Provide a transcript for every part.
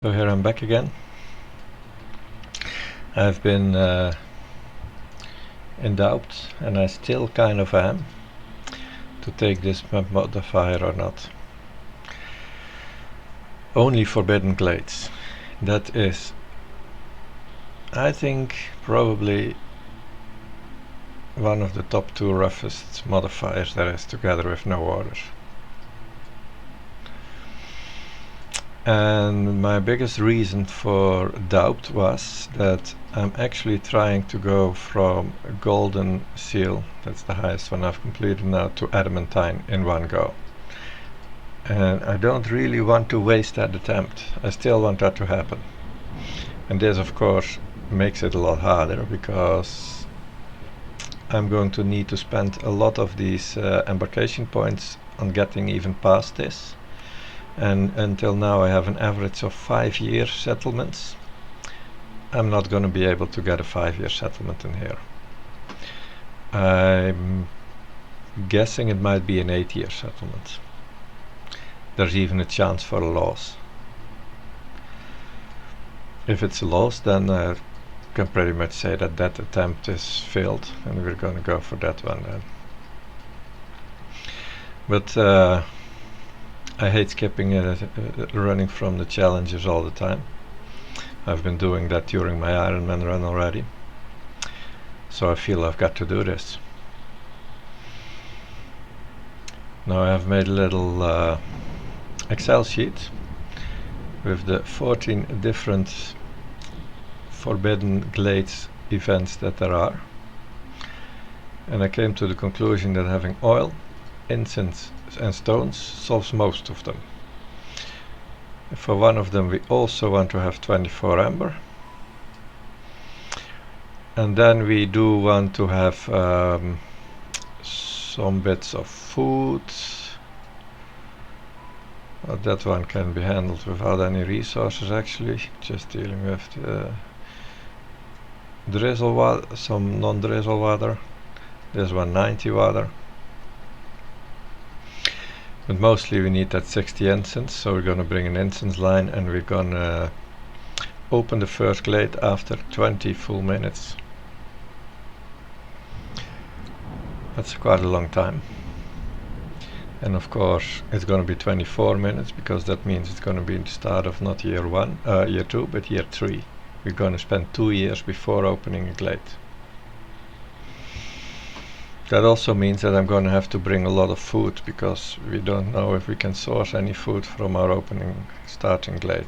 So here I'm back again. I've been in doubt, and I still kind of am, to take this map modifier or not. Only forbidden glades. That is, I think, probably one of the top two roughest modifiers there is, together with no orders. And my biggest reason for doubt was that I'm actually trying to go from a golden seal, that's the highest one I've completed now, to adamantine in one go. And I don't really want to waste that attempt. I still want that to happen. And this of course makes it a lot harder, because I'm going to need to spend a lot of these embarkation points on getting even past this. And until now I have an average of 5-year settlements. I'm not going to be able to get a 5-year settlement in here. I'm guessing it might be an 8-year settlement. There's even a chance for a loss. If it's a loss, then I can pretty much say that that attempt is failed, and we're going to go for that one then. But I hate skipping running from the challenges all the time. I've been doing that during my Ironman run already, so I feel I've got to do this. Now I have made a little Excel sheet with the 14 different forbidden glades events that there are, and I came to the conclusion that having oil, incense and stones solves most of them. For one of them we also want to have 24 amber, and then we do want to have some bits of food. That one can be handled without any resources actually, just dealing with the drizzle water, some non-drizzle water. This one 90 water. But mostly we need that 60 incense, so we're gonna bring an incense line, and we're gonna open the first glade after 20 full minutes. That's quite a long time. And of course it's gonna be 24 minutes, because that means it's gonna be the start of not year 2, but year 3. We're gonna spend 2 years before opening a glade. That also means that I'm going to have to bring a lot of food, because we don't know if we can source any food from our starting glade.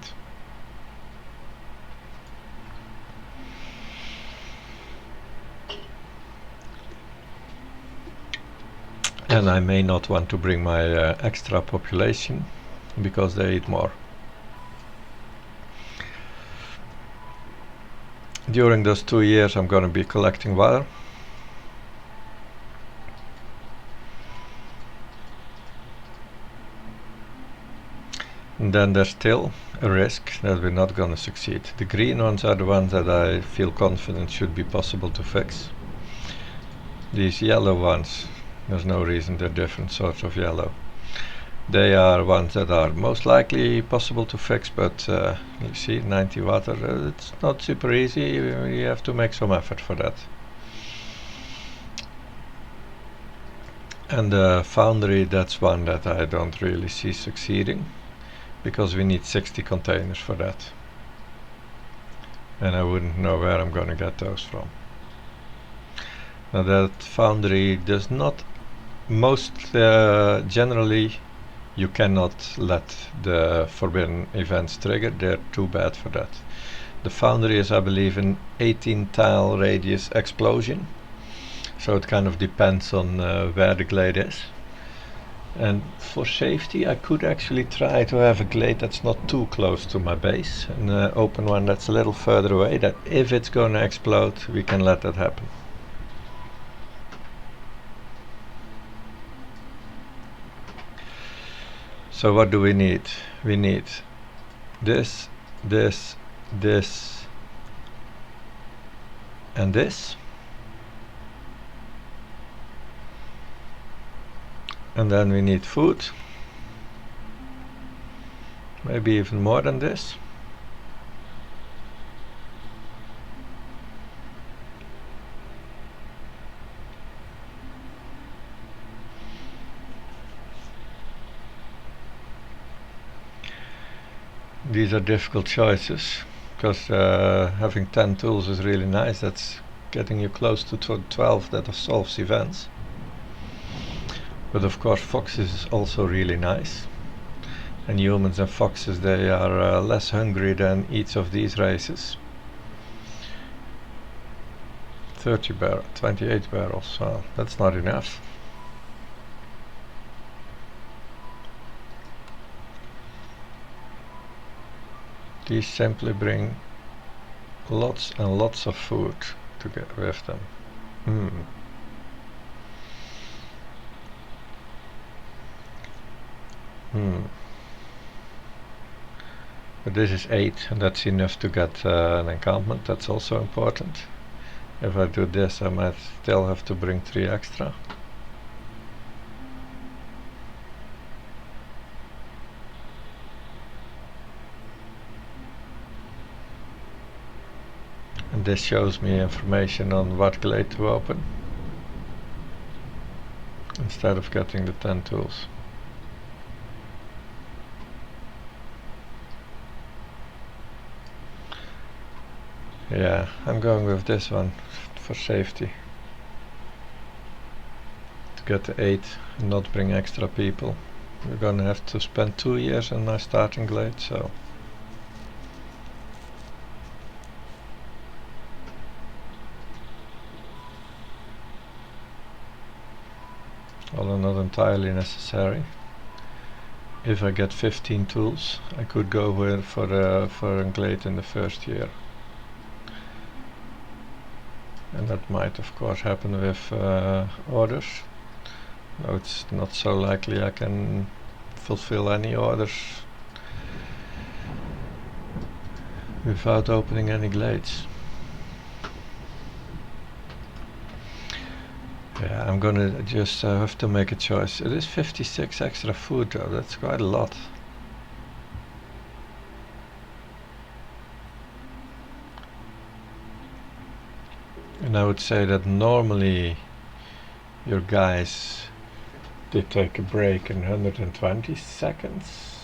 And I may not want to bring my extra population, because they eat more. During those 2 years I'm going to be collecting water. And then there's still a risk that we're not going to succeed. The green ones are the ones that I feel confident should be possible to fix. These yellow ones, there's no reason, they're different sorts of yellow. They are ones that are most likely possible to fix, but you see, 90 water, it's not super easy. You have to make some effort for that. And the foundry, that's one that I don't really see succeeding, because we need 60 containers for that, and I wouldn't know where I'm going to get those from. Now that foundry does not, generally you cannot let the forbidden events trigger, they're too bad for that. The foundry is, I believe, an 18 tile radius explosion, so it kind of depends on where the glade is. And for safety I could actually try to have a glade that's not too close to my base, and open one that's a little further away, that if it's going to explode we can let that happen. So what do we need? We need this, this, this and this. And then we need food, maybe even more than this. these are difficult choices, because having 10 tools is really nice. That's getting you close to 12 that solves events. But of course foxes is also really nice. And humans and foxes, they are less hungry than each of these races. 28 barrels, well, that's not enough. These simply bring lots and lots of food to get with them. But this is 8, and that's enough to get an encampment. That's also important. If I do this, I might still have to bring 3 extra. And this shows me information on what glade to open, instead of getting the 10 tools. Yeah, I'm going with this one for safety. To get the 8 and not bring extra people. We're gonna have to spend 2 years in my starting glade, so... although not entirely necessary. If I get 15 tools, I could go for a glade in the first year. And that might of course happen with orders. Though it's not so likely I can fulfill any orders without opening any glades. Yeah, I'm gonna just have to make a choice. It is 56 extra food though, that's quite a lot. And I would say that normally your guys, they take a break in 120 seconds.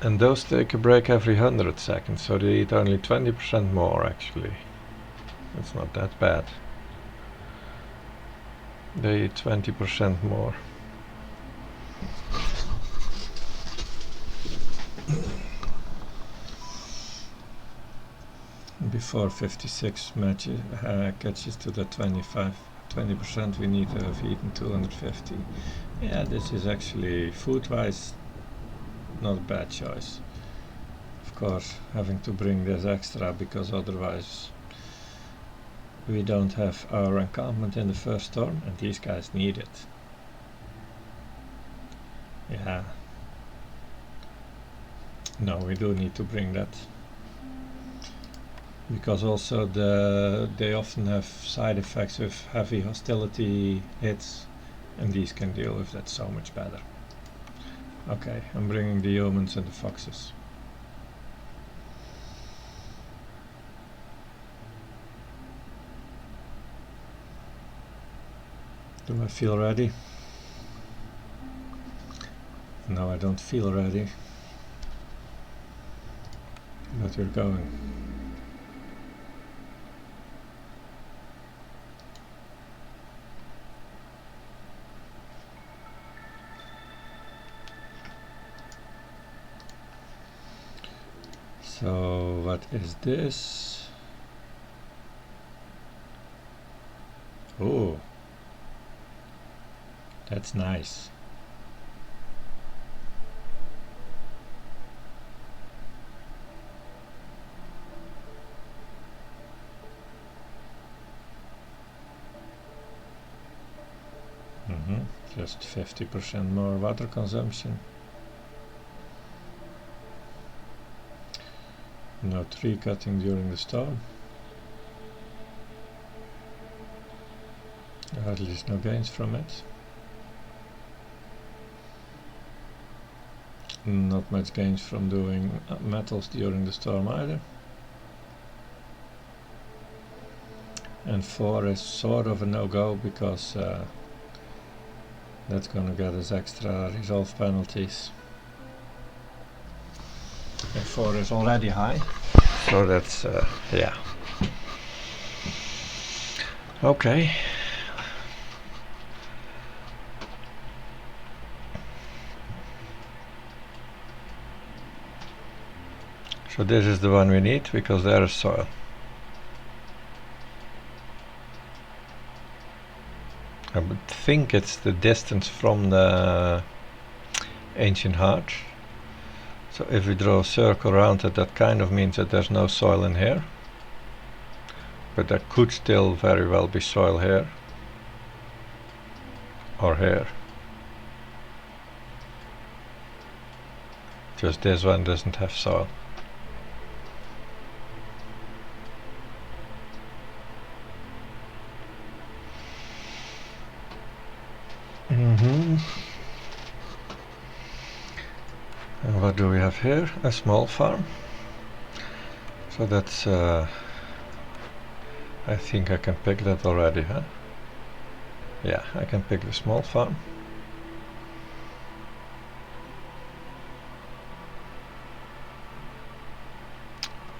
And those take a break every 100 seconds, so they eat only 20% more actually. It's not that bad. They eat 20% more. Before 56 matches, catches to the 20%, we need to have eaten 250. Yeah, this is actually food-wise not a bad choice. Of course, having to bring this extra because otherwise we don't have our encampment in the first storm, and these guys need it. Yeah. No, we do need to bring that. Because also they often have side effects with heavy hostility hits, and these can deal with that so much better. Okay, I'm bringing the humans and the foxes. Do I feel ready? No, I don't feel ready. But we're going. So what is this? Oh, that's nice. Just 50% more water consumption. No tree cutting during the storm. At least no gains from it. Not much gains from doing metals during the storm either. And 4 is sort of a no-go because that's gonna get us extra resolve penalties. and 4 is already high, so that's yeah. Okay. So this is the one we need because there is soil. I would think it's the distance from the ancient heart. So if we draw a circle around it, that kind of means that there's no soil in here. But there could still very well be soil here. Or here. Just this one doesn't have soil. And what do we have here? A small farm. So that's I think I can pick that already, huh? Yeah, I can pick the small farm.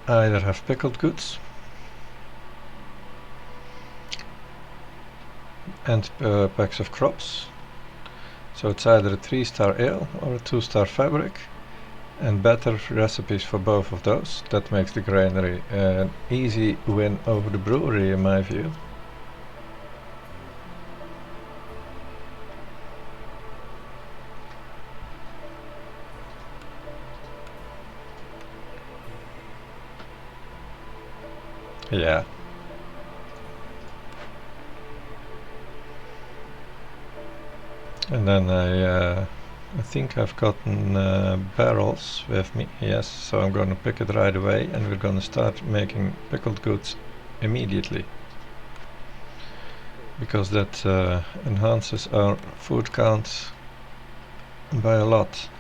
I either have pickled goods and packs of crops. So it's either a 3-star ale or a 2-star fabric, and better recipes for both of those. That makes the granary an easy win over the brewery in my view. Yeah. And then I think I've gotten barrels with me, yes, so I'm going to pick it right away and we're going to start making pickled goods immediately. Because that enhances our food count by a lot.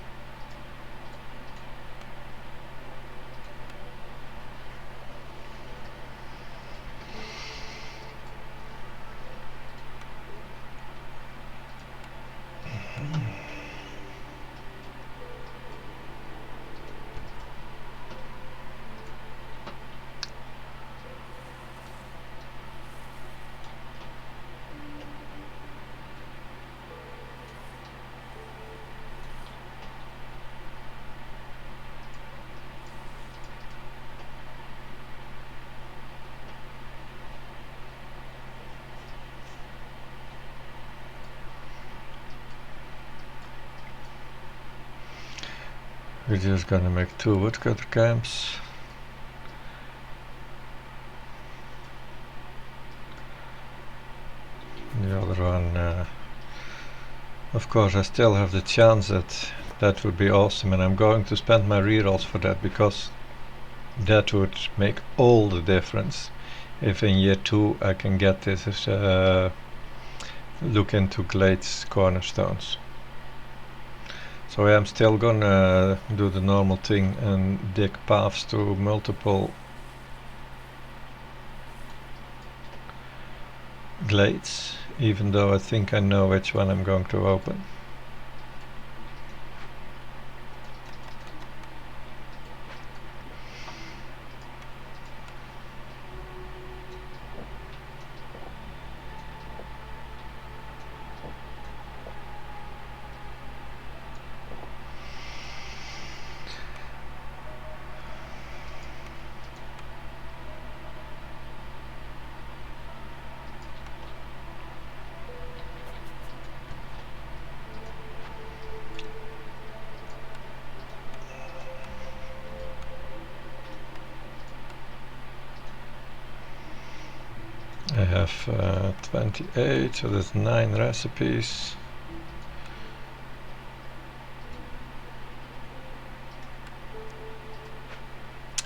We're just gonna make 2 woodcutter camps. The other one, of course I still have the chance that that would be awesome, and I'm going to spend my rerolls for that because that would make all the difference. If in year 2 I can get this as look into Glade's cornerstones. So I'm still gonna do the normal thing and dig paths to multiple glades, even though I think I know which one I'm going to open. I have 28, so that's 9 recipes.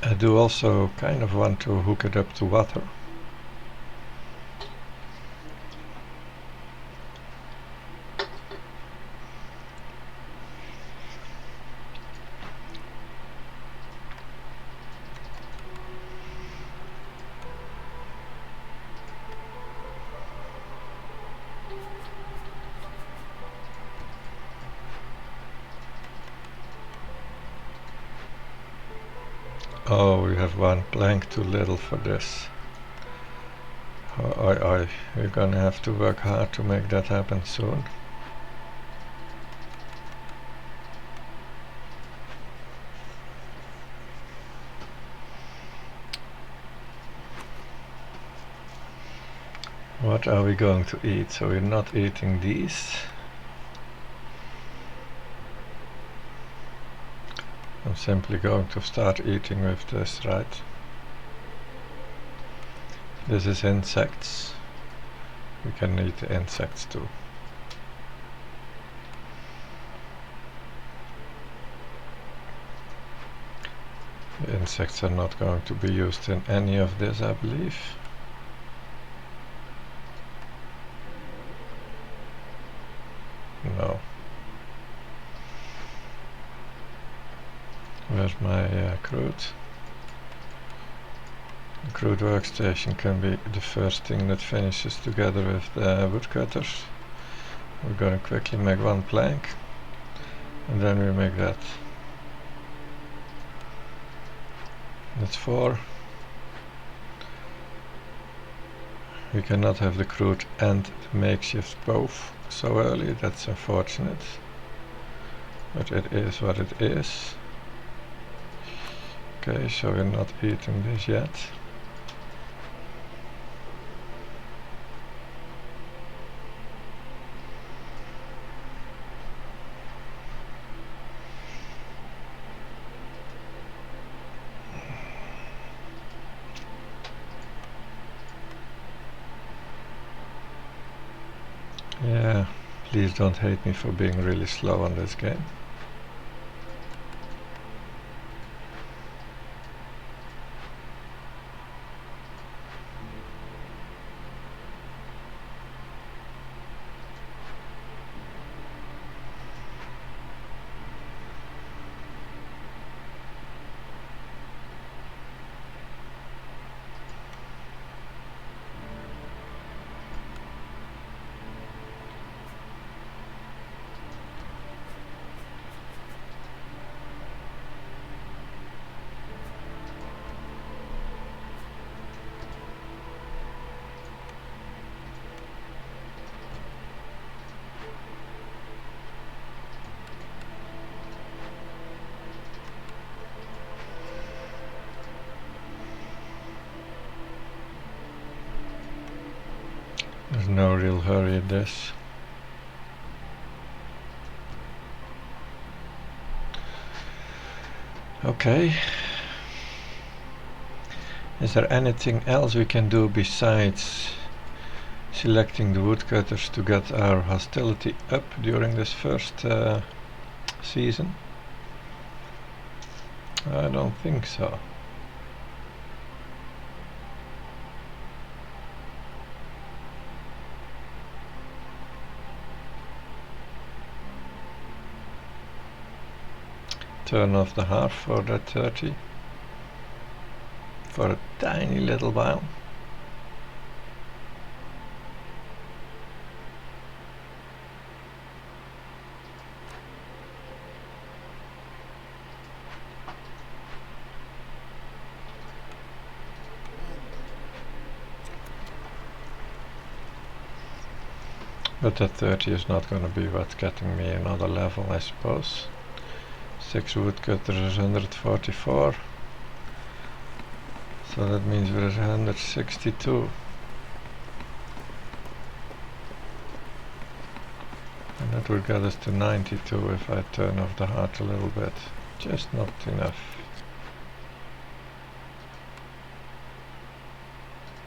I do also kind of want to hook it up to water. Oh, we have one plank too little for this. We're gonna have to work hard to make that happen soon. What are we going to eat? So we're not eating these. I'm simply going to start eating with this, right? This is insects. We can eat the insects too. The insects are not going to be used in any of this, I believe. No. Where's my crude? The crude workstation can be the first thing that finishes together with the woodcutters. We're going to quickly make one plank, and then we make that. That's 4. We cannot have the crude and the makeshift both so early, that's unfortunate. But it is what it is. Okay, so we're not eating this yet. Yeah, please don't hate me for being really slow on this game. There's no real hurry in this. Okay. Is there anything else we can do besides selecting the woodcutters to get our hostility up during this first season? I don't think so. Turn off the hearth for that 30 for a tiny little while. But that 30 is not going to be what's getting me another level, I suppose. 6 woodcutters is 144. So that means we're at 162. And that would get us to 92 if I turn off the heart a little bit. Just not enough.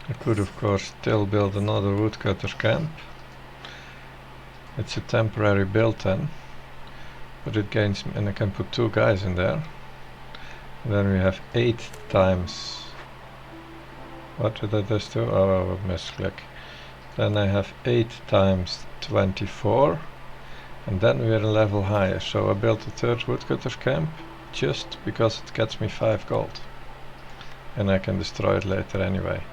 I could of course still build another woodcutter camp. It's a temporary build then. But it gains, and I can put 2 guys in there. And then we have 8 times. What did I just do? Oh, misclick. Then I have 8 times 24. And then we're a level higher. So I built a 3rd woodcutter camp just because it gets me 5 gold. And I can destroy it later anyway.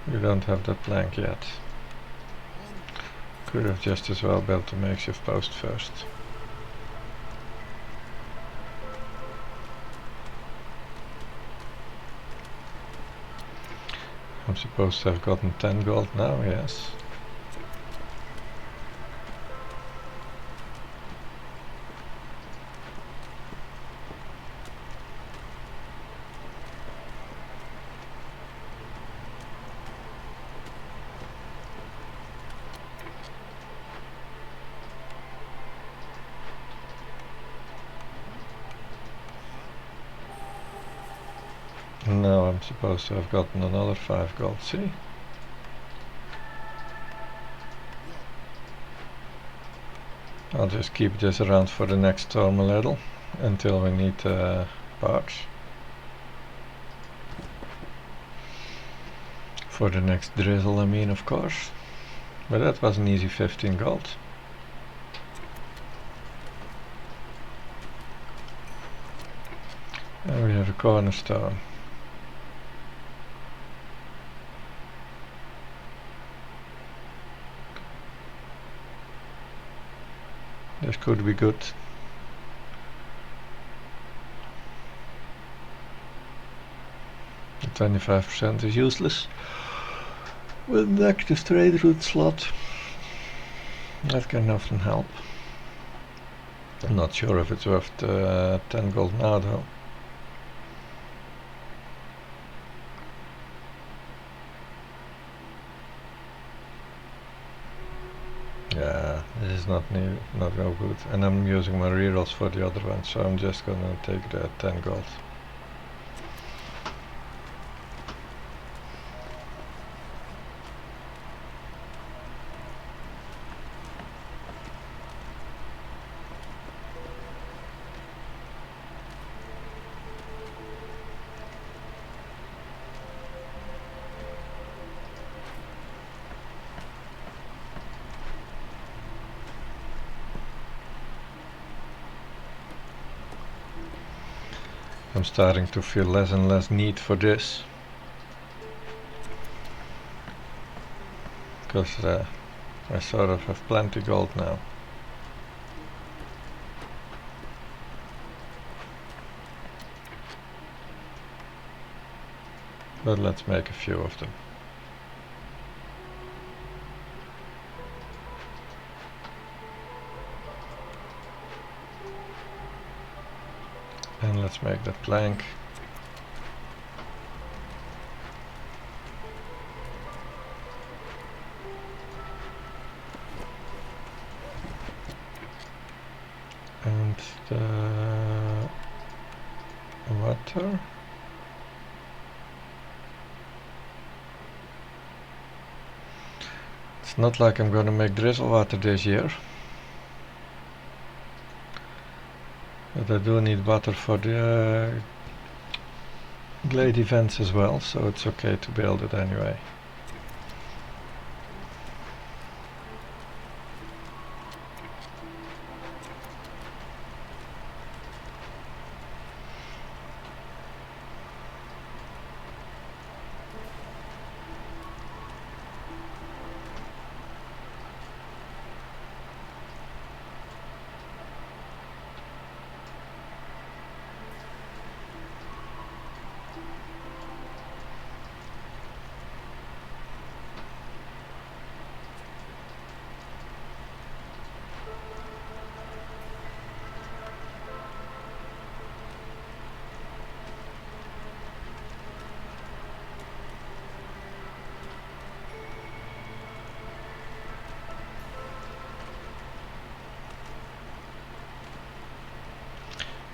You don't have that plank yet. Could have just as well built a makeshift post first. I'm supposed to have gotten 10 gold now, yes. Now I'm supposed to have gotten another 5 gold, see? I'll just keep this around for the next storm a little, until we need parts. For the next drizzle, I mean, of course. But that was an easy 15 gold. And we have a cornerstone. This could be good. The 25% is useless. With an active trade route slot, that can often help. I'm not sure if it's worth 10 gold now though. Yeah, this is not no good, and I'm using my rerolls for the other one, so I'm just gonna take the 10 gold. I'm starting to feel less and less need for this, because I sort of have plenty gold now. But let's make a few of them. And let's make that plank. And the water. It's not like I'm gonna make drizzle water this year. But I do need water for the glade events as well, so it's okay to build it anyway.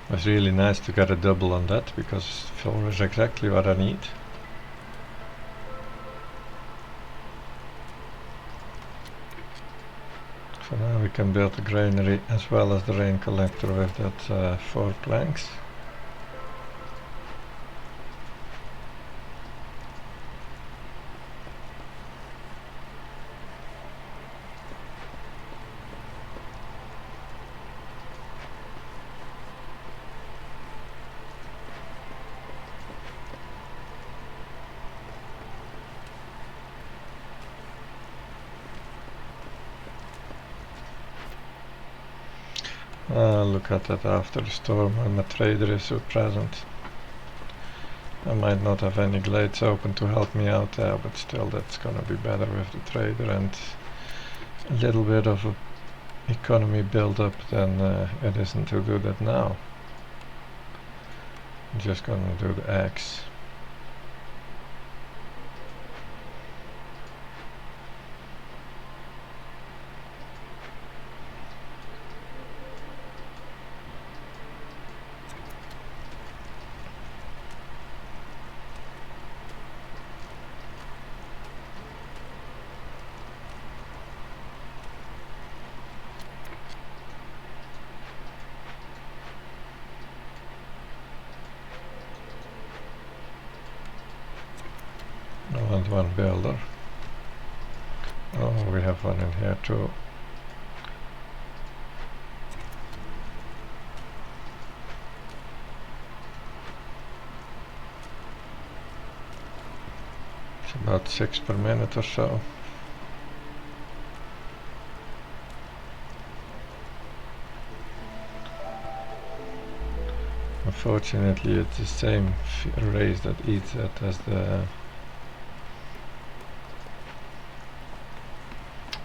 It was really nice to get a double on that, because 4 is exactly what I need. So now we can build the granary as well as the rain collector with that 4 planks. I'll look at that after the storm when my trader is present. I might not have any glades open to help me out there, but still that's gonna be better with the trader and a little bit of a economy build up than it isn't to do that now. I'm just gonna do the X. I want one builder. Oh, we have one in here too. It's about 6 per minute or so. Unfortunately, it's the same race that eats it as the...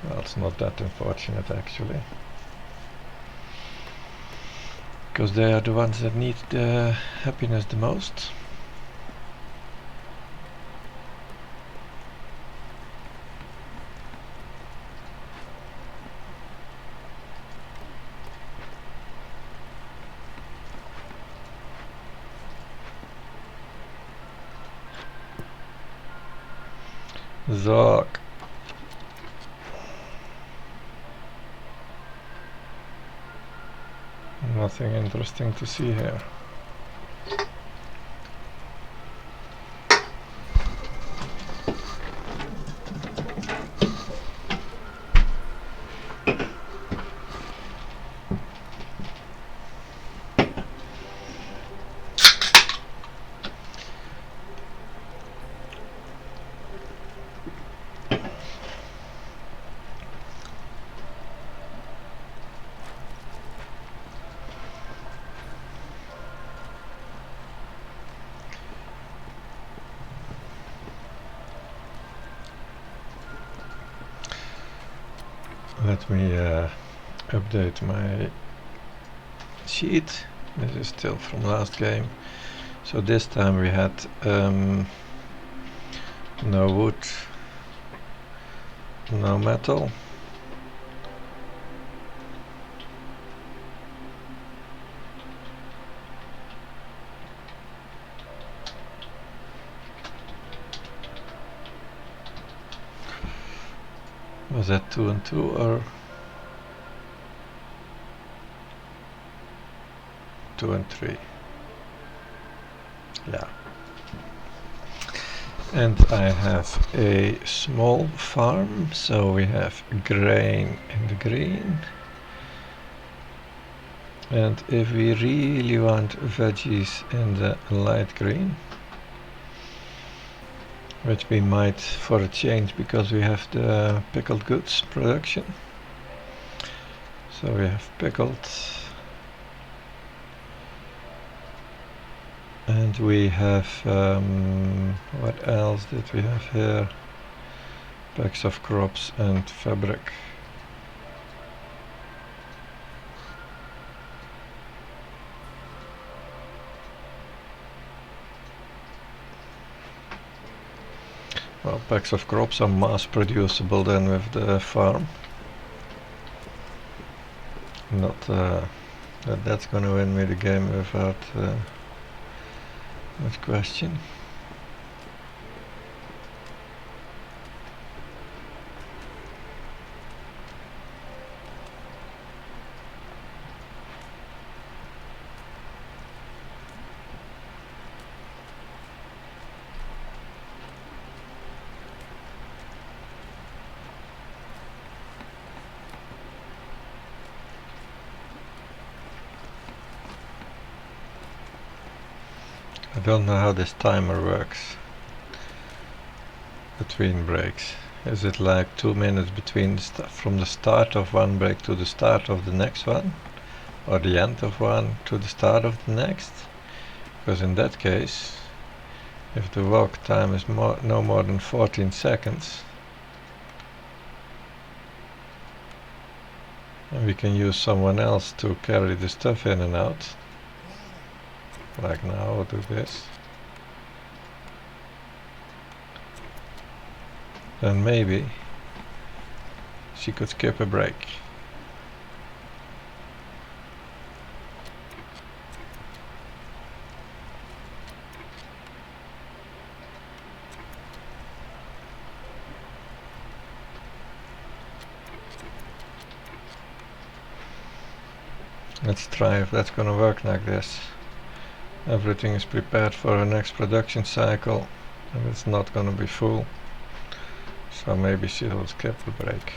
Well, it's not that unfortunate actually, because they are the ones that need the happiness the most. Zog. Nothing interesting to see here. Let me update my sheet. This is still from last game. So this time we had no wood, no metal. Was that 2 and 2 or 2 and 3? Yeah. And I have a small farm, so we have grain in the green. And if we really want veggies in the light green, which we might for a change because we have the pickled goods production. So we have pickled, and we have what else did we have here? Packs of crops and fabric. Well, packs of crops are mass producible then with the farm. Not that's gonna win me the game without much question. I don't know how this timer works between breaks. Is it like 2 minutes between from the start of one break to the start of the next one? or the end of one to the start of the next, because in that case, if the walk time is no more than 14 seconds, and we can use someone else to carry the stuff in and out, like now. I'll do this, then maybe she could skip a break. Let's try if that's gonna work like this. Everything is prepared for the next production cycle, and it's not gonna be full, so maybe she will skip the break.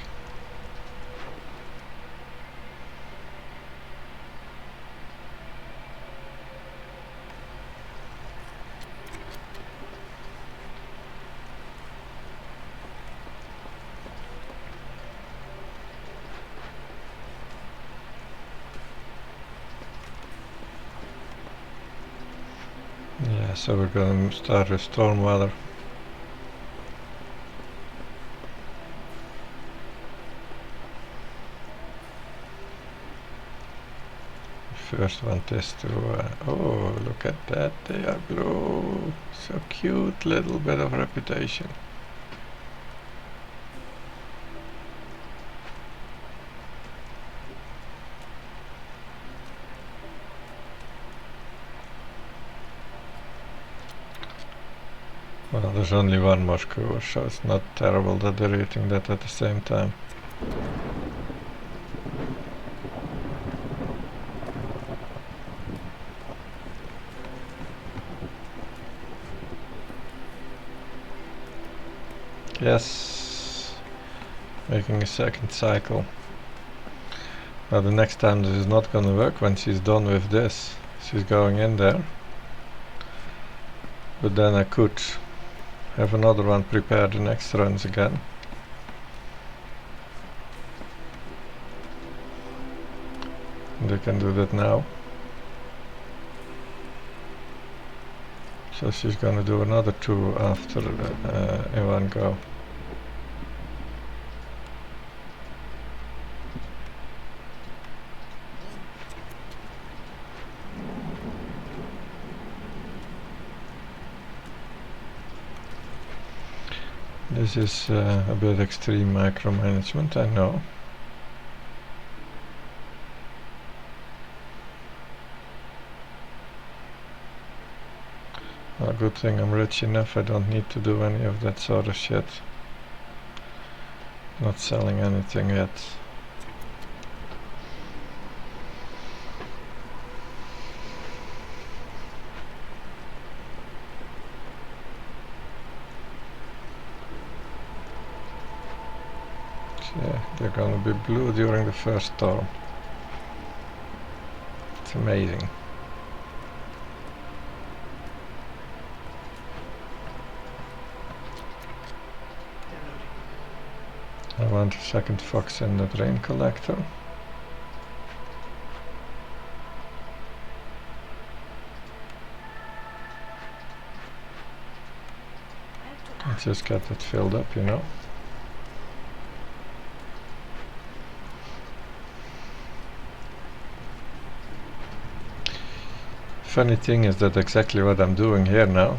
Yeah, so we're going to start with storm weather. First one is to, oh, look at that, they are blue. So cute, little bit of reputation. Well, there's only one more skewer, so it's not terrible that they're eating that at the same time. Yes, making a second cycle. Now the next time this is not gonna work when she's done with this. She's going in there. But then I could have another one prepare the next runs again. And I can do that now. So she's gonna do another two after in one go. This is a bit extreme micromanagement, I know. Well, good thing I'm rich enough, I don't need to do any of that sort of shit. Not selling anything yet. Yeah, they're gonna be blue during the first storm. It's amazing. I want a second fox in the drain collector. Let's just get it filled up, you know. Funny thing is that exactly what I'm doing here now,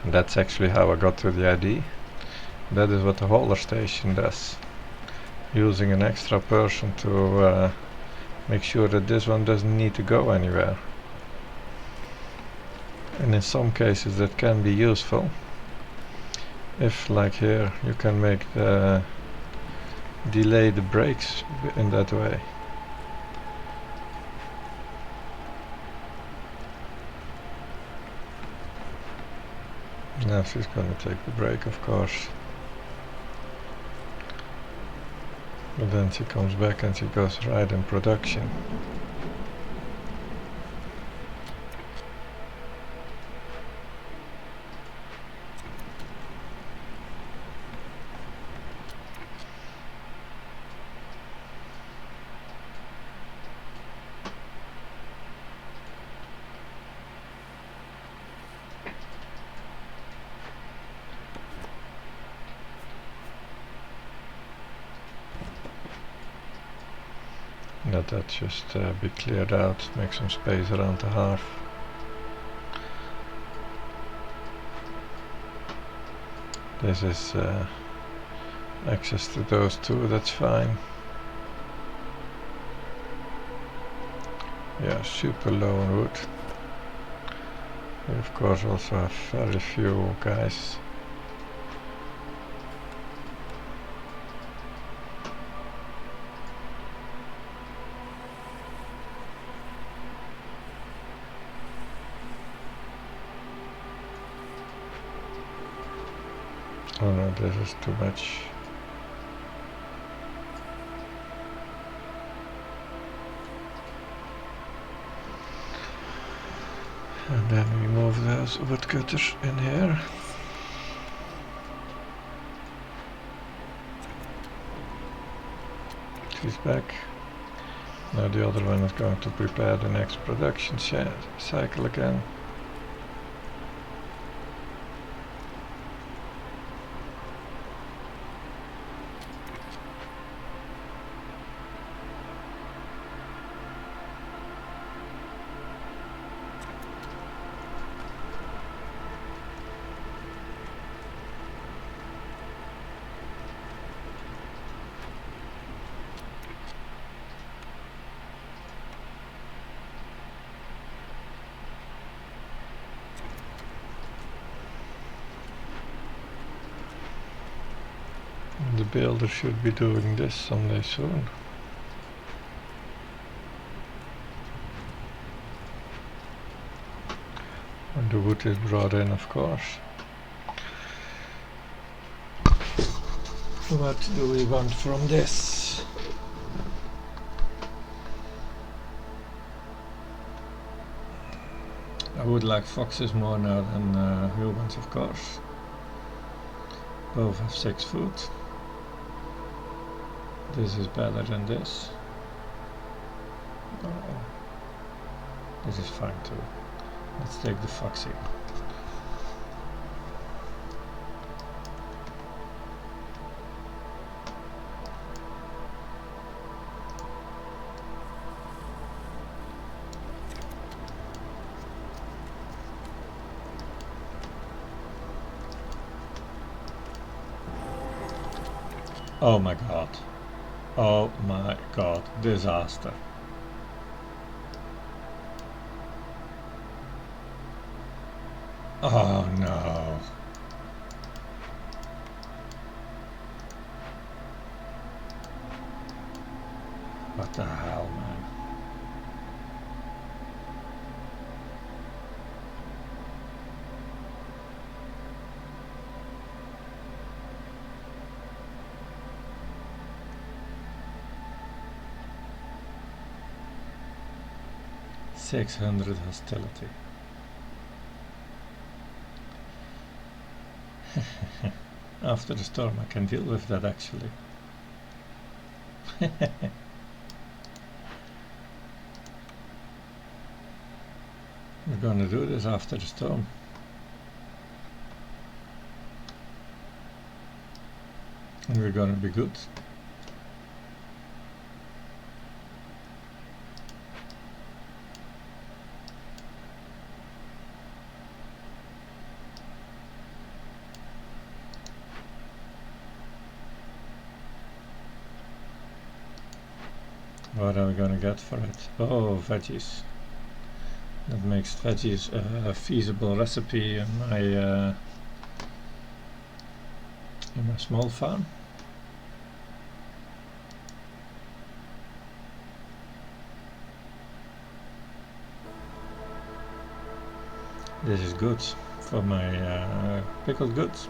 and that's actually how I got to the ID. That is what the hauler station does, using an extra person to make sure that this one doesn't need to go anywhere. And in some cases that can be useful, if like here you can make the delay the brakes in that way. Now she's gonna take the brake, of course. But then she comes back and she goes right in production. let that just be cleared out, make some space around the hearth. This is access to those two, that's fine. Yeah, super low on wood. We of course also have very few guys. Oh no, this is too much. And then we move those woodcutters in here. She's back. Now the other one is going to prepare the next production cycle again. The builder should be doing this someday soon. When the wood is brought in, of course. What do we want from this? I would like foxes more now than humans, of course. Both have 6 foot. This is better than this. Oh, this is fine too. Let's take the foxy. Oh my god. Oh my god. Disaster. Oh no. What the hell, man? $600 hostility. After the storm I can deal with that actually. We're gonna do this after the storm. And we're gonna be good. What are we gonna get for it? Oh, veggies. That makes veggies a feasible recipe in my small farm. This is good for my pickled goods.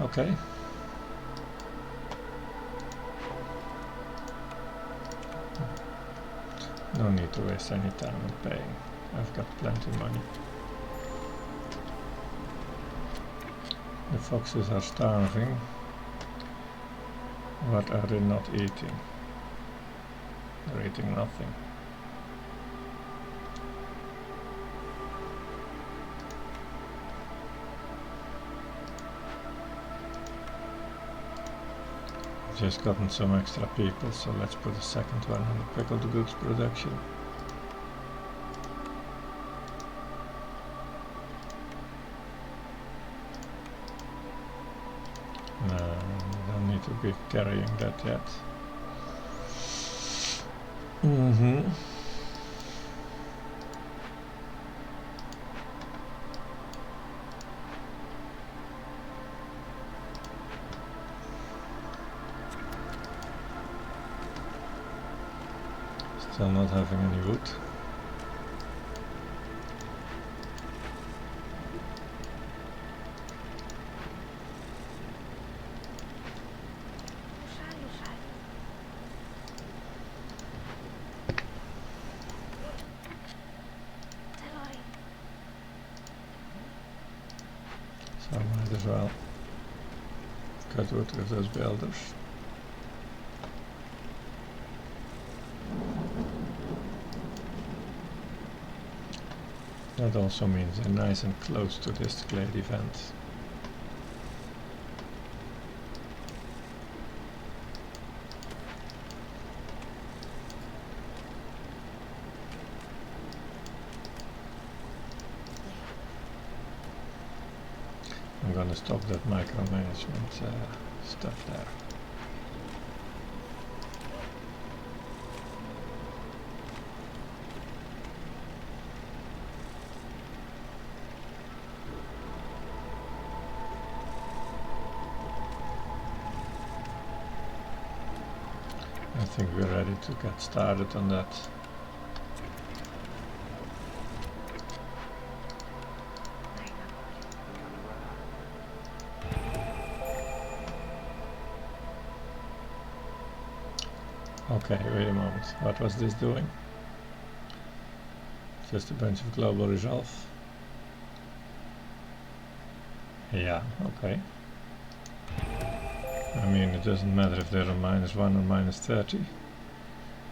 Okay. No need to waste any time on paying. I've got plenty of money. The foxes are starving. What are they not eating? They're eating nothing. just gotten some extra people, so let's put a second one on the pickled goods production. No, don't need to be carrying that yet. Still not having any wood. So I might as well cut wood with those builders. That also means they're nice and close to this glade event. I'm gonna stop that micromanagement stuff there. I think we're ready to get started on that. Okay, wait a moment. What was this doing? Just a bunch of global resolve. Yeah, okay. I mean, it doesn't matter if they're on -1 or -30.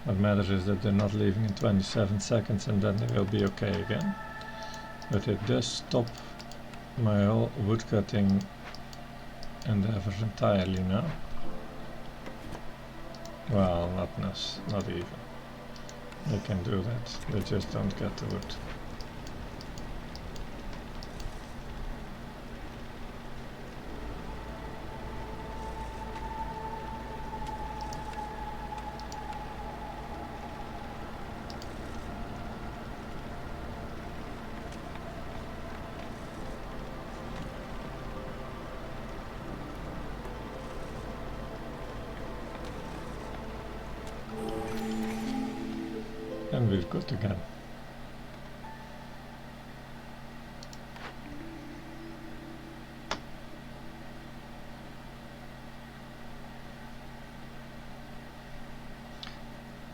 What matters is that they're not leaving in 27 seconds and then they will be okay again. But it does stop my whole woodcutting endeavors entirely now. Well, not even. They can do that, they just don't get the wood. And we're good again.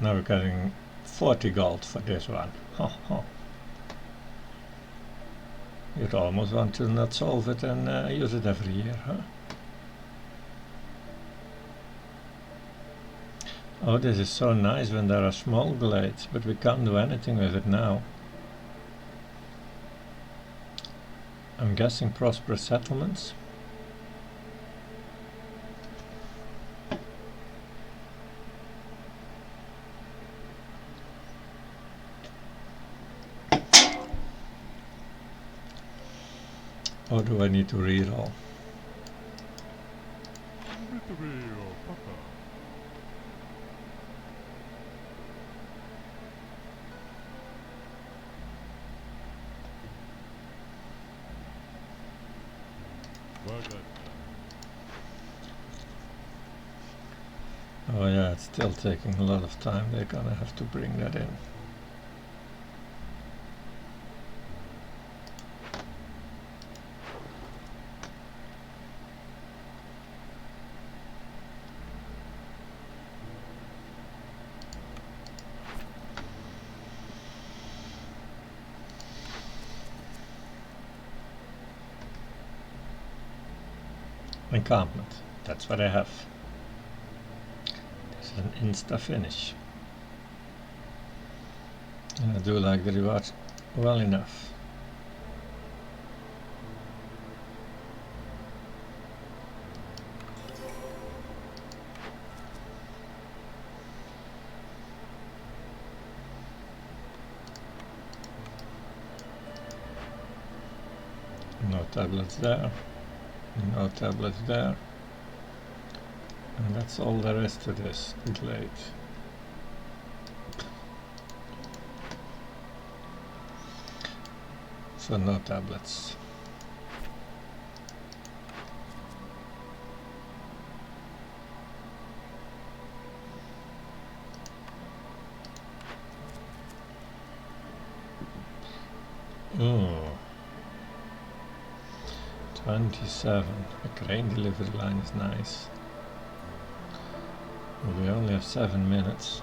Now we're getting 40 gold for this one. You'd almost want to not solve it and use it every year, huh? Oh, this is so nice when there are small glades, but we can't do anything with it now. I'm guessing prosperous settlements. Or do I need to reroll? Oh yeah, it's still taking a lot of time. They're gonna have to bring that in. Encampment, that's what I have. This is an insta finish. And I do like the rewards well enough. No tablets there, no tablets there, and that's all there is to this glade. So no tablets. Mm. 27. The crane delivery line is nice. We only have 7 minutes.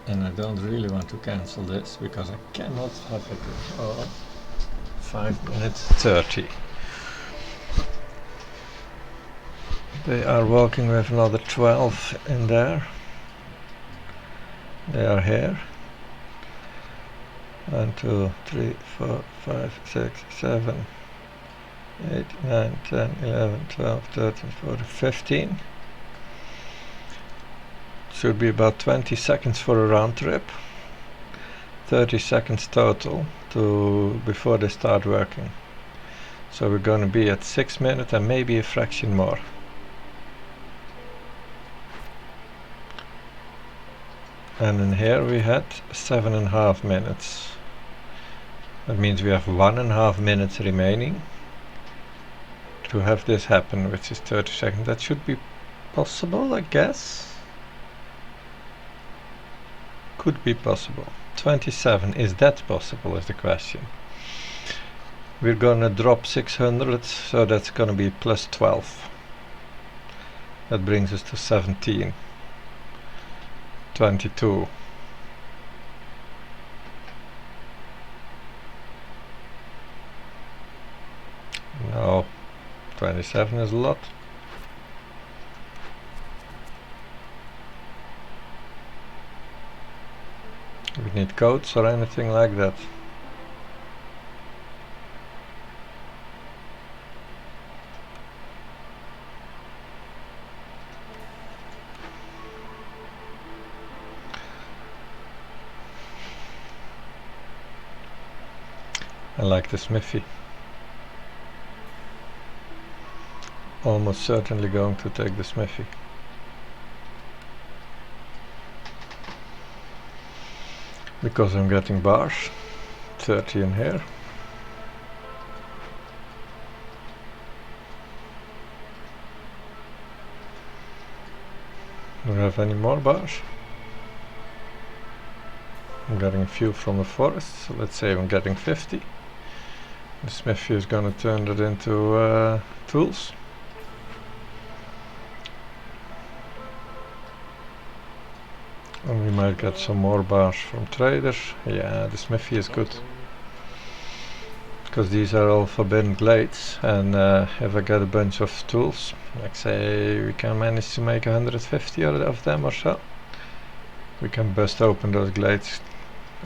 And I don't really want to cancel this because I cannot have it before 5 minutes 30. They are walking with another 12 in there. They are here. 1, 2, 3, 4, 5, 6, 7, 8, 9, 10, 11, 12, 13, 14, 15. Should be about 20 seconds for a round trip. 30 seconds total before they start working. So we're going to be at 6 minutes and maybe a fraction more. And in here we had 7.5 minutes. That means we have 1.5 minutes remaining to have this happen, which is 30 seconds. That should be possible, I guess. Could be possible. 27, is that possible is the question. We're gonna drop 600, so that's gonna be plus 12. That brings us to 17. 22. No, 27 is a lot. We need codes or anything like that. I like the smithy. Almost certainly going to take the smithy. Because I'm getting bars. 30 in here. Do we have any more bars? I'm getting a few from the forest, so let's say I'm getting 50. The smithy is gonna turn that into tools. And we might get some more bars from traders. Yeah, the smithy is good. Because these are all forbidden glades, and if I get a bunch of tools, like say we can manage to make 150 of them or so, we can bust open those glades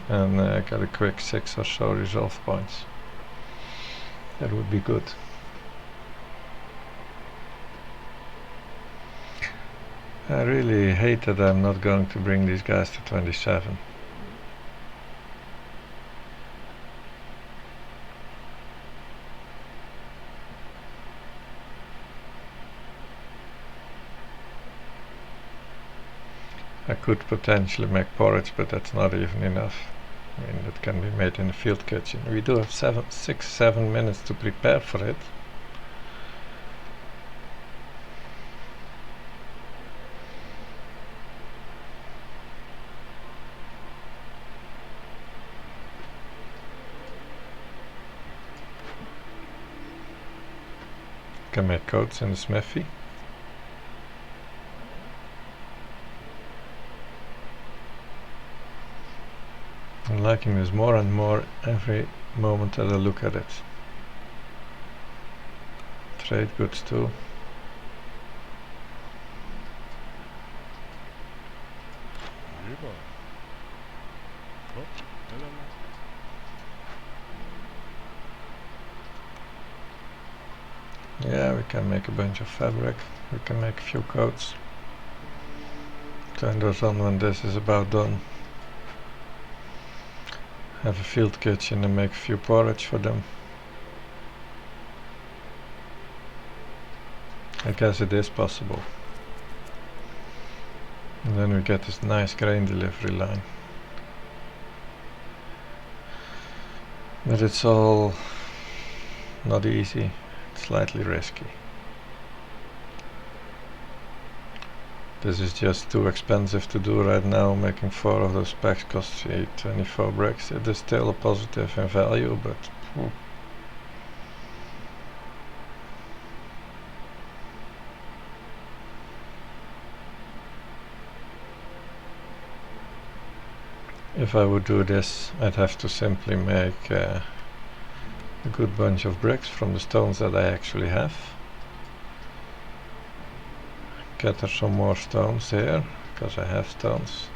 and get a quick 6 or so resolve points. That would be good. I really hate that I'm not going to bring these guys to 27. I could potentially make porridge, but that's not even enough. I mean, that can be made in the field kitchen. We do have 6-7 minutes to prepare for it. Can make coats in the smithy. I'm liking this more and more every moment that I look at it. Trade goods too. Yeah, we can make a bunch of fabric. We can make a few coats. Turn those on when this is about done. have a field kitchen and make a few porridge for them. I guess it is possible. And then we get this nice grain delivery line. But it's all not easy, it's slightly risky. This is just too expensive to do right now. Making 4 of those packs costs me 24 bricks. It is still a positive in value, but if I would do this, I'd have to simply make a good bunch of bricks from the stones that I actually have. Gather some more stones here, because I have stones.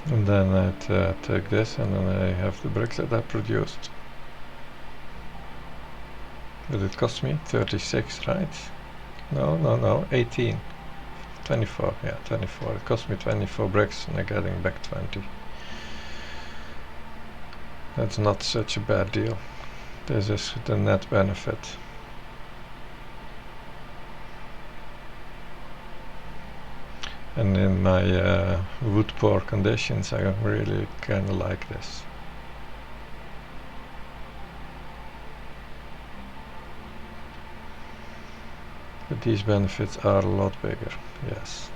And then I'd take this, and then I have the bricks that I produced. But it cost me 36, right? No, 18. 24, yeah, 24. It cost me 24 bricks and I'm getting back 20. That's not such a bad deal. This is the net benefit. And in my wood poor conditions, I really kinda like this. But these benefits are a lot bigger, yes.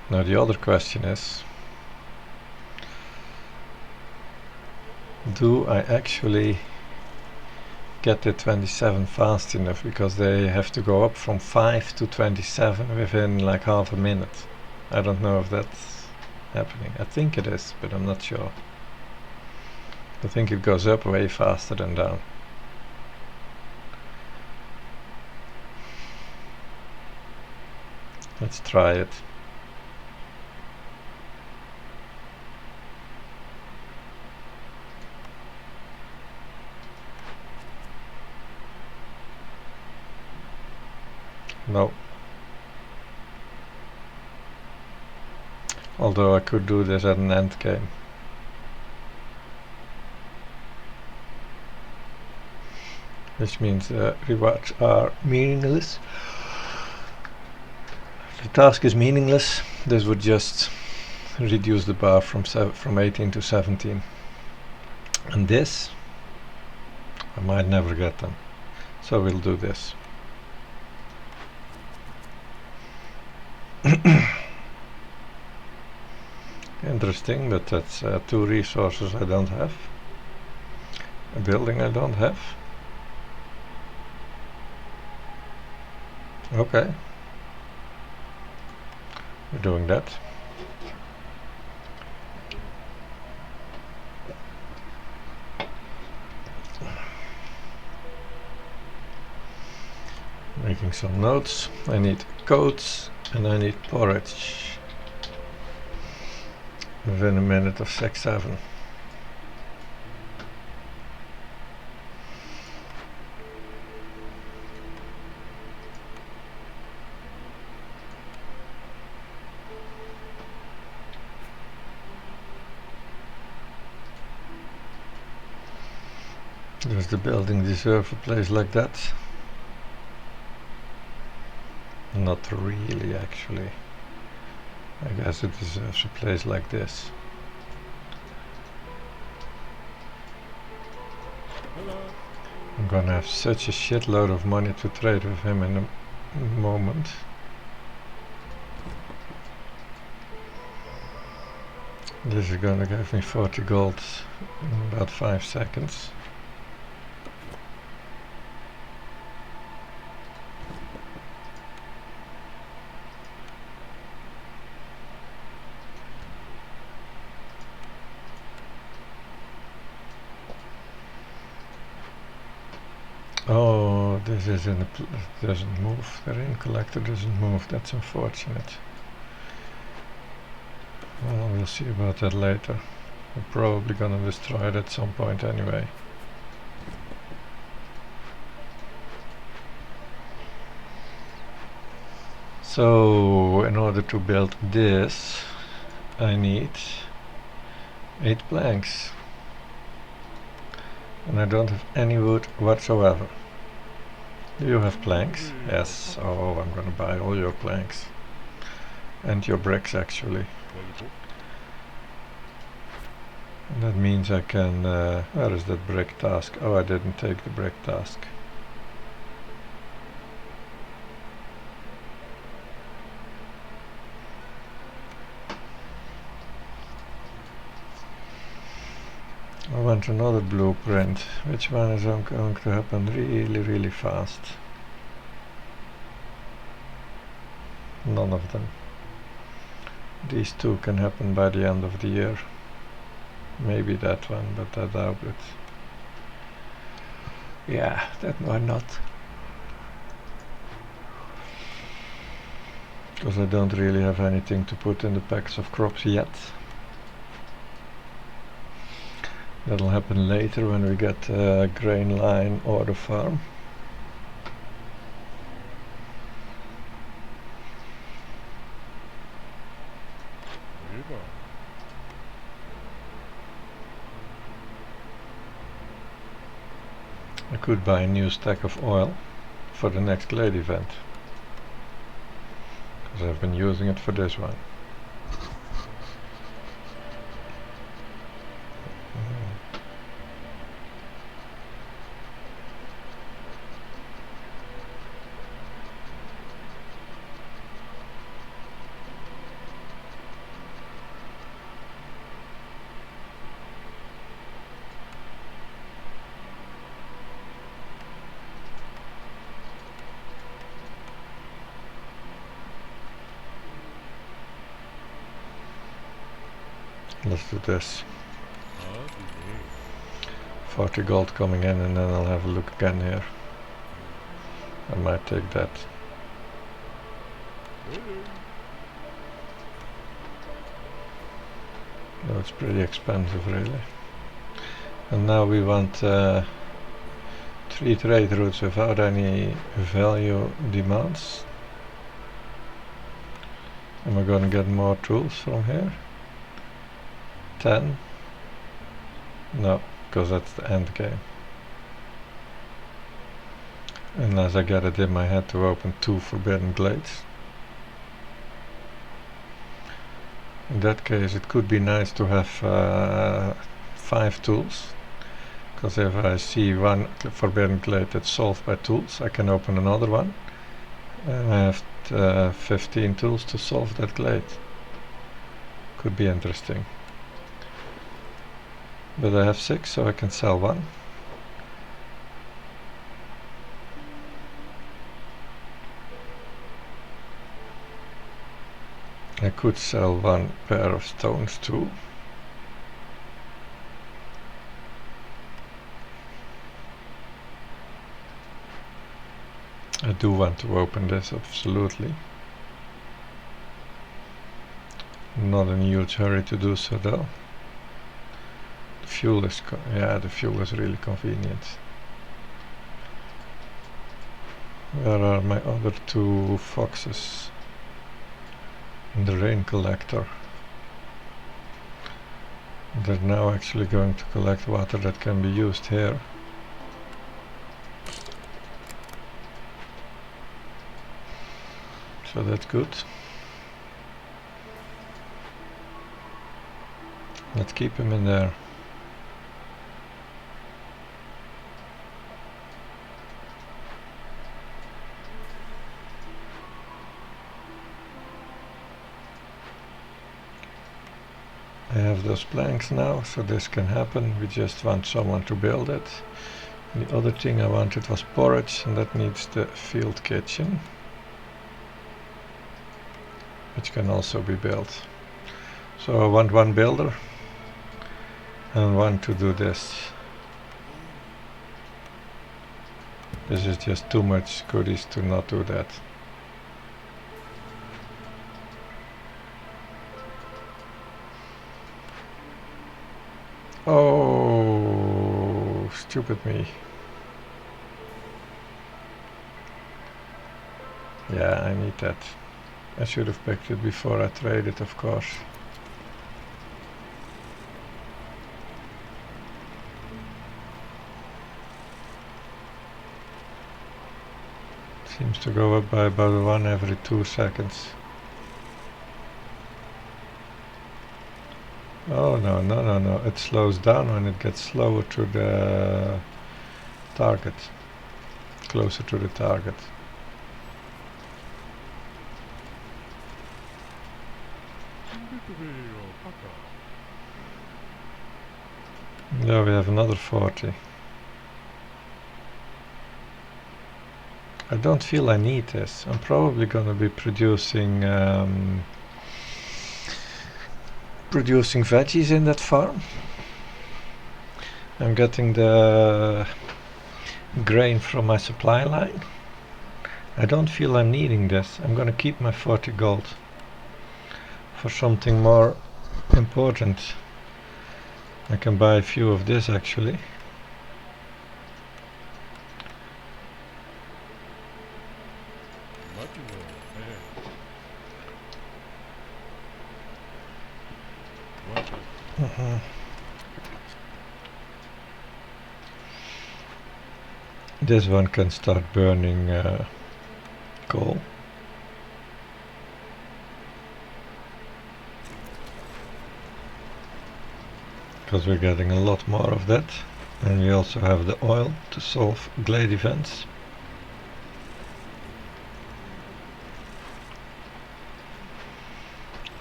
Now the other question is, do I actually get the 27 fast enough? Because they have to go up from 5 to 27 within like half a minute. I don't know if that's happening. I think it is, but I'm not sure. I think it goes up way faster than down. Let's try it. No. Although I could do this at an end game. Which means rewards are meaningless. The task is meaningless. This would just reduce the bar from 18 to 17. And this, I might never get them. So we'll do this. Interesting, but that's 2 resources I don't have. A building I don't have. Okay. We're doing that. Making some notes. I need coats and I need porridge. Within a minute of 6-7. Does the building deserve a place like that? Not really, actually. I guess it deserves a place like this. I'm gonna have such a shitload of money to trade with him in a moment. This is gonna give me 40 gold in about 5 seconds. Oh, this is in the doesn't move. The rain collector doesn't move. That's unfortunate. Well, we'll see about that later. We're probably gonna destroy it at some point anyway. So, in order to build this, I need 8 planks. And I don't have any wood whatsoever. Do you have planks? Yes. Oh, I'm gonna buy all your planks. And your bricks, actually. And that means I can... where is that brick task? Oh, I didn't take the brick task. I want another blueprint. Which one is going to happen really fast? None of them. These two can happen by the end of the year. Maybe that one, but I doubt it. Yeah, that why not? Because I don't really have anything to put in the packs of crops yet. That'll happen later when we get a grain line or the farm. I could buy a new stack of oil for the next glade event, because I've been using it for this one. Let's do this. 40 gold coming in, and then I'll have a look again here. I might take that. No, it's pretty expensive really. And now we want 3 trade routes without any value demands. Am I gonna get more tools from here? 10? No, because that's the end game. Unless I get it in my head to open 2 forbidden glades. In that case it could be nice to have 5 tools, because if I see one forbidden glade that's solved by tools, I can open another one and I have 15 tools to solve that glade. Could be interesting. But I have 6, so I can sell one. I could sell 1 pair of stones too. I do want to open this, absolutely. Not in a huge hurry to do so though. The fuel is the fuel is really convenient. Where are my other 2 foxes? And the rain collector. They're now actually going to collect water that can be used here. So that's good. Let's keep him in there. I have those planks now, so this can happen. We just want someone to build it. The other thing I wanted was porridge, and that needs the field kitchen, which can also be built. So I want one builder and one to do this. This is just too much goodies to not do that. Oh, stupid me. Yeah, I need that. I should have picked it before I traded, of course. Seems to go up by about 1 every 2 seconds. Oh no, no, no, no. It slows down when it gets slower to the target. Closer to the target. Yeah, we have another 40. I don't feel I need this. I'm probably gonna be producing veggies in that farm. I'm getting the grain from my supply line. I don't feel I'm needing this. I'm gonna keep my 40 gold for something more important. I can buy a few of this actually. This one can start burning coal. Because we're getting a lot more of that. And we also have the oil to solve glade events.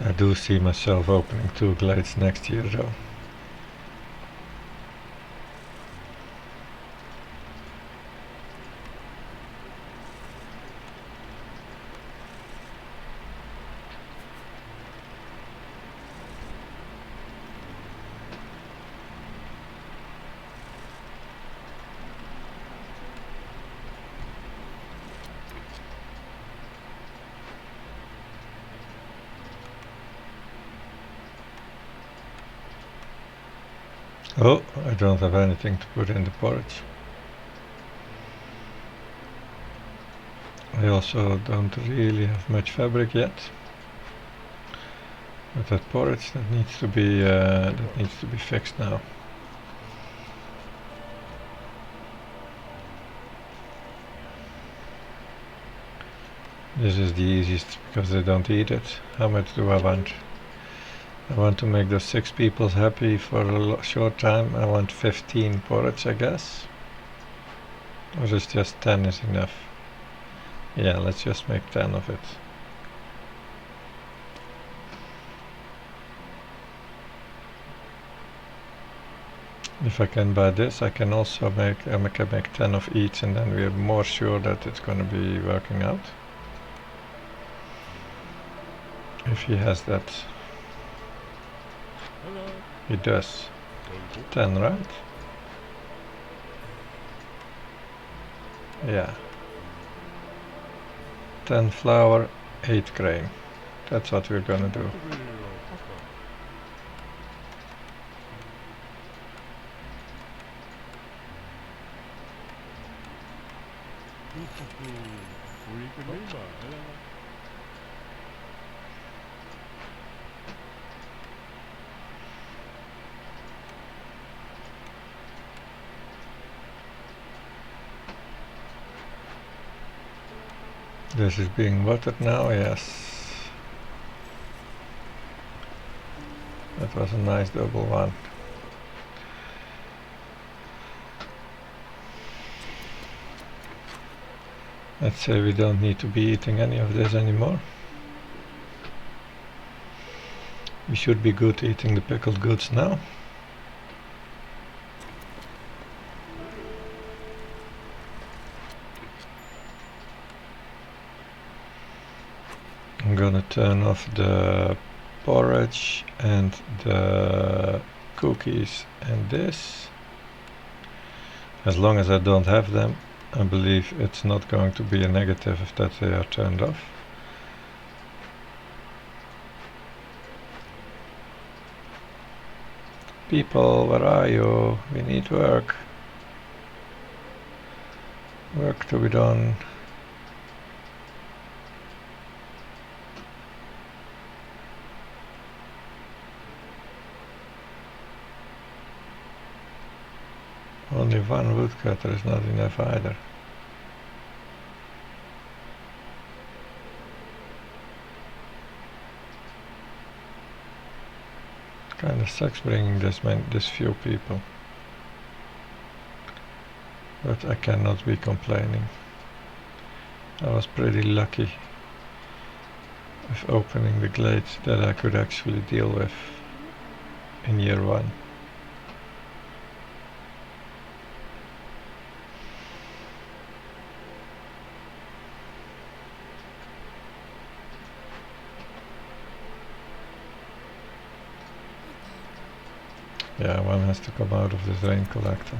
I do see myself opening 2 glades next year though. Oh, I don't have anything to put in the porridge. I also don't really have much fabric yet. But that porridge that needs to be fixed now. This is the easiest because they don't eat it. How much do I want? I want to make those 6 people happy for a short time. I want 15 porridge, I guess. Or is just 10 is enough? Yeah, let's just make 10 of it. If I can buy this, I can also make 10 of each, and then we're more sure that it's going to be working out. If he has that. He does. 10, right? Yeah. 10 flour, 8 grain. That's what we're gonna do. This is being watered now, yes. That was a nice double one. Let's say we don't need to be eating any of this anymore. We should be good eating the pickled goods now. I'm gonna turn off the porridge and the cookies and this. As long as I don't have them, I believe it's not going to be a negative if that they are turned off. People, where are you? We need work. Work to be done. Only one woodcutter is not enough either. Kinda sucks bringing this few people. But I cannot be complaining. I was pretty lucky with opening the glades that I could actually deal with in year one. Yeah, one has to come out of this rain collector.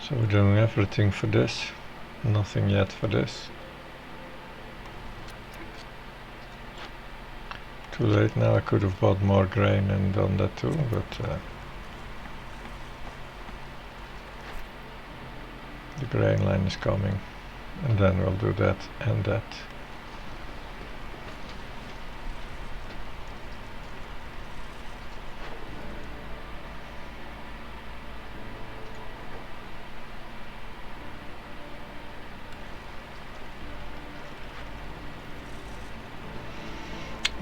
So we're doing everything for this, nothing yet for this. Too late now, I could have bought more grain and done that too, but the grain line is coming, and then we'll do that and that.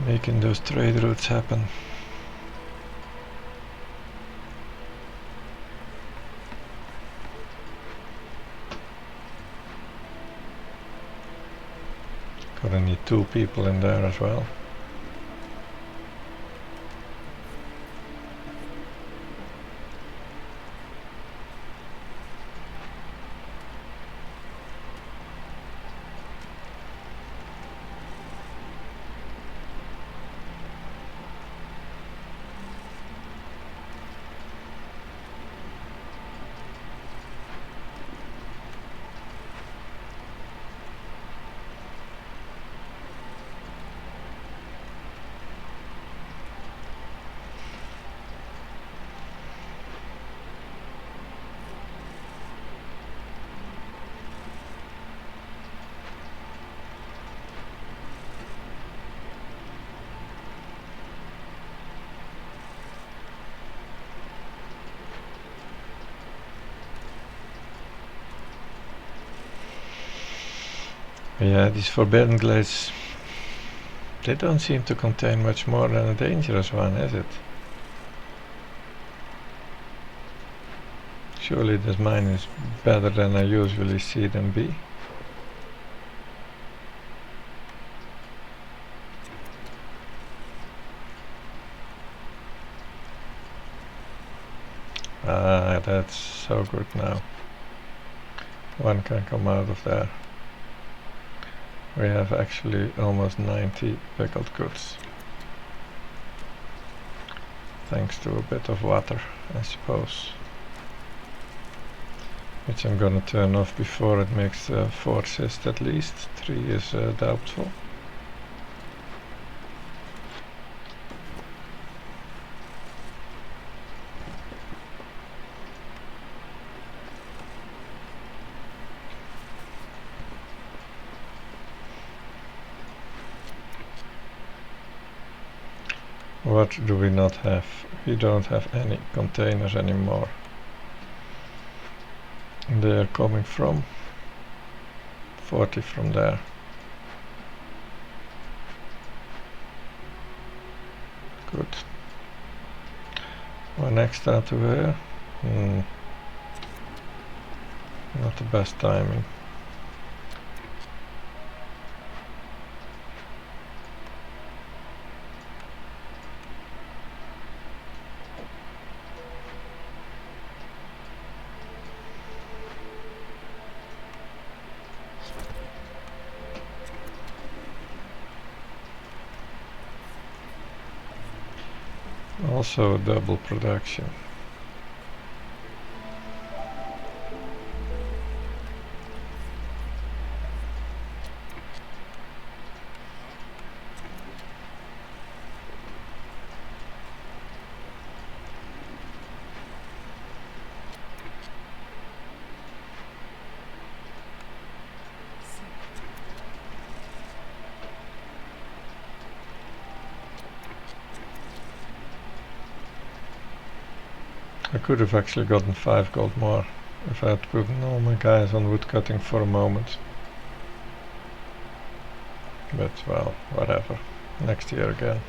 Making those trade routes happen. Gonna need 2 people in there as well. Yeah, these forbidden glades, they don't seem to contain much more than a dangerous one, is it? Surely this mine is better than I usually see them be. Ah, that's so good now. One can come out of there. We have actually almost 90 pickled goods. Thanks to a bit of water, I suppose. Which I'm gonna turn off before it makes 4 cysts at least. 3 is doubtful. What do we not have? We don't have any containers anymore. They are coming from 40 from there. Good. One extra to here. Not the best timing. Also double production. I could have actually gotten 5 gold more if I had put all my guys on woodcutting for a moment. But well, whatever. Next year again.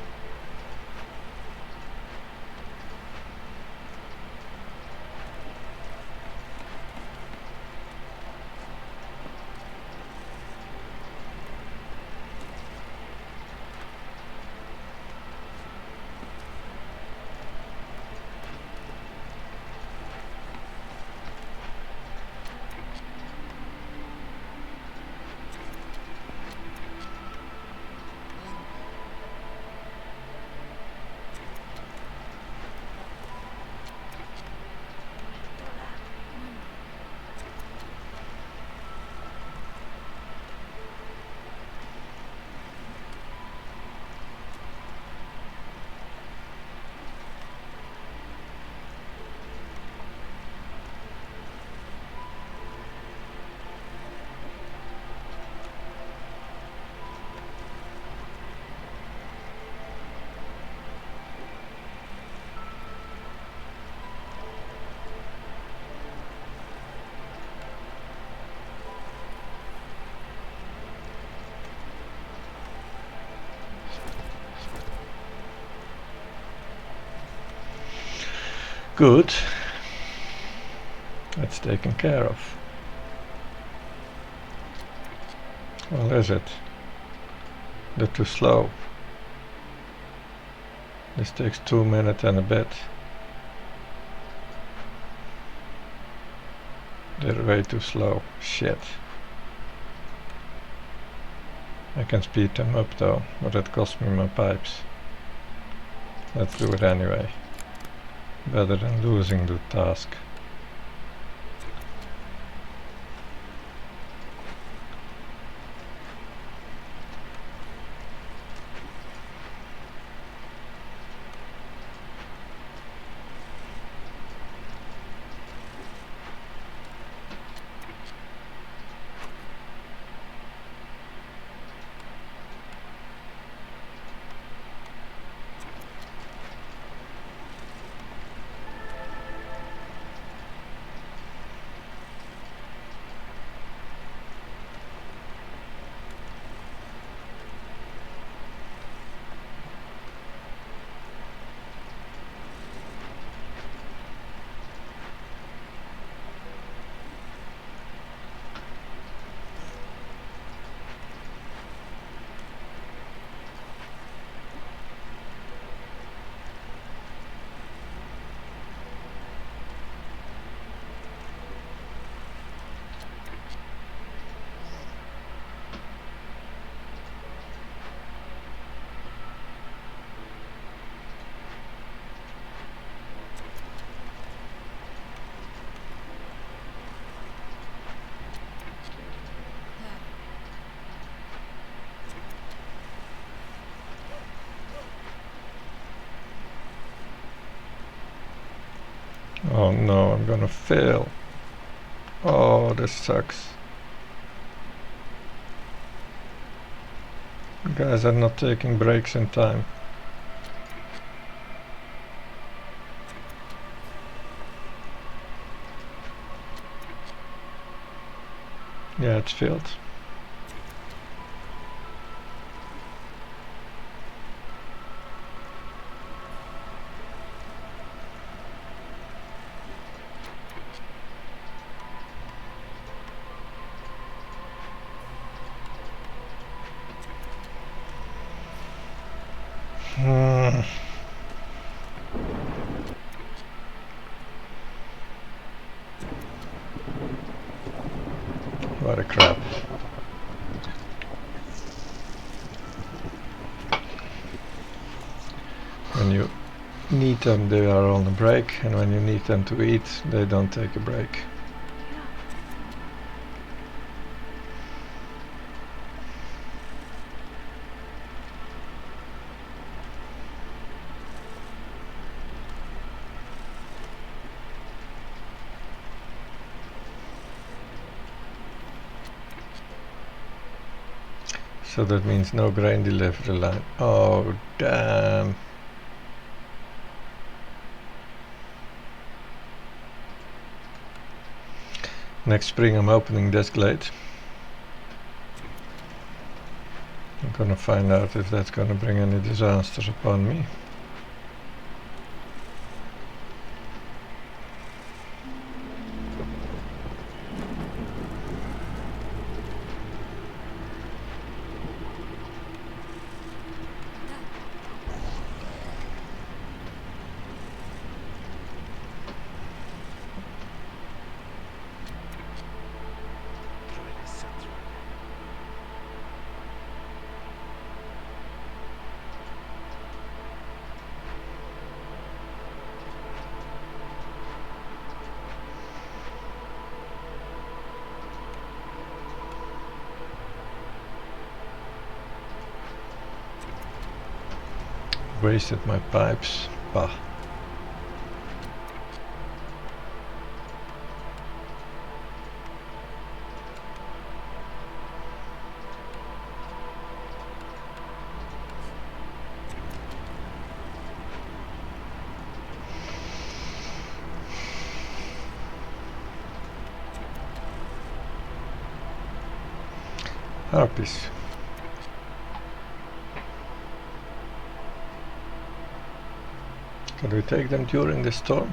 Good. That's taken care of. Well, is it? They're too slow. This takes 2 minutes and a bit. They're way too slow. Shit. I can speed them up though, but it costs me my pipes. Let's do it anyway. Better than losing the task. Oh no, I'm gonna fail. Oh, this sucks. Guys are not taking breaks in time. Yeah, it's failed. Hmm. What a crap. When you need them, they are on a break, and when you need them to eat, they don't take a break. So that means no grain delivery line. Oh, damn. Next spring I'm opening this glade. I'm gonna find out if that's gonna bring any disasters upon me. Wasted my pipes. Bah. Harpies. Can we take them during the storm?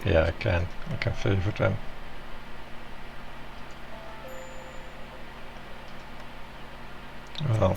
Yeah, I can. I can favor them. Well,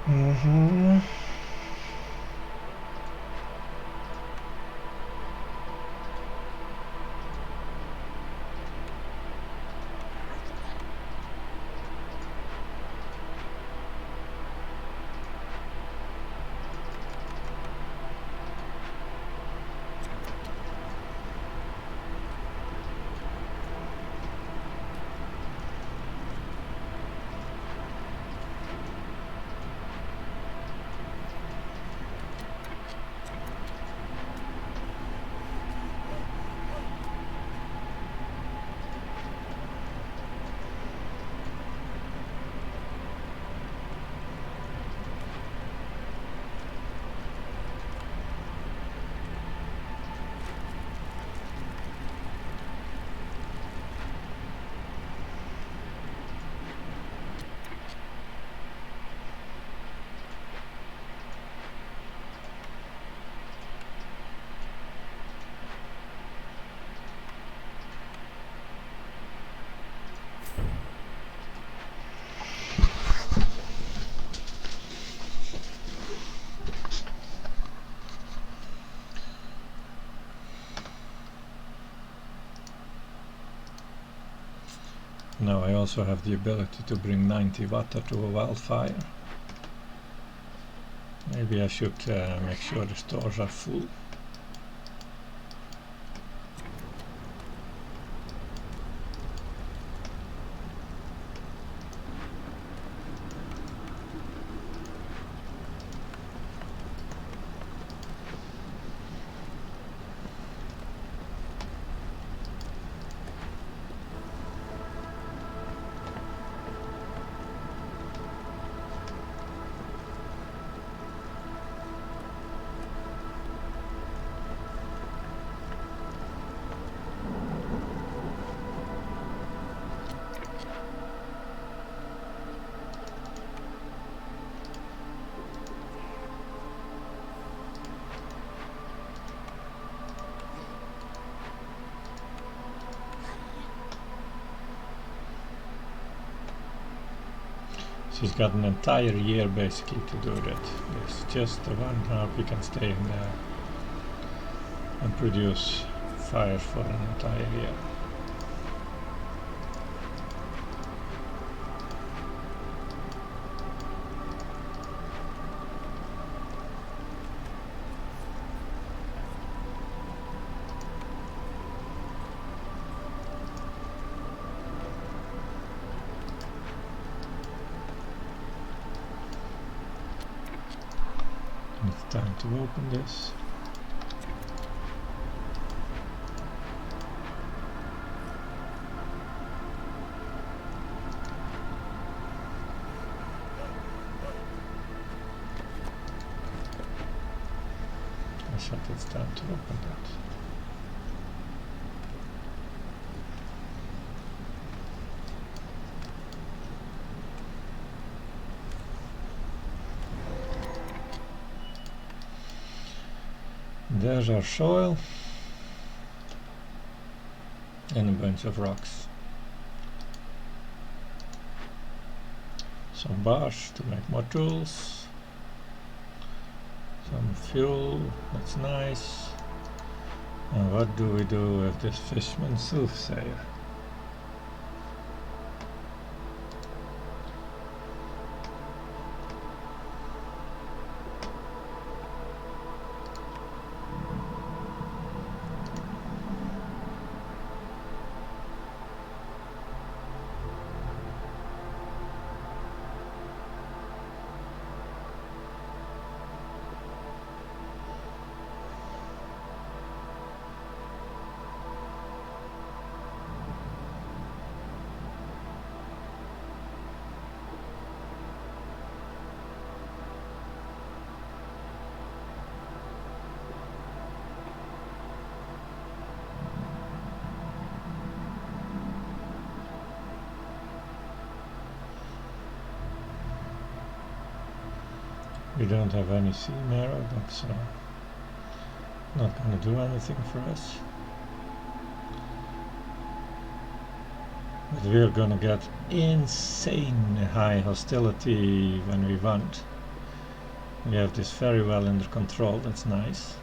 Mm-hmm. Now I also have the ability to bring 90 water to a wildfire. Maybe I should make sure the stores are full. She's got an entire year basically to do that. It's just the 1 harp we can stay in there and produce fire for an entire year. It's time to open this. I said it's time to open that. There's our soil and a bunch of rocks. Some bars to make more tools. Some fuel, that's nice. And what do we do with this Fishman Soothsayer? We don't have any sea marrow, that's not going to do anything for us. But we're going to get insane high hostility when we want. We have this very well under control, that's nice.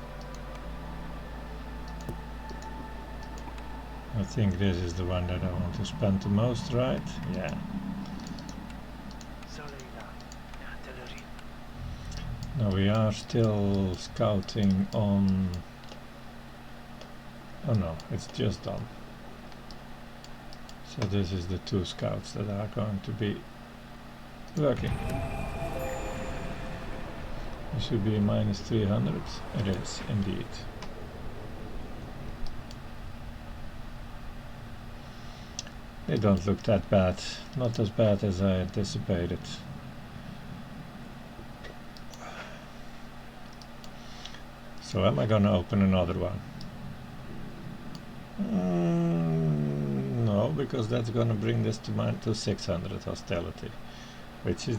I think this is the one that I want to spend the most, right? Yeah. Now we are still scouting on... Oh no, it's just done. So this is the 2 scouts that are going to be working. It should be minus 300. It is indeed. They don't look that bad. Not as bad as I anticipated. So am I gonna open another one? No, because that's gonna bring this to 600 hostility, which is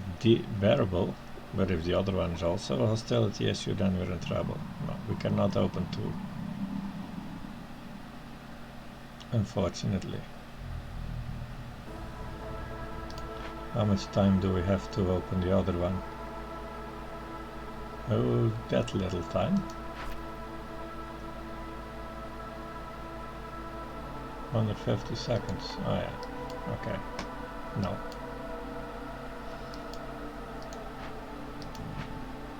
bearable. But if the other one is also a hostility issue, then we're in trouble. No, we cannot open 2. Unfortunately. How much time do we have to open the other one? Oh, that little time. 150 seconds. Oh yeah. Okay. No.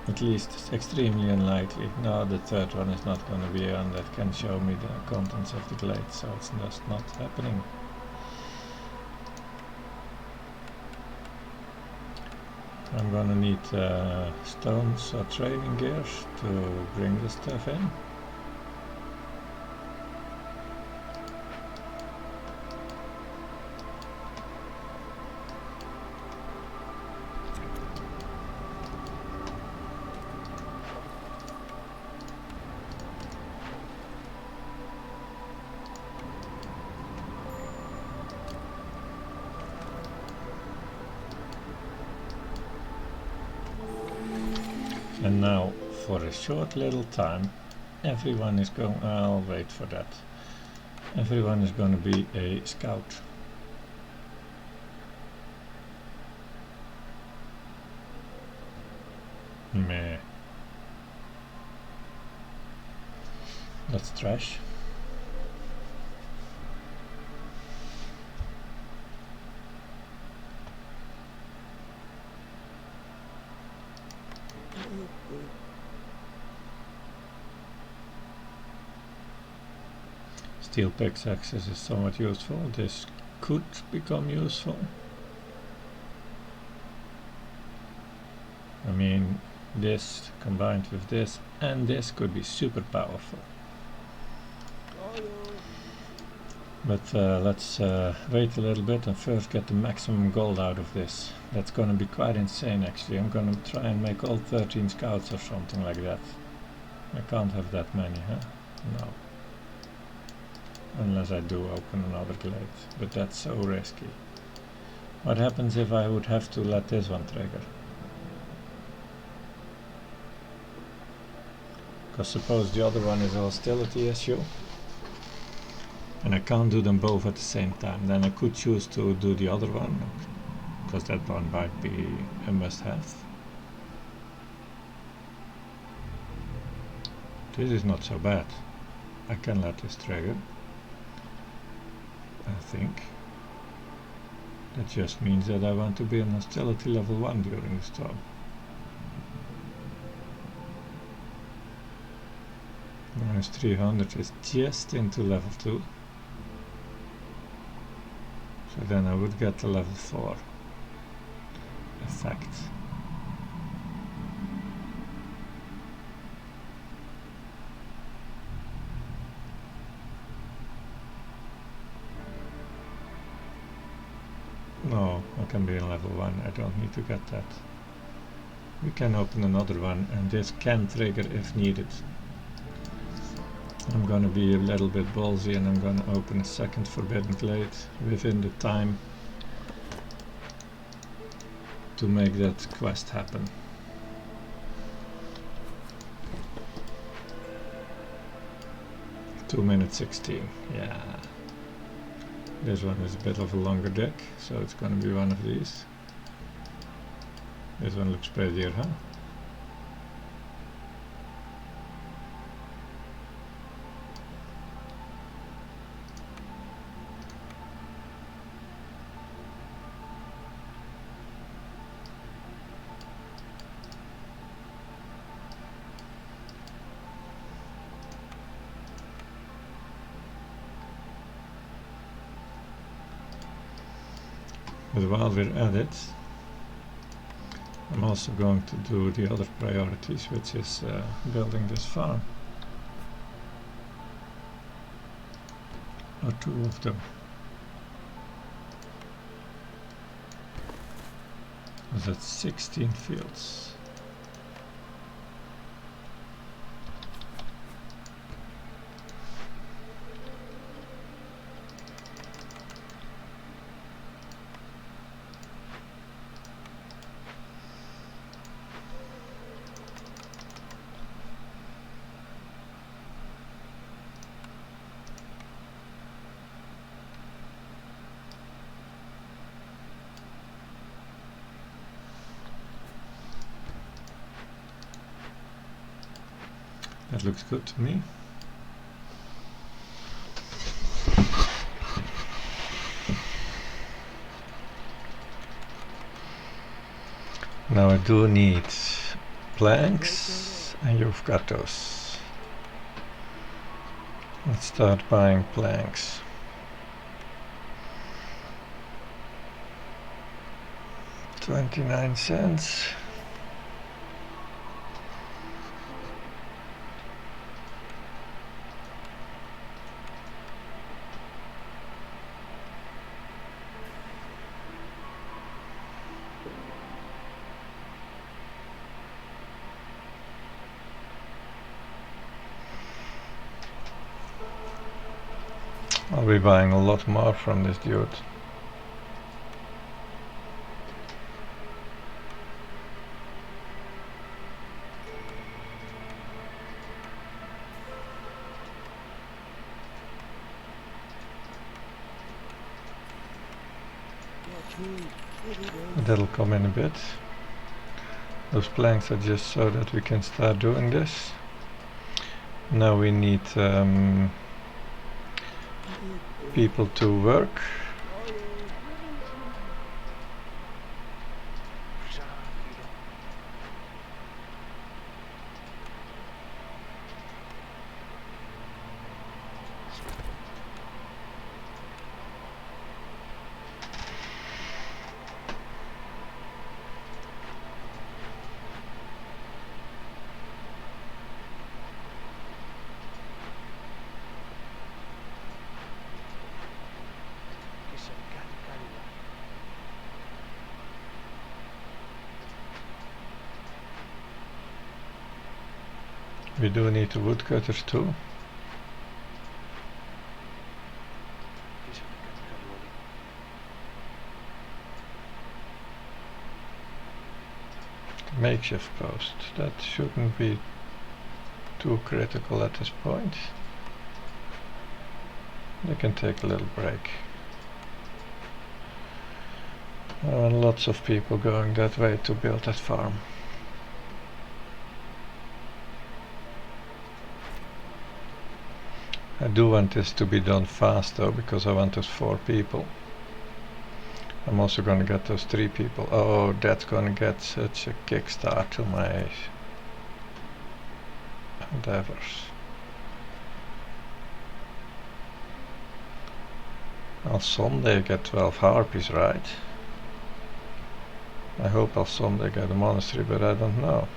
At least it's extremely unlikely. No, the third one is not going to be on that can show me the contents of the glade, so it's just not happening. I'm going to need stones or training gears to bring the stuff in. And now, for a short little time, everyone is going... I'll wait for that. Everyone is going to be a scout. Meh. That's trash. Steel pickaxes is somewhat useful. This could become useful. I mean, this combined with this and this could be super powerful. But let's wait a little bit and first get the maximum gold out of this. That's going to be quite insane actually. I'm going to try and make all 13 scouts or something like that. I can't have that many, huh? No. Unless I do open another glade, but that's so risky. What happens if I would have to let this one trigger? Because suppose the other one is a hostility issue and I can't do them both at the same time, then I could choose to do the other one, because that one might be a must-have. This is not so bad. I can let this trigger. I think. That just means that I want to be on hostility level 1 during the storm. Minus 300 is just into level 2. So then I would get the level 4 effect. No, I can be in level 1, I don't need to get that. We can open another one and this can trigger if needed. I'm gonna be a little bit ballsy and I'm gonna open a second forbidden glade within the time to make that quest happen. Two minutes 16, yeah. This one is a bit of a longer deck, so it's gonna be one of these. This one looks prettier, huh? But while we're at it, I'm also going to do the other priorities, which is building this farm. Or two of them. That's 16 fields. That looks good to me. Now I do need planks, and you've got those. Let's start buying planks. $0.29. I'll be buying a lot more from this dude. That'll come in a bit. Those planks are just so that we can start doing this. Now we need people to work. We do need the woodcutters too. The makeshift post, that shouldn't be too critical at this point. They can take a little break. Lots of people going that way to build that farm. I do want this to be done fast though, because I want those 4 people. I'm also going to get those 3 people. Oh, that's going to get such a kickstart to my endeavors. I'll someday get 12 harpies, right? I hope I'll someday get a monastery, but I don't know.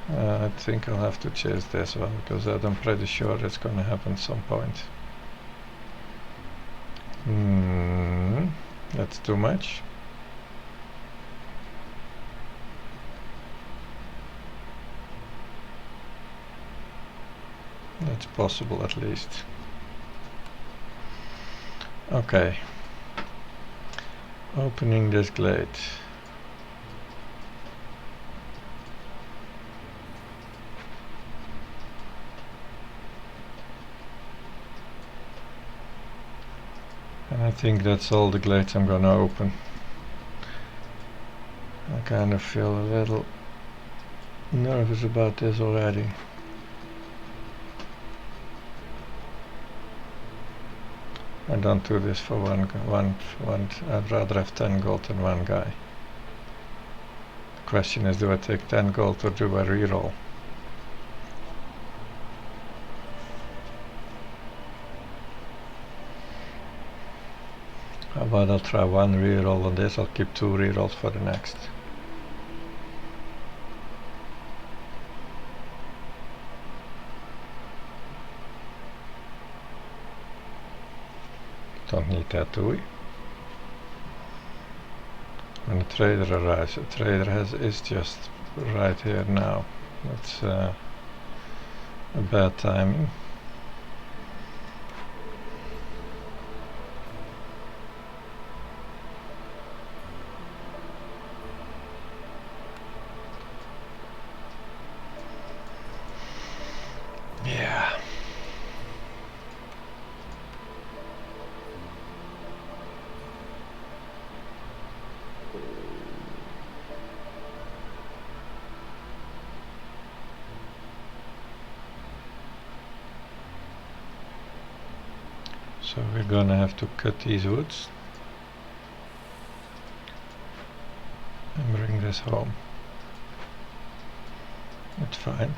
I think I'll have to chase this one, because I'm pretty sure it's going to happen at some point. That's too much. That's possible at least. Okay. Opening this glade. And I think that's all the glades I'm gonna open. I kind of feel a little nervous about this already. I don't do this for one. I'd rather have 10 gold than one guy. The question is, do I take 10 gold or do I reroll? How about I'll try one reroll on this, I'll keep 2 rerolls for the next. Don't need that, do we? When the trader arrives, the trader is just right here now. That's a bad timing. Yeah. So we're gonna have to cut these woods and bring this home. That's fine.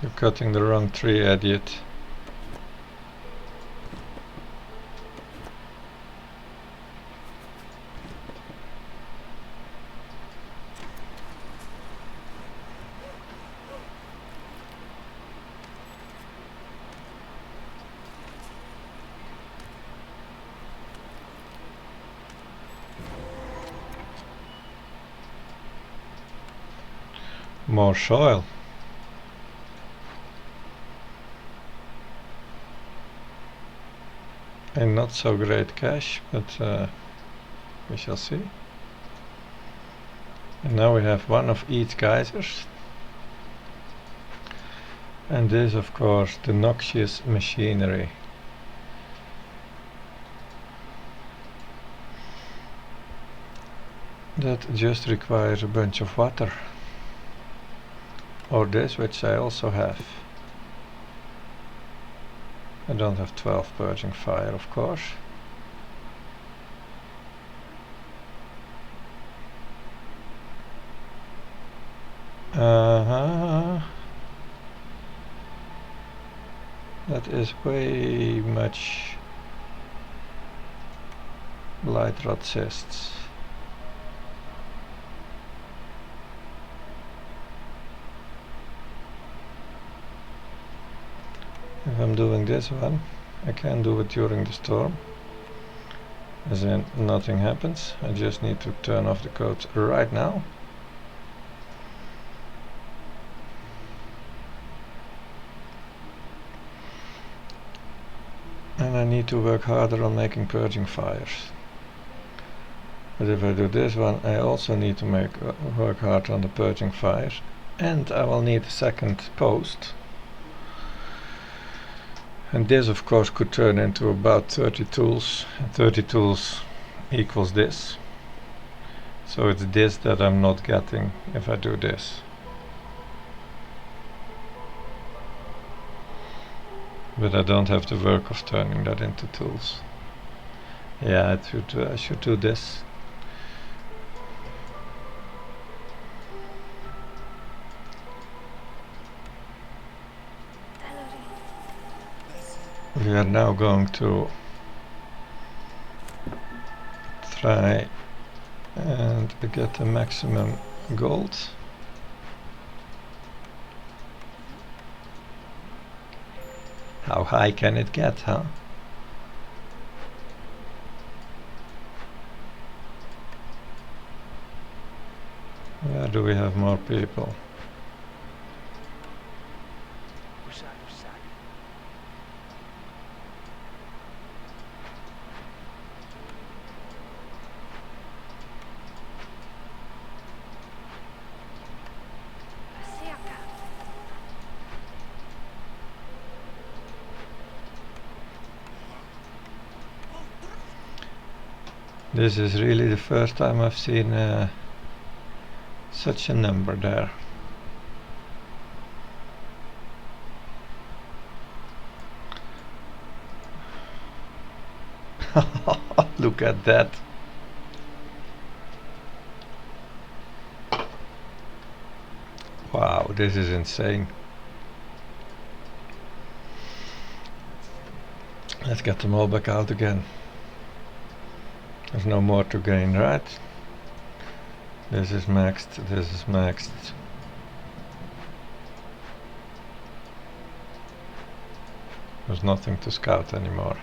You're cutting the wrong tree, idiot. More soil. And not so great cash, but we shall see. And now we have one of each geysers. And this, of course, the noxious machinery. That just requires a bunch of water. Or this, which I also have. I don't have 12 purging fire, of course. That is way much light rod cysts. If I'm doing this one, I can do it during the storm, as in nothing happens. I just need to turn off the codes right now. And I need to work harder on making purging fires. But if I do this one, I also need to work hard on the purging fires, and I will need a second post. And this, of course, could turn into about 30 tools. 30 tools equals this. So it's this that I'm not getting if I do this. But I don't have the work of turning that into tools. Yeah, I should do this. We are now going to try and get the maximum gold. How high can it get, huh? Where do we have more people? This is really the first time I've seen such a number there. Look at that. Wow, this is insane. Let's get them all back out again. There's no more to gain, right? This is maxed, this is maxed. There's nothing to scout anymore.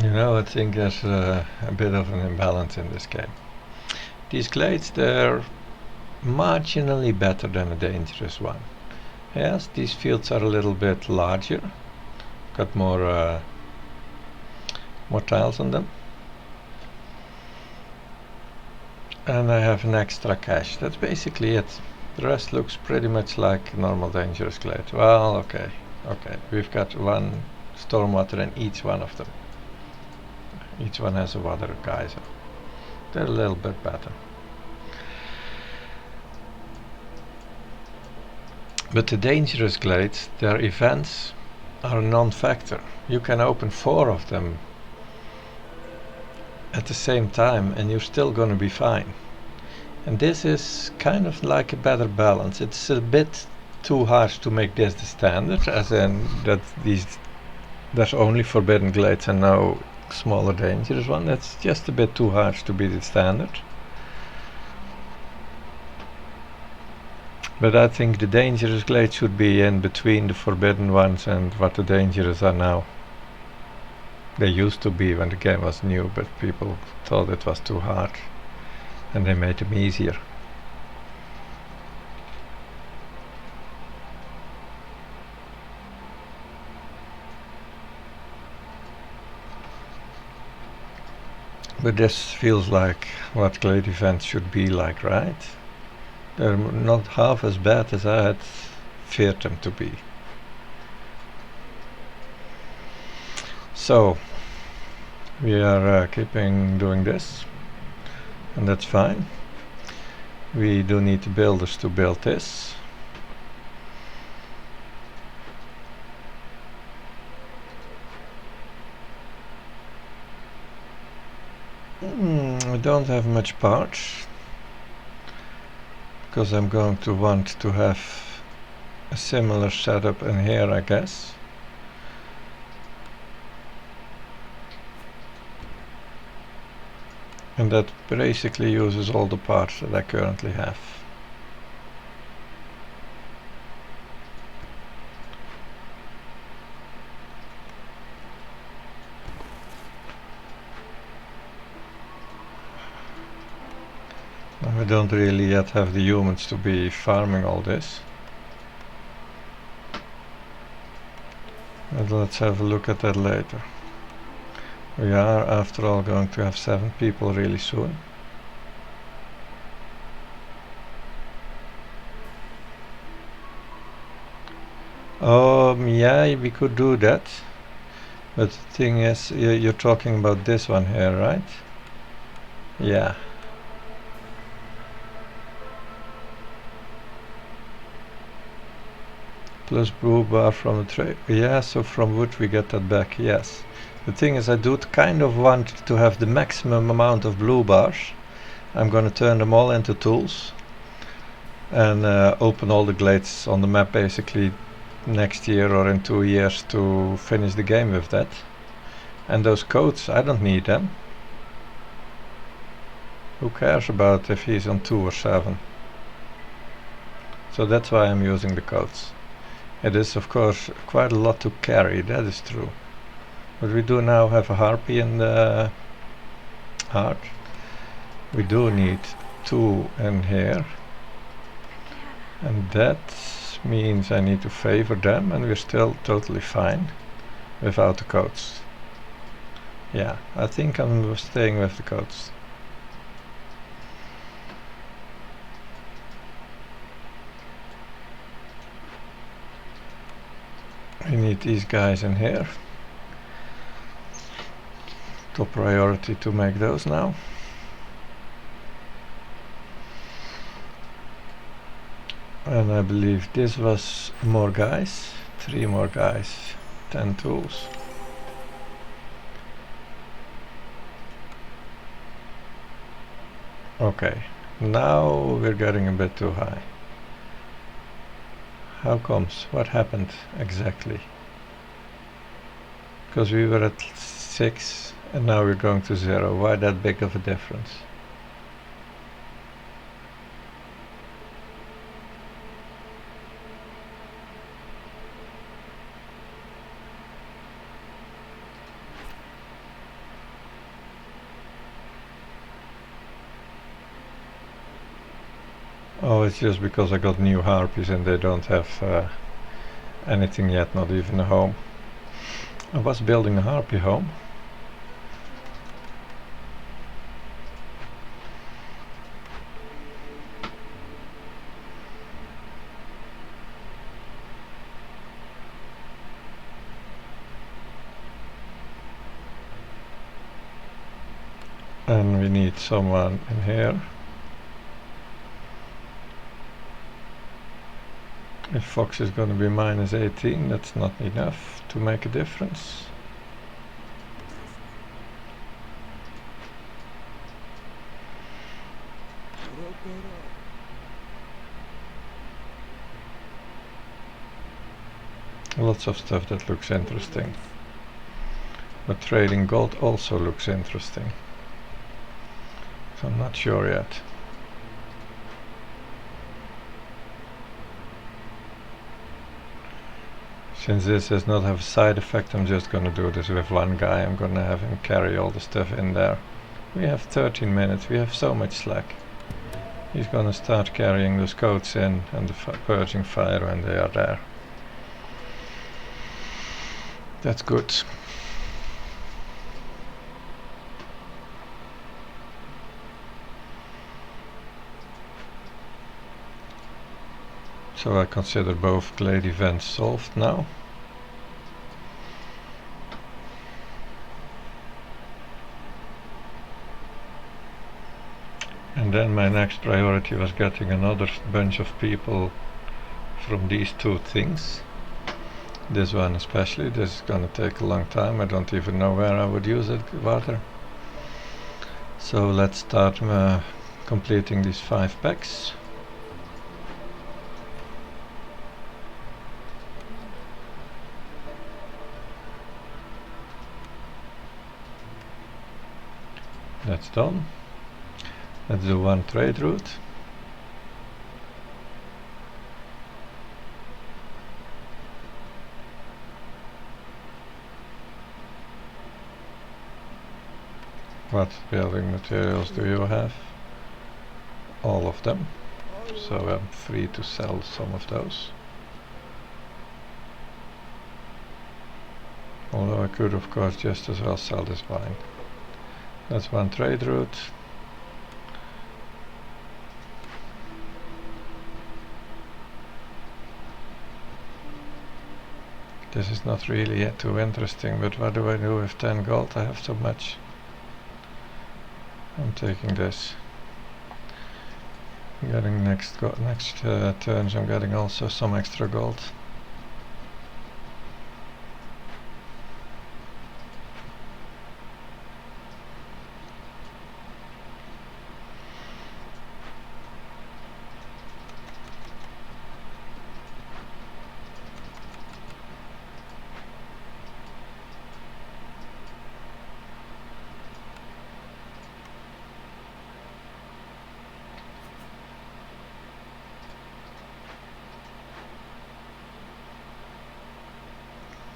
You know, I think there's a bit of an imbalance in this game. These glades, they're marginally better than a dangerous one. Yes, these fields are a little bit larger, got more tiles on them. And I have an extra cache. That's basically it. The rest looks pretty much like a normal dangerous glade. Well, okay. We've got one stormwater in each one of them. Each one has a water geyser. They're a little bit better. But the dangerous glades, their events are a non-factor. You can open 4 of them at the same time and you're still going to be fine. And this is kind of like a better balance. It's a bit too harsh to make this the standard, as in that there's only forbidden glades and no smaller dangerous one. That's just a bit too harsh to be the standard. But I think the dangerous glades should be in between the forbidden ones and what the dangerous are now. They used to be when the game was new, but people thought it was too hard and they made them easier. But this feels like what glade events should be like, right? They're not half as bad as I had feared them to be. So we are keeping doing this, and that's fine. We do need the builders to build this. I don't have much parts, because I'm going to want to have a similar setup in here, I guess. And that basically uses all the parts that I currently have. We don't really yet have the humans to be farming all this. But let's have a look at that later. We are, after all, going to have 7 people really soon. Yeah, we could do that. But the thing is, you're talking about this one here, right? Yeah. Plus blue bar from the trade. Yeah, so from wood we get that back, yes. The thing is, I do kind of want to have the maximum amount of blue bars. I'm going to turn them all into tools and open all the glades on the map basically next year or in 2 years to finish the game with that. And those codes, I don't need them. Who cares about if he's on 2 or 7? So that's why I'm using the codes. It is of course quite a lot to carry, that is true. But we do now have a harpy in the heart. We do need 2 in here. And that means I need to favor them, and we're still totally fine without the codes. Yeah, I think I'm staying with the codes. We need these guys in here. top priority to make those now. And I believe this was more guys, 3 more guys, 10 tools. Okay, now we're getting a bit too high. How comes? What happened exactly? Because we were at 6 and now we're going to 0. Why that big of a difference? Oh, it's just because I got new harpies and they don't have anything yet, not even a home. I was building a harpy home. And we need someone in here. If Fox is going to be minus 18, that's not enough to make a difference. Lots of stuff that looks interesting. But trading gold also looks interesting. So I'm not sure yet. Since this does not have a side effect, I'm just gonna do this with one guy. I'm gonna have him carry all the stuff in there. We have 13 minutes, we have so much slack. He's gonna start carrying those coats in and the purging fire when they are there. That's good. So I consider both glade events solved now. And then my next priority was getting another bunch of people from these 2 things. This one especially, this is gonna take a long time. I don't even know where I would use it, water. So let's start completing these 5 packs. That's done. Let's do 1 trade route. What building materials do you have? All of them. So I'm free to sell some of those. Although I could of course just as well sell this wine. That's 1 trade route. This is not really yet too interesting, but what do I do with 10 gold? I have so much. I'm taking this. I'm getting next turns I'm getting also some extra gold.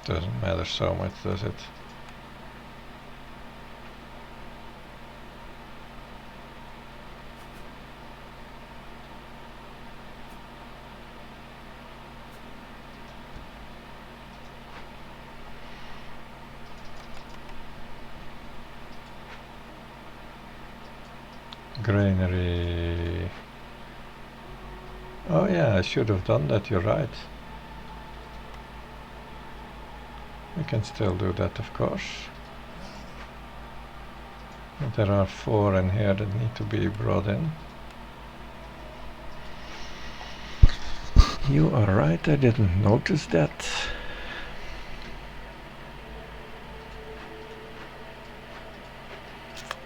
Doesn't matter so much, does it? Granary. Oh yeah, I should have done that, you're right. We can still do that, of course. There are 4 in here that need to be brought in. You are right, I didn't notice that.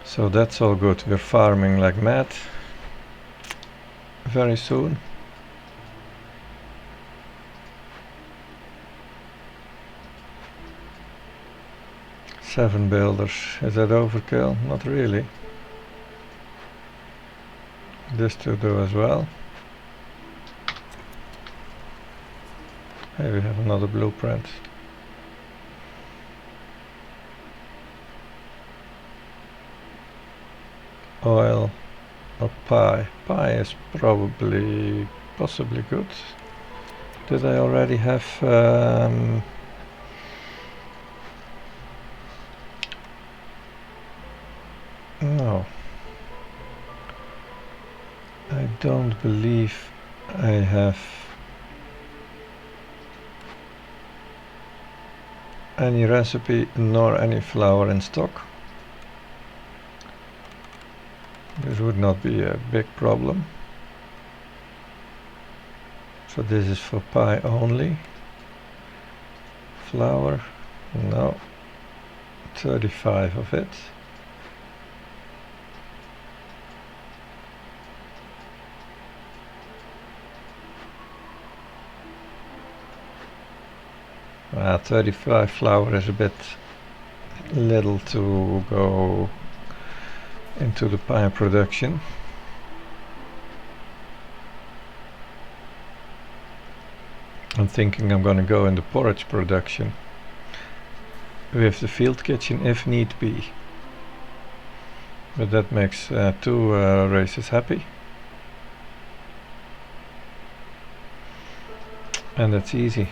So that's all good. We're farming like mad very soon. Seven builders. Is that overkill? Not really. This to do as well. Here we have another blueprint. Oil or pie. Pie is possibly good. Did I already have no. I don't believe I have any recipe nor any flour in stock. This would not be a big problem. So this is for pie only. Flour, no. 35 of it. Ah, 35 flour is a bit little to go into the pie production. I'm thinking I'm gonna go in the porridge production with the field kitchen if need be. But that makes 2 races happy. And that's easy.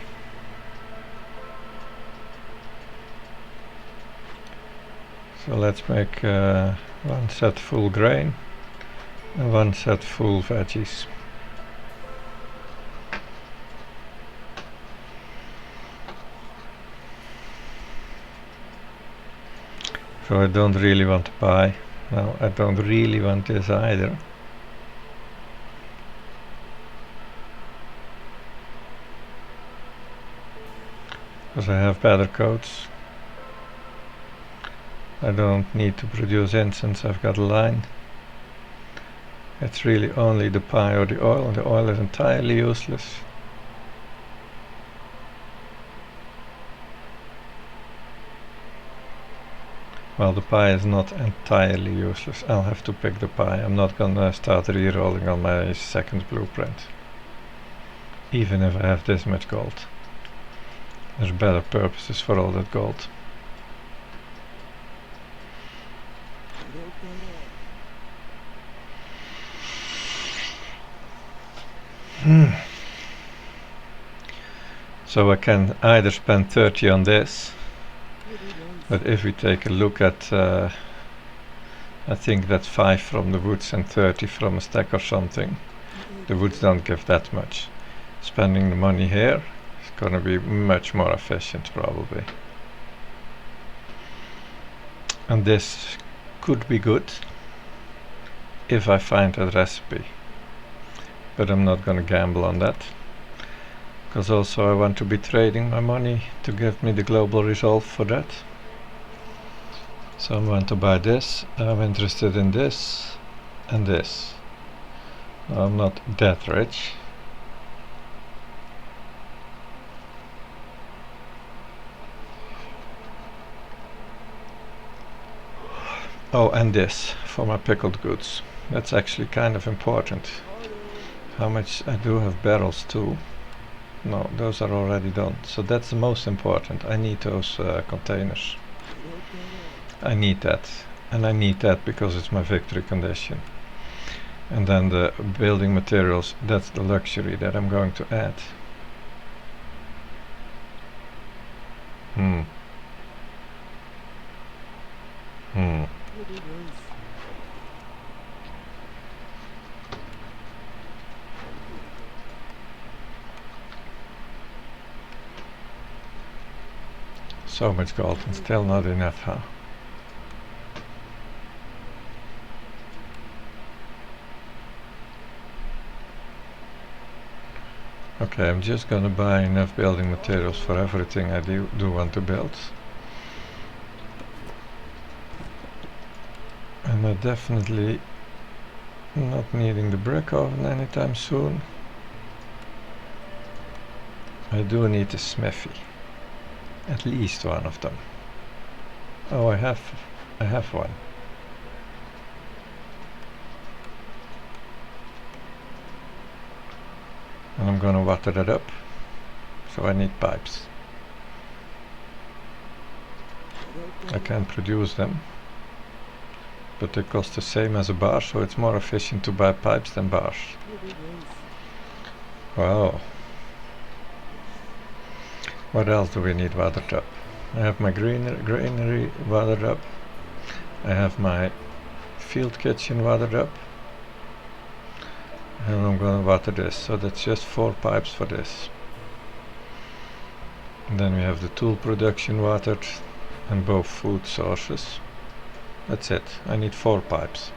So let's make 1 set full grain and 1 set full veggies. So I don't really want to pie. No, I don't really want this either. Because I have better coats. I don't need to produce incense, I've got a line. It's really only the pie or the oil. The oil is entirely useless. Well, the pie is not entirely useless. I'll have to pick the pie. I'm not gonna start re-rolling on my second blueprint. Even if I have this much gold. There's better purposes for all that gold. So I can either spend 30 on this, but if we take a look at I think that's 5 from the woods and 30 from a stack or something. The woods don't give that much. Spending the money here is gonna be much more efficient probably. And this could be good if I find a recipe. But I'm not gonna gamble on that. Because also I want to be trading my money to give me the global resolve for that. So I'm going to buy this. I'm interested in this and this. Now, I'm not that rich. Oh, and this for my pickled goods. That's actually kind of important. How much I do have barrels too. No, those are already done. So that's the most important. I need those containers. I need that. And I need that because it's my victory condition. And then the building materials, that's the luxury that I'm going to add. So much gold and still not enough, huh? Okay, I'm just gonna buy enough building materials for everything I do want to build. And I'm definitely not needing the brick oven anytime soon. I do need a smithy. At least one of them. Oh, I have one. And I'm gonna water that up. So I need pipes. I can produce them, but they cost the same as a bar, so it's more efficient to buy pipes than bars. Wow. What else do we need watered up? I have my granary watered up. I have my field kitchen watered up. And I'm gonna water this, so that's just 4 pipes for this. And then we have the tool production watered and both food sources. That's it. I need 4 pipes.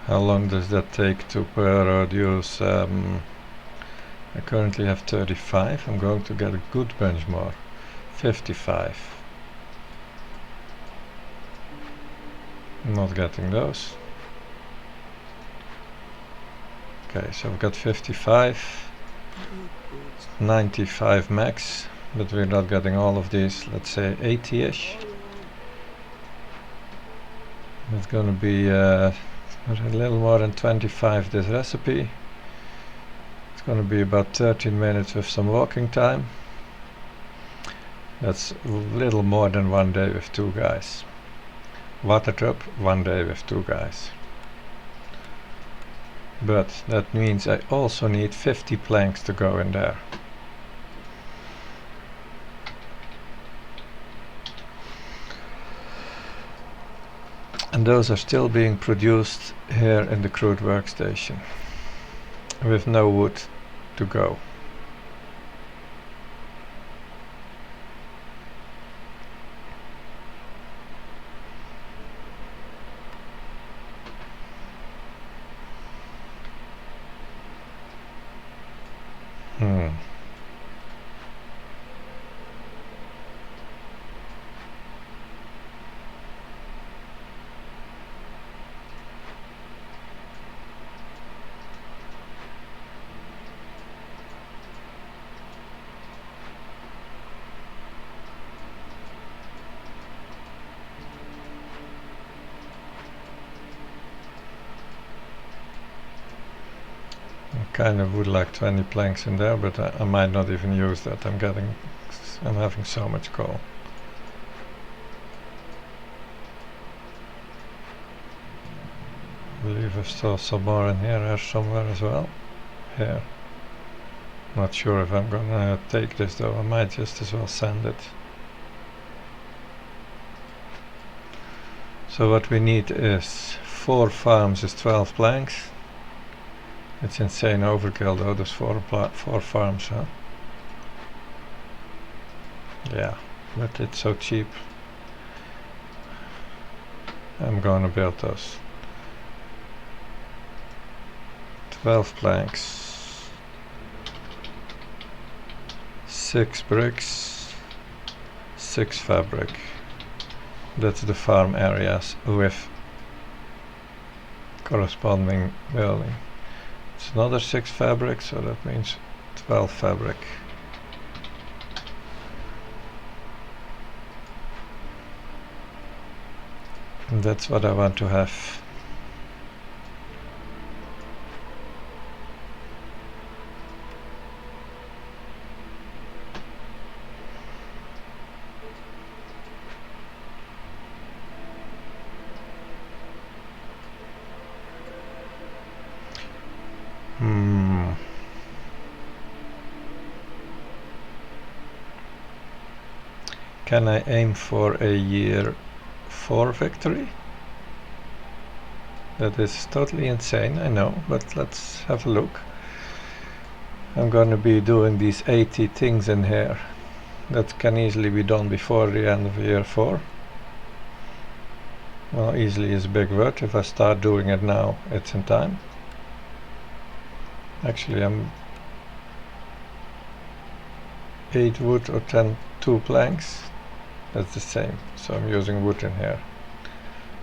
How long does that take to produce? I currently have 35. I'm going to get a good bunch more. 55. I'm not getting those. Okay, so I've got 55. 95 max, but we're not getting all of these. Let's say 80-ish. It's going to be a little more than 25 this recipe. It's going to be about 13 minutes with some walking time. That's a little more than 1 day with 2 guys. Watered up 1 day with 2 guys. But that means I also need 50 planks to go in there. And those are still being produced here in the crude workstation with no wood to go. Kind of would like 20 planks in there, but I might not even use that. I'm having so much coal. I believe I saw some more in here somewhere as well. Here. Not sure if I'm gonna take this though. I might just as well send it. So what we need is 4 farms is 12 planks. It's insane overkill though, there's 4 farms, huh? Yeah, but it's so cheap. I'm gonna build those. 12 planks. 6 bricks. 6 fabric. That's the farm areas with corresponding building. It's another 6 fabric, so that means 12 fabric. And that's what I want to have. Can I aim for a year 4 victory? That is totally insane, I know, but let's have a look. I'm gonna be doing these 80 things in here. That can easily be done before the end of year 4. Well, easily is a big word. If I start doing it now, it's in time. Actually, I'm 8 wood or 2 planks. That's the same. So I'm using wood in here.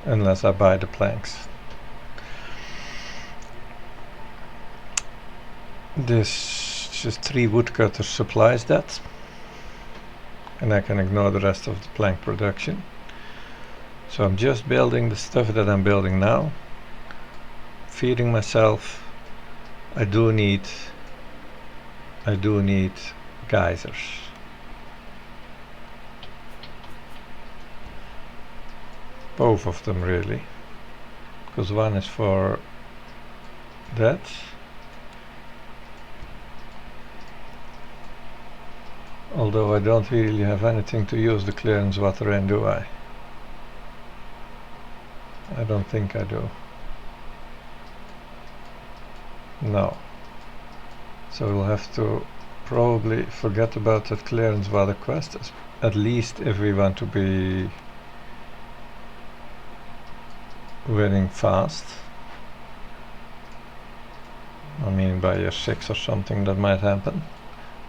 Unless I buy the planks. This just 3 woodcutter supplies that. And I can ignore the rest of the plank production. So I'm just building the stuff that I'm building now. Feeding myself. I do need geysers. Both of them really. Because one is for that. Although I don't really have anything to use the clearance water in, do I? I don't think I do. No. So we'll have to probably forget about that clearance water quest, at least if we want to be winning fast. I mean by year 6 or something that might happen.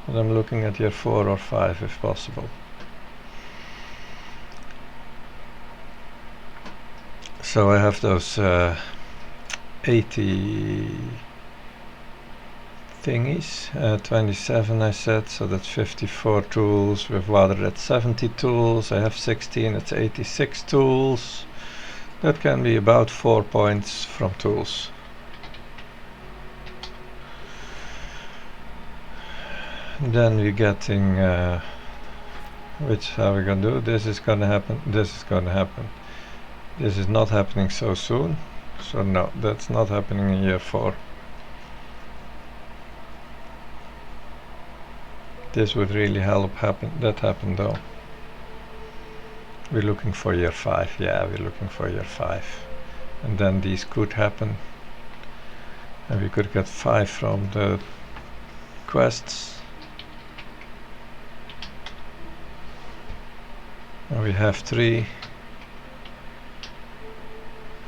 But I'm looking at year 4 or 5 if possible. So I have those 80 thingies, 27 I said, so that's 54 tools. With water that's 70 tools. I have 16, it's 86 tools. That can be about 4 points from tools. Then we're getting, how are we gonna do? This is gonna happen, this is gonna happen. This is not happening so soon, so no, that's not happening in year 4. This would really help that happen though. We're looking for year 5, yeah, we're looking for year 5. And then these could happen. And we could get 5 from the quests. And we have 3.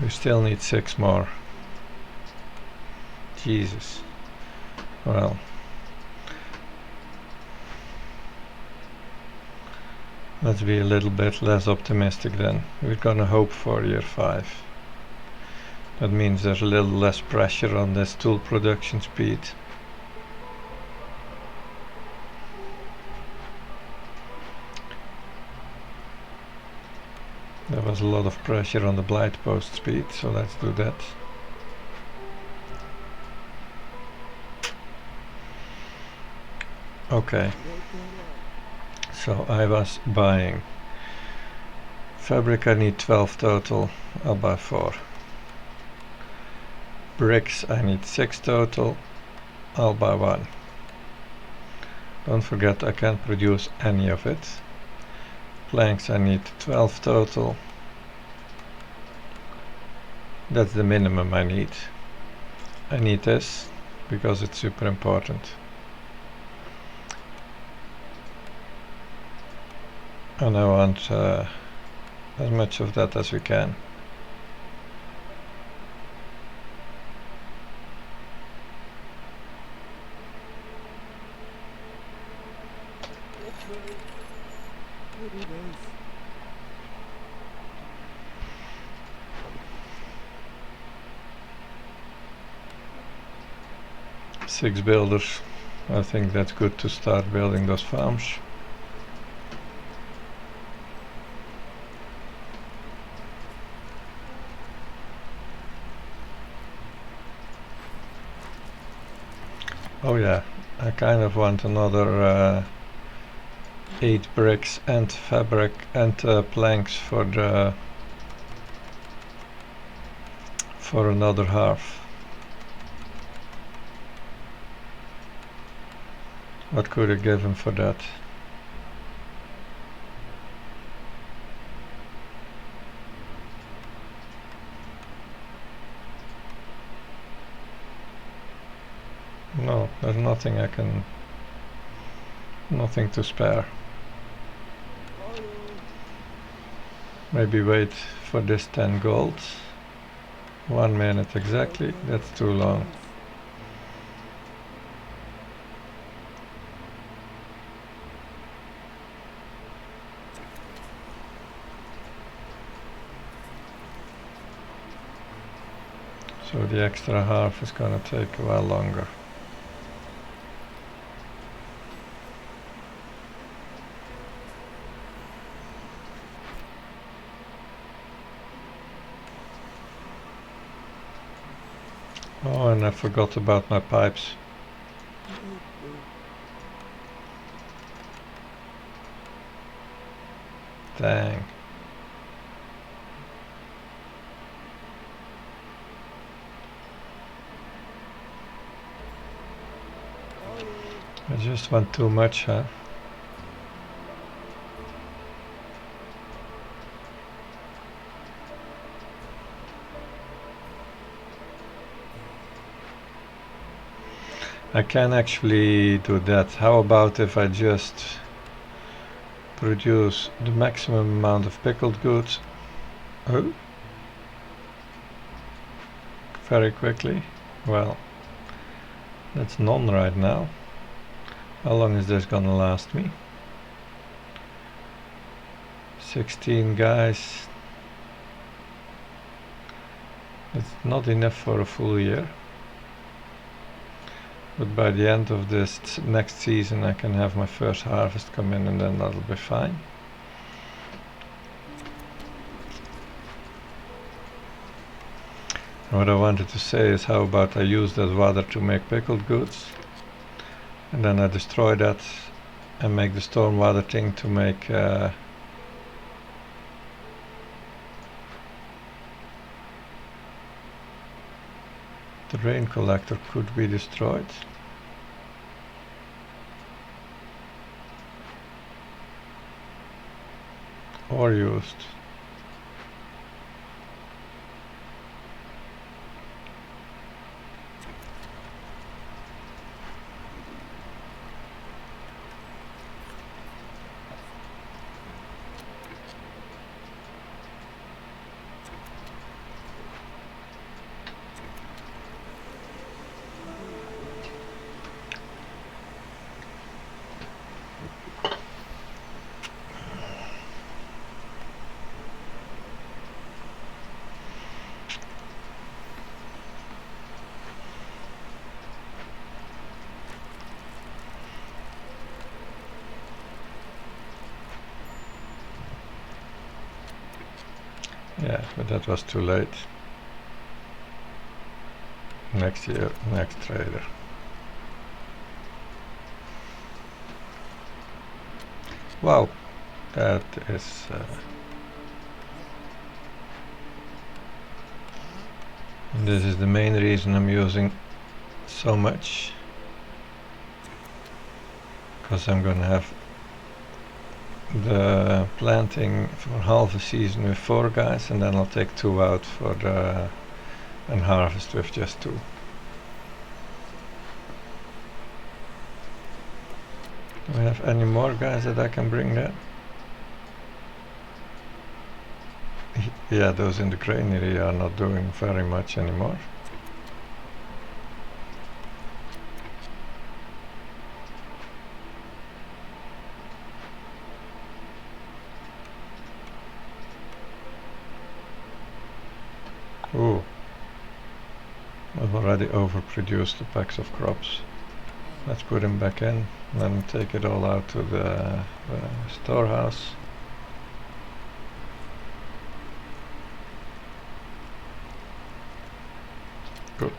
We still need 6 more. Jesus. Well. Let's be a little bit less optimistic then. We're gonna hope for year 5. That means there's a little less pressure on this tool production speed. There was a lot of pressure on the blight post speed, so let's do that. Okay. So I was buying fabric, I need 12 total, I'll buy 4. Bricks, I need 6 total, I'll buy 1. Don't forget I can't produce any of it. Planks, I need 12 total. That's the minimum I need. I need this because it's super important. And I want as much of that as we can. Six builders. I think that's good to start building those farms. Oh yeah, I kind of want another 8 bricks and fabric and planks for another half. What could I give him for that? No, there's nothing nothing to spare. Maybe wait for this 10 gold. 1 minute exactly, that's too long. So the extra half is gonna take a while longer. Oh, and I forgot about my pipes. Dang. I just want too much, huh? I can actually do that. How about if I just produce the maximum amount of pickled goods very quickly? Well, that's none right now. How long is this gonna last me? 16 guys. It's not enough for a full year. But by the end of this next season I can have my first harvest come in and then that'll be fine. What I wanted to say is, how about I use that water to make pickled goods and then I destroy that and make the storm water thing to make the rain collector could be destroyed. Or used. Yeah, but that was too late. Next year, next trader. Wow, that is this is the main reason I'm using so much, because I'm gonna have the planting for half a season with 4 guys and then I'll take 2 out for the and harvest with just 2. Do I have any more guys that I can bring there? Yeah, those in the granary are not doing very much anymore. Ooh, I've already overproduced the packs of crops. Let's put them back in, then take it all out to the storehouse. Good.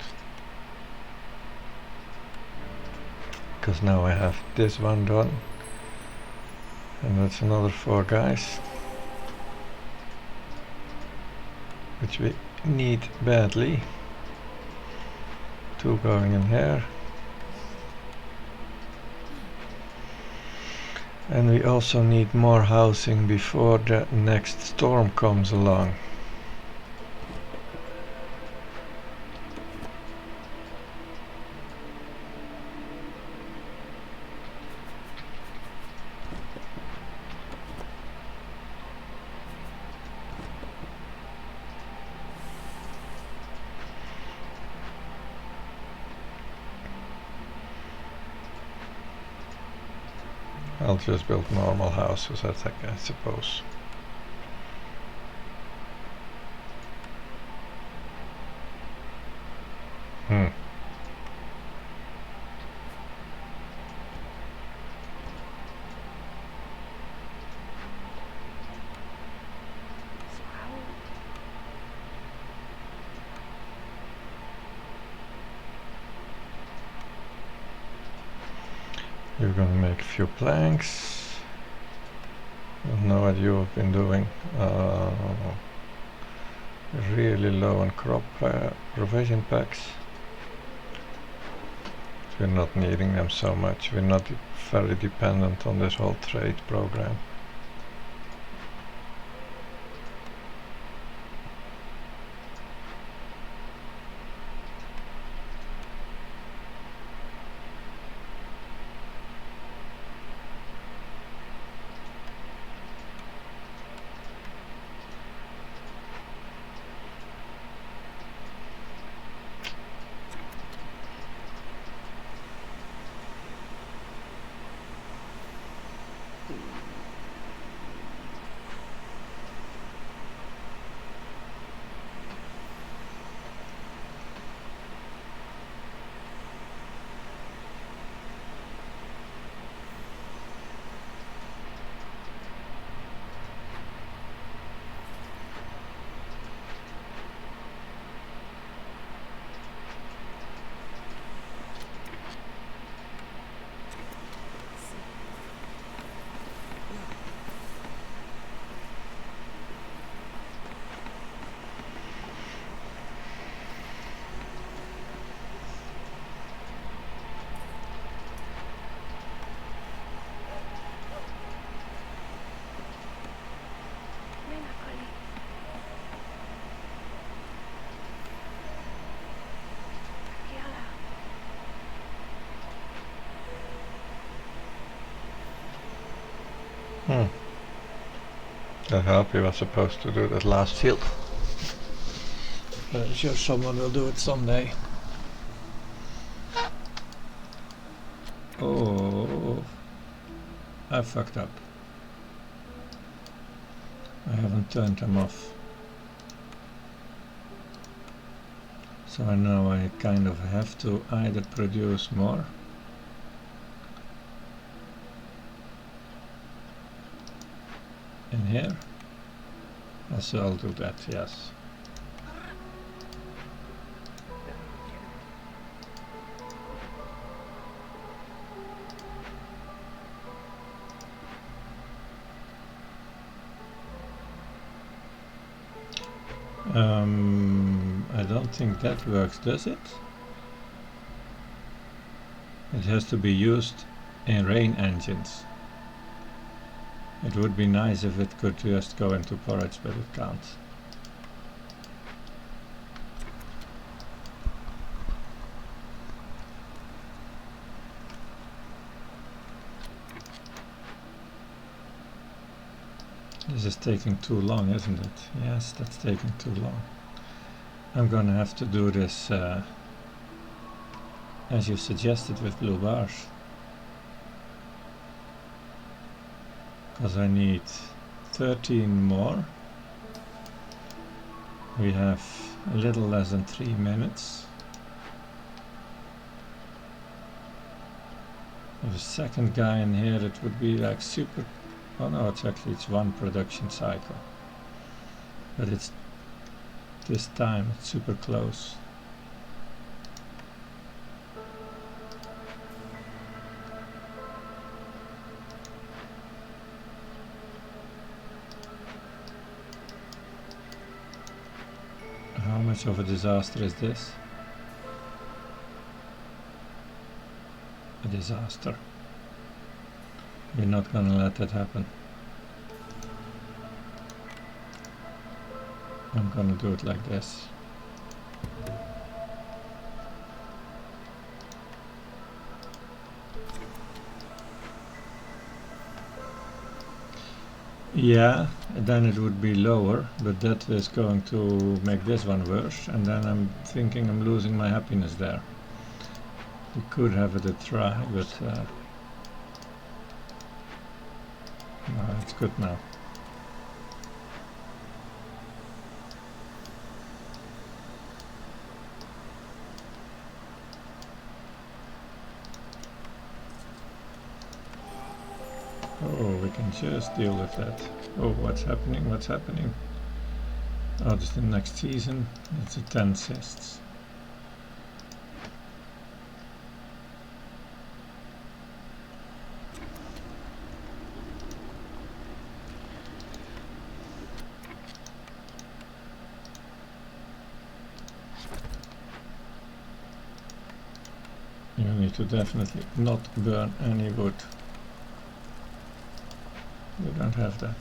Because now I have this one done. And that's another 4 guys. Which we need badly. 2 going in here. And we also need more housing before the next storm comes along. I'll just build normal houses, I think, I suppose. You're gonna make a few planks. I don't know what you've been doing. Really low on crop provision packs. We're not needing them so much. We're not very dependent on this whole trade program. I hope you were supposed to do that last field. But I'm sure someone will do it someday. Oh, I fucked up. I haven't turned them off. So now I kind of have to either produce more in here. So I'll do that, yes. I don't think that works, does it? It has to be used in rain engines. It would be nice if it could just go into porridge, but it can't. This is taking too long, isn't it? Yes, that's taking too long. I'm gonna have to do this as you suggested with blue bars. Because I need 13 more. We have a little less than 3 minutes. With a second guy in here, it would be like super. Oh no, it's one production cycle. But it's this time it's super close. How much of a disaster is this? A disaster. We're not gonna let that happen. I'm gonna do it like this. Yeah, then it would be lower, but that is going to make this one worse, and then I'm thinking I'm losing my happiness there. We could have it a try, but No, it's good now. Oh, we can just deal with that. Oh, what's happening? What's happening? Oh, just the next season. It's a 10 cysts. You need to definitely not burn any wood. We don't have that.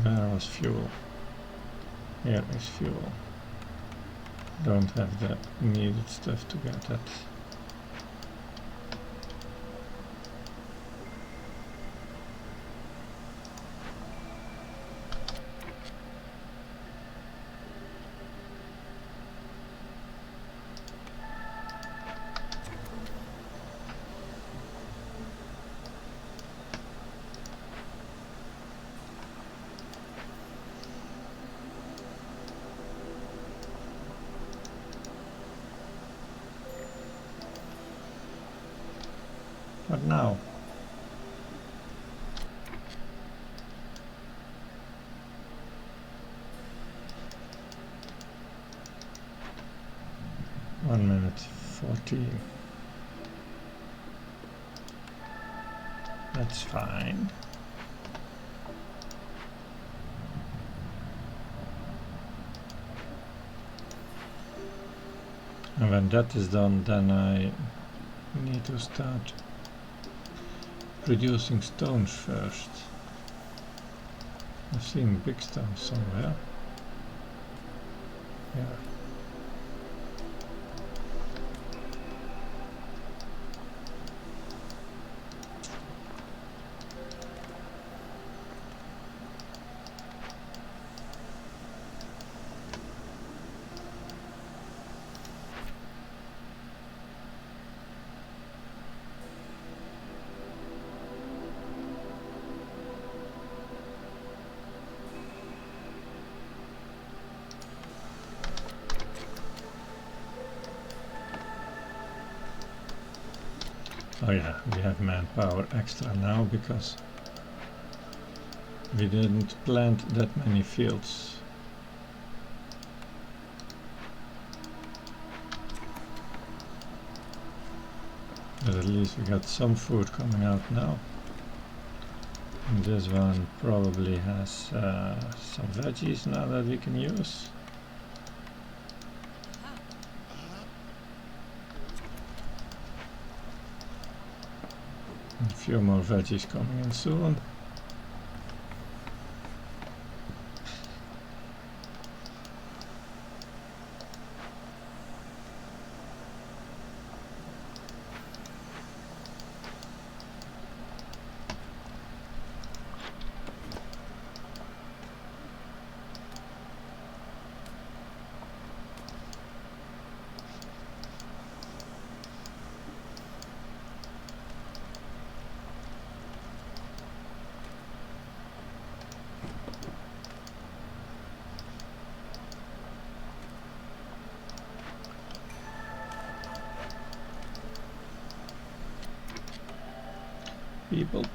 Where was fuel? Here is fuel. Don't have the needed stuff to get that. What now? One minute 14. That's fine. And when that is done, then I need to start producing stones first. I've seen big stones somewhere. Yeah. Oh yeah, we have manpower extra now because we didn't plant that many fields. But at least we got some food coming out now. And this one probably has some veggies now that we can use. A few more veggies coming in soon.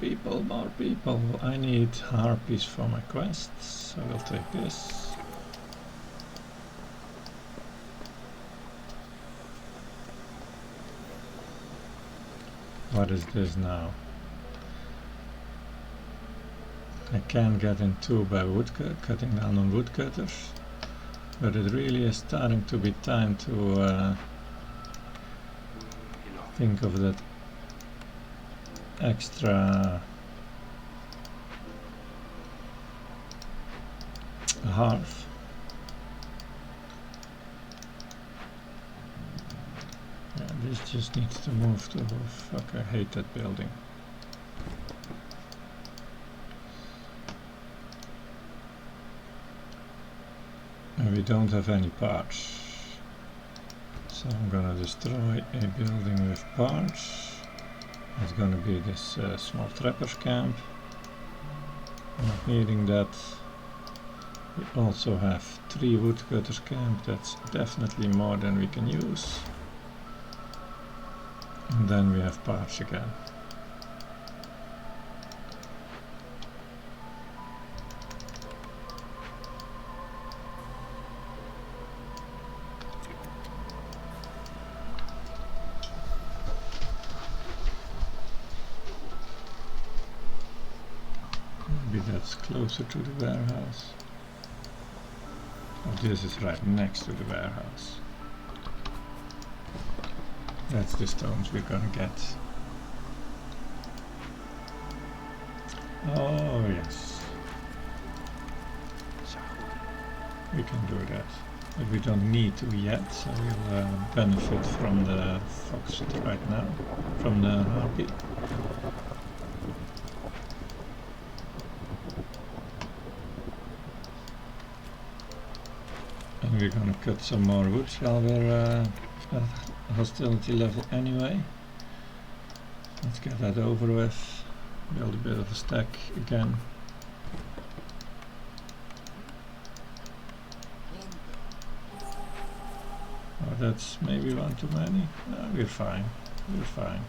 People, more people. I need harpies for my quests. I will take this. What is this now? I can get in 2 by cutting down on woodcutters, but it really is starting to be time to think of that extra hearth. Yeah. This just needs to move to... fuck, I hate that building. And we don't have any parts. So I'm gonna destroy a building with parts. It's gonna be this small trappers camp. Not needing that. We also have 3 woodcutters camp. That's definitely more than we can use. And then we have parts again. Maybe that's closer to the warehouse. Oh, this is right next to the warehouse. That's the stones we're gonna get. Oh yes. We can do that. But we don't need to yet, so we'll benefit from the fox right now, from the harpy. And we're gonna cut some more wood while we're at hostility level anyway. Let's get that over with. Build a bit of a stack again. Oh, that's maybe one too many. No, we're fine. We're fine.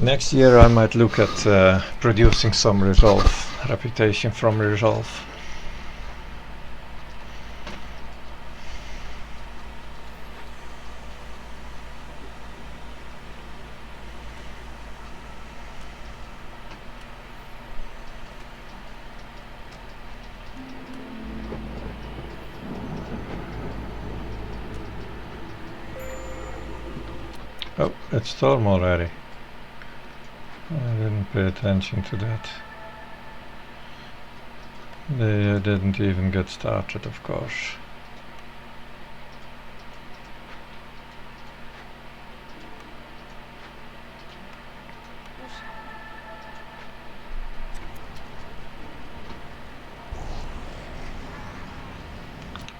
Next year I might look at producing some resolve, reputation from resolve. Oh, it's storm already. I didn't pay attention to that. They didn't even get started, of course.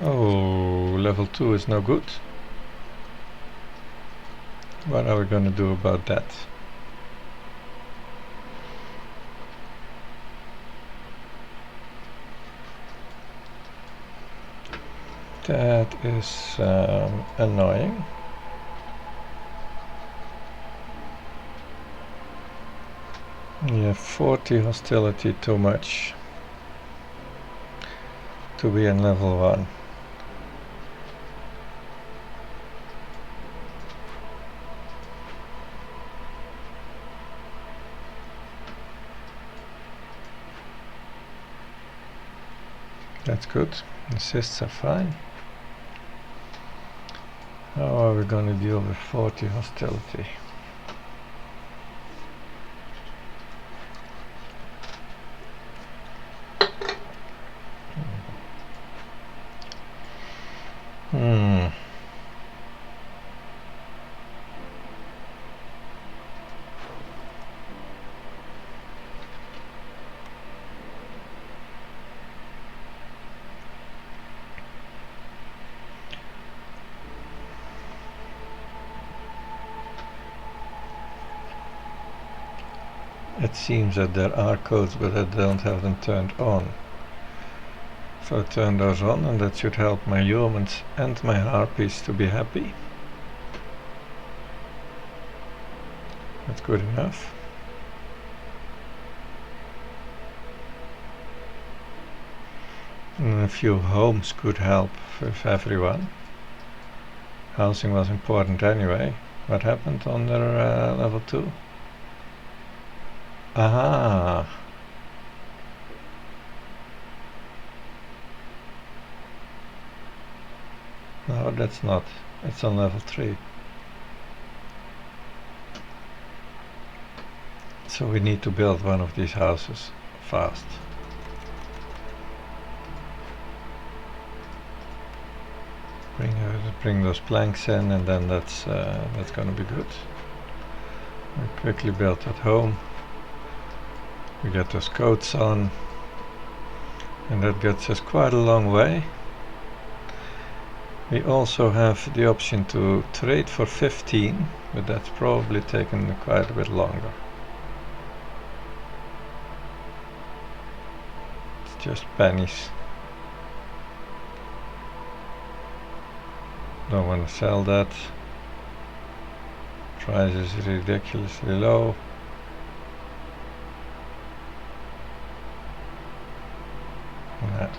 Oh, level 2 is no good. What are we gonna do about that? That is annoying. Yeah, 40 hostility, too much to be in level 1. That's good. Assists are fine. How are we going to deal with 40 hostility? It seems that there are codes, but I don't have them turned on. So turn those on, and that should help my humans and my harpies to be happy. That's good enough. And a few homes could help with everyone. Housing was important anyway. What happened on their level 2? Aha! No, that's not. It's on level 3. So we need to build one of these houses fast. bring those planks in, and then that's gonna be good. We quickly build at home. We get those coats on, and that gets us quite a long way. We also have the option to trade for 15, but that's probably taken quite a bit longer. It's just pennies. Don't want to sell that. Price is ridiculously low. Yeah.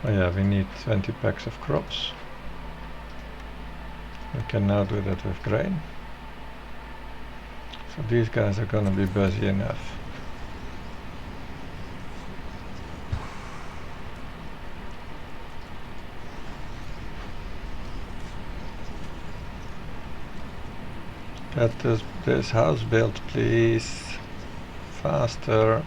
Oh yeah, we need 20 packs of crops. We can now do that with grain. So these guys are gonna be busy enough. Get this house built, please. Faster.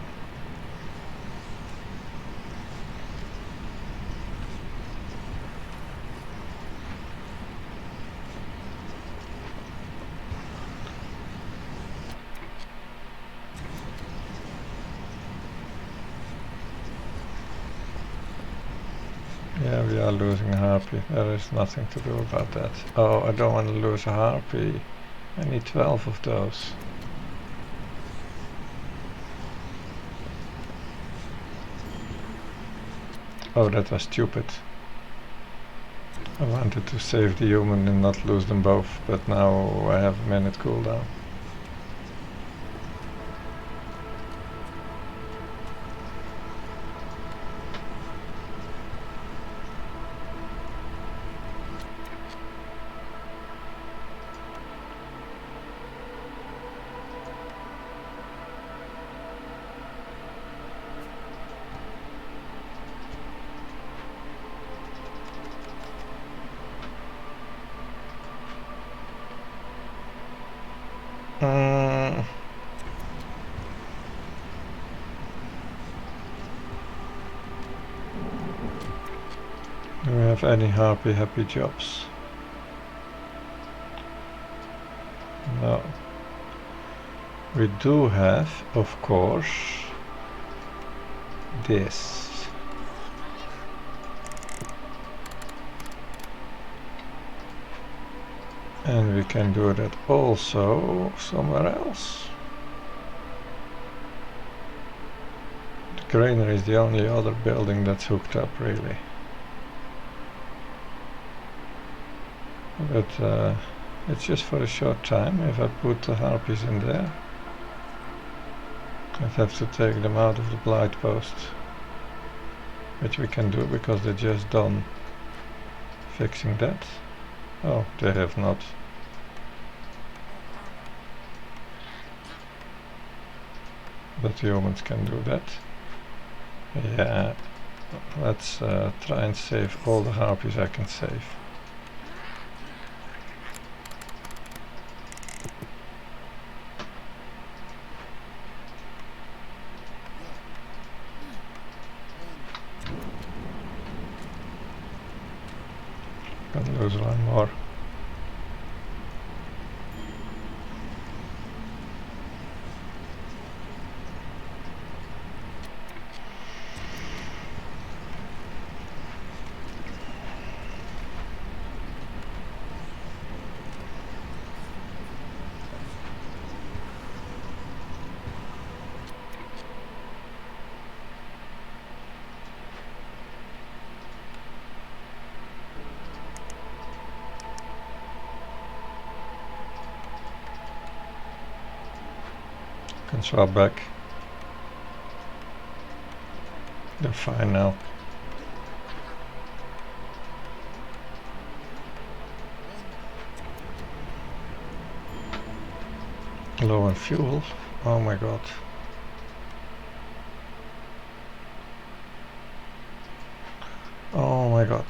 Yeah, we are losing a harpy. There is nothing to do about that. Oh, I don't want to lose a harpy. I need 12 of those. Oh, that was stupid. I wanted to save the human and not lose them both, but now I have a minute cooldown. Do we have any happy jobs? No. We do have, of course, this. And we can do that also somewhere else. The granary is the only other building that's hooked up, really. But it's just for a short time. If I put the harpies in there, I'd have to take them out of the blight post, which we can do because they're just done fixing that. Oh, they have not. But the humans can do that. Yeah, let's try and save all the harpies I can save. Gonna lose one more. Can swap back. They're fine now. Low on fuel. Oh my god. Oh my god.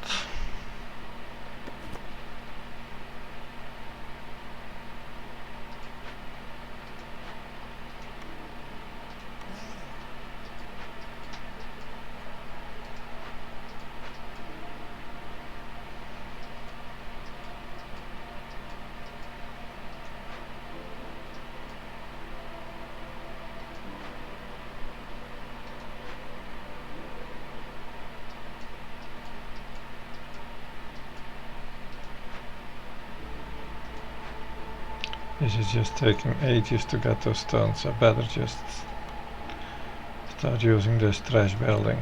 This is just taking ages to get those stones. I better just start using this trash building.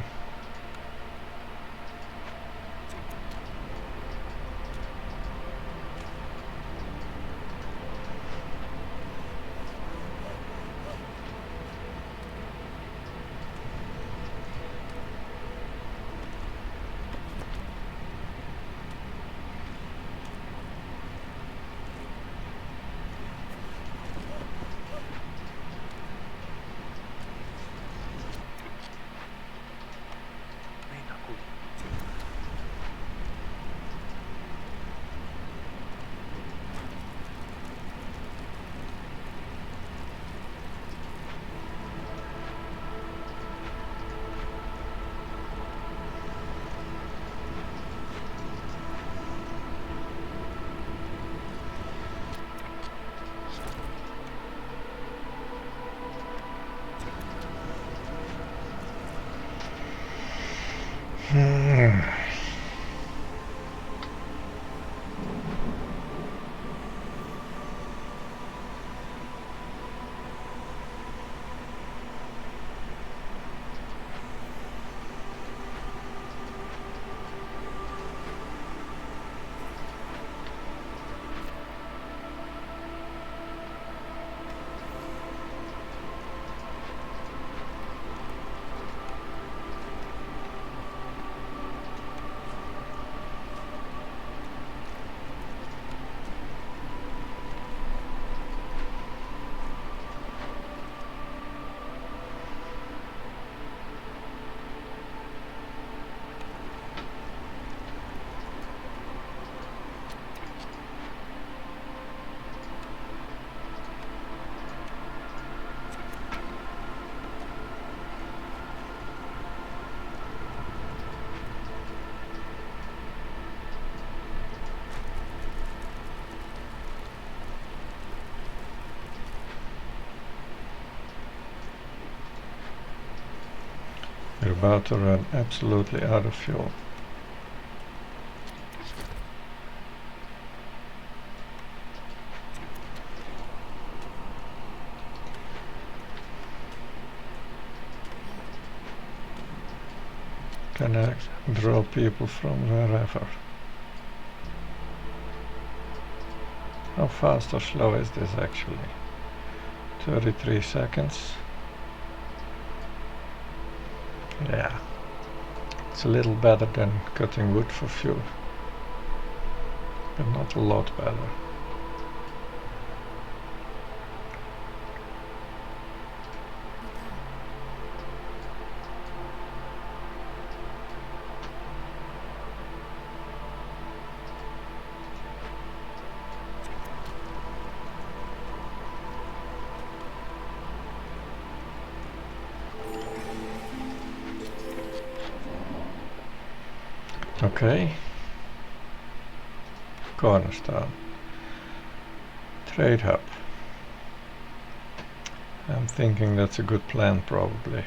We're about to run absolutely out of fuel. Can I draw people from wherever? How fast or slow is this actually? 33 seconds. Yeah, it's a little better than cutting wood for fuel, but not a lot better. Okay. Cornerstone. Trade hub. I'm thinking that's a good plan probably.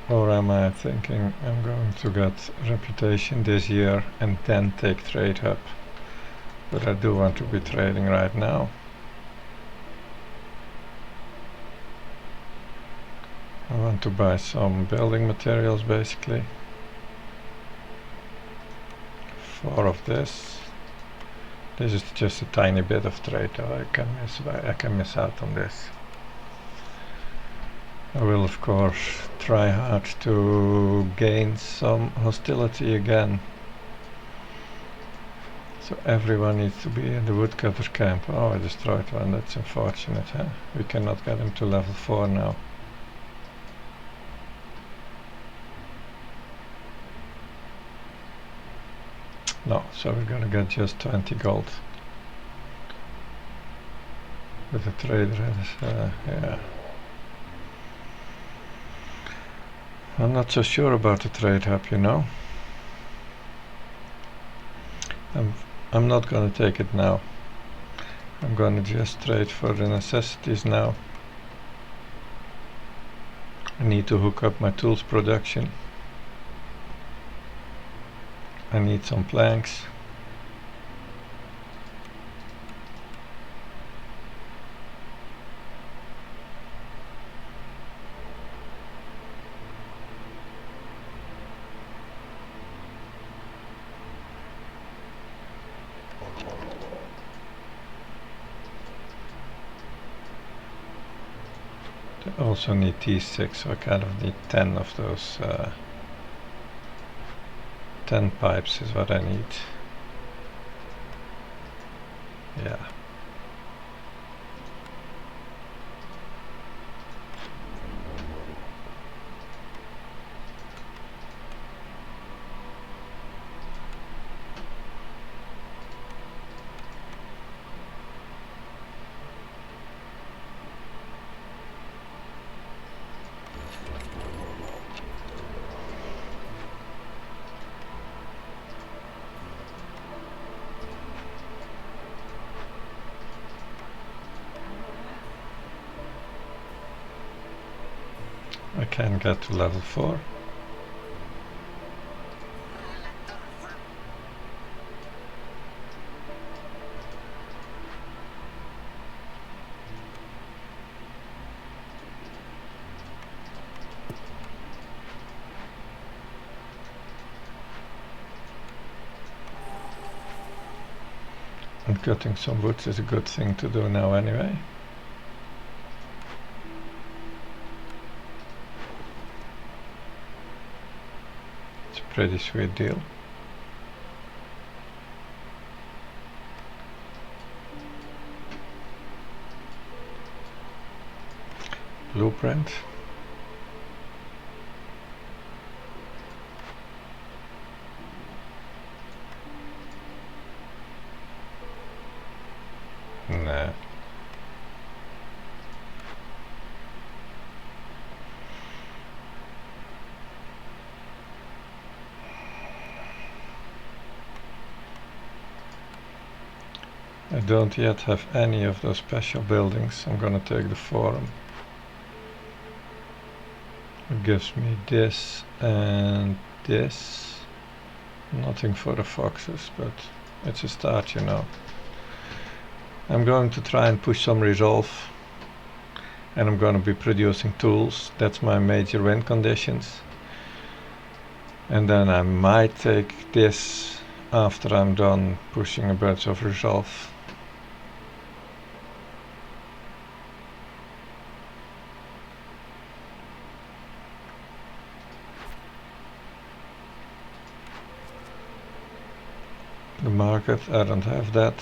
Or am I thinking I'm going to get reputation this year and then take trade hub? But I do want to be trading right now. I want to buy some building materials basically. 4 of this. This is just a tiny bit of trade though. I can miss out on this. I will of course try hard to gain some hostility again So everyone needs to be in the woodcutter camp. Oh, I destroyed one. That's unfortunate, huh? We cannot get him to level 4 now. No, so we're gonna get just 20 gold. With the trader, yeah. I'm not so sure about the trade hub, you know. I'm not gonna take it now. I'm gonna just trade for the necessities now. I need to hook up my tools production. I need some planks. I also need T6, so I kind of need 10 of those. 10 pipes is what I need. Yeah. I can get to level 4. And cutting some woods is a good thing to do now anyway. It's a pretty sweet deal. Blueprint. Nah. I don't yet have any of those special buildings. I'm gonna take the forum. It gives me this and this. Nothing for the foxes, but it's a start, you know. I'm going to try and push some resolve, and I'm going to be producing tools. That's my major win conditions. And then I might take this after I'm done pushing a bunch of resolve. The market, I don't have that.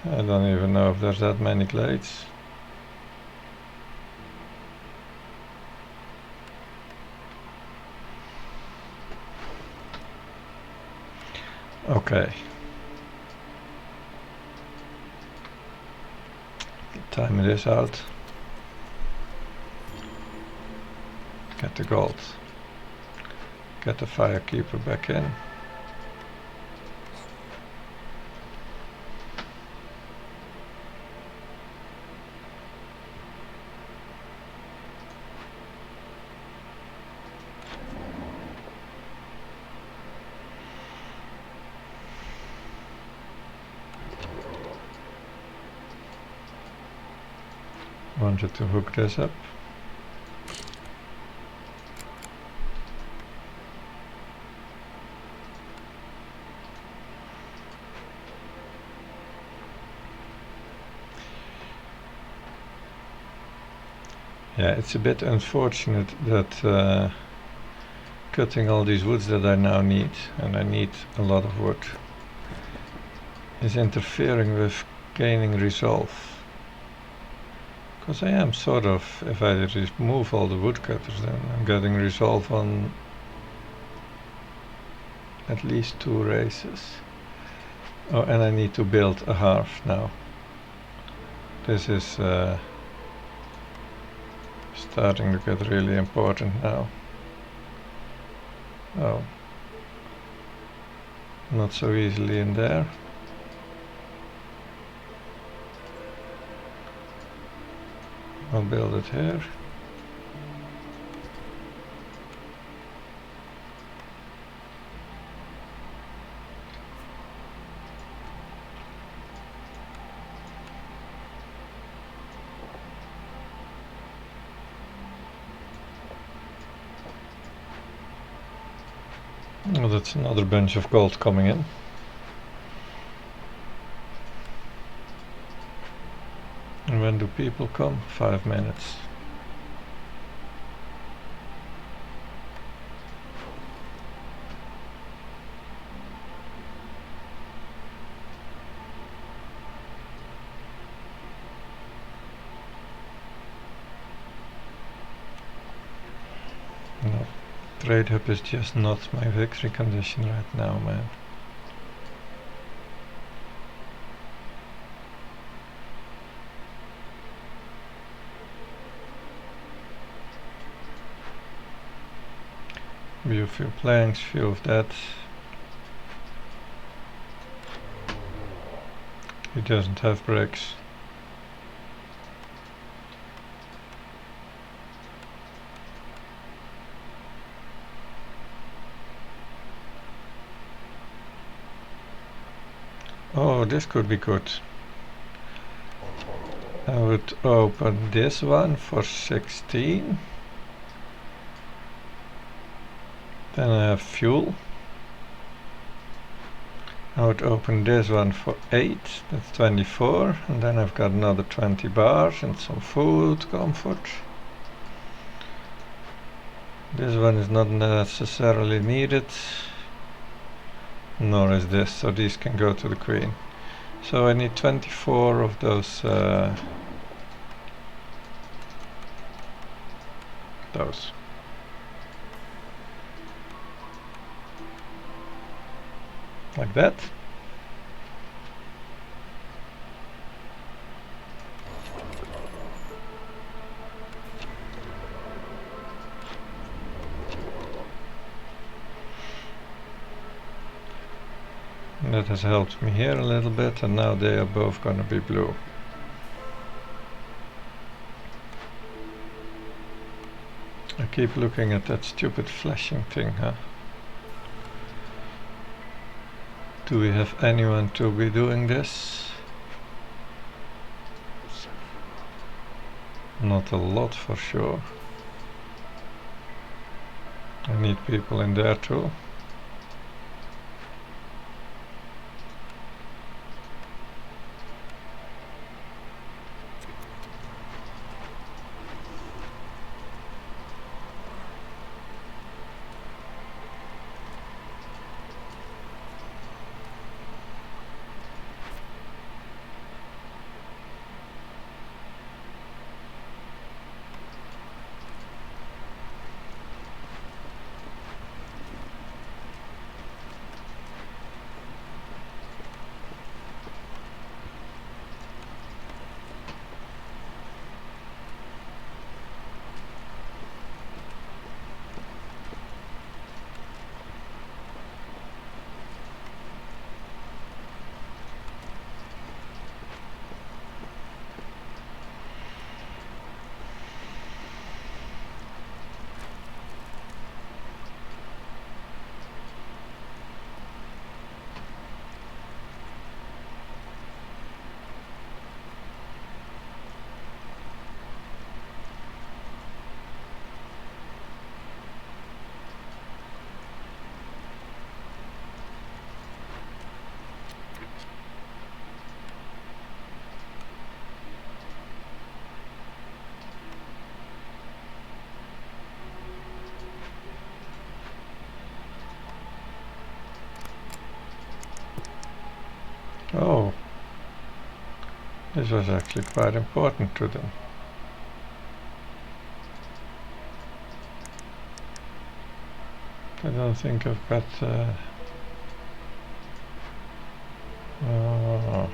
I don't even know if there's that many glades. Okay. Time this out. Get the gold. Get the firekeeper back in. Wanted to hook this up. Yeah, it's a bit unfortunate that cutting all these woods that I now need, and I need a lot of wood, is interfering with gaining resolve. Because I am sort of, if I remove all the woodcutters, then I'm getting resolve on at least 2 races. Oh, and I need to build a hearth now. This is starting to get really important now. Oh, not so easily in there. I'll build it here. Oh, that's another bunch of gold coming in. And when do people come? 5 minutes. No, trade hub is just not my victory condition right now, man. View few planks, few of that. He doesn't have bricks. Oh, this could be good. I would open this one for 16. Then I have fuel. I would open this one for 8, that's 24, and then I've got another 20 bars and some food, comfort. This one is not necessarily needed, nor is this, so these can go to the queen. So I need 24 of those. Like that. And that has helped me here a little bit, and now they are both gonna be blue. I keep looking at that stupid flashing thing, huh? Do we have anyone to be doing this? Not a lot for sure. I need people in there too. Oh, this was actually quite important to them. I don't think I've got... oh.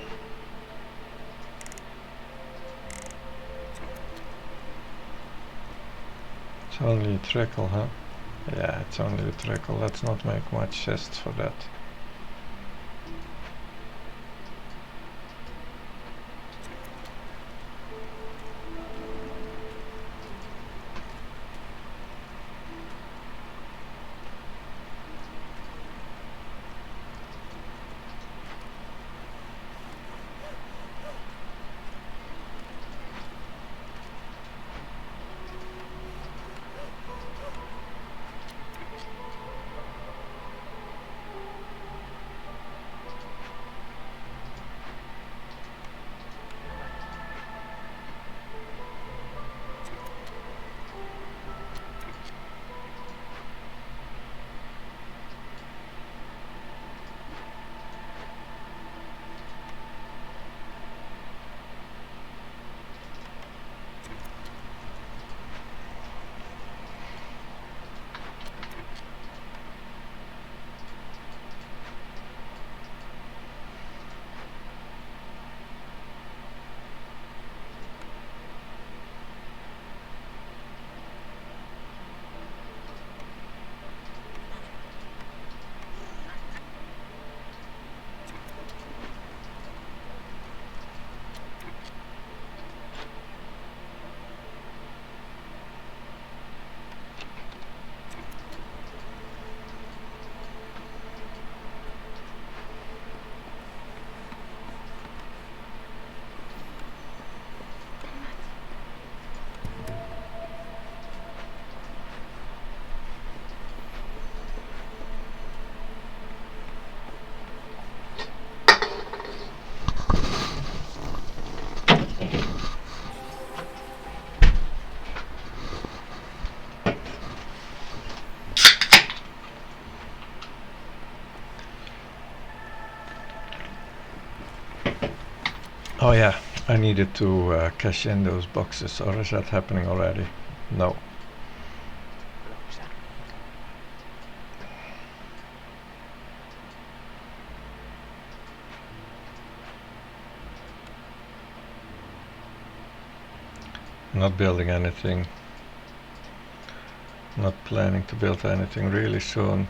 It's only a trickle, huh? Yeah, it's only a trickle. Let's not make much chests for that. Oh yeah, I needed to cash in those boxes, or is that happening already? No. Not building anything. Not planning to build anything really soon.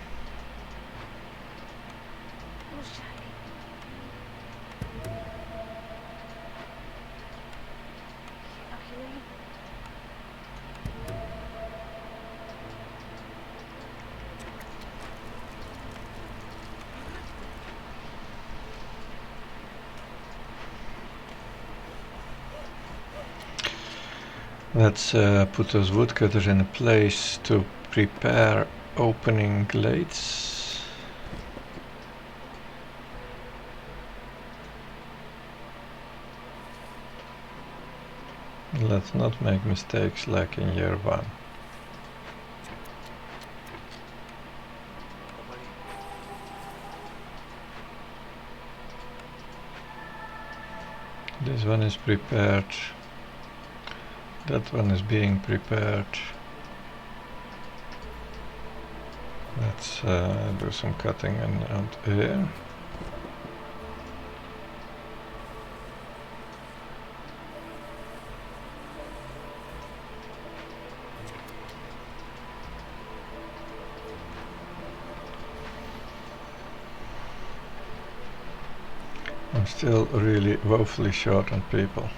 Let's put those woodcutters in a place to prepare opening glades. Let's not make mistakes like in year one. This one is prepared. That one is being prepared. Let's do some cutting and out here. I'm still really woefully short on people.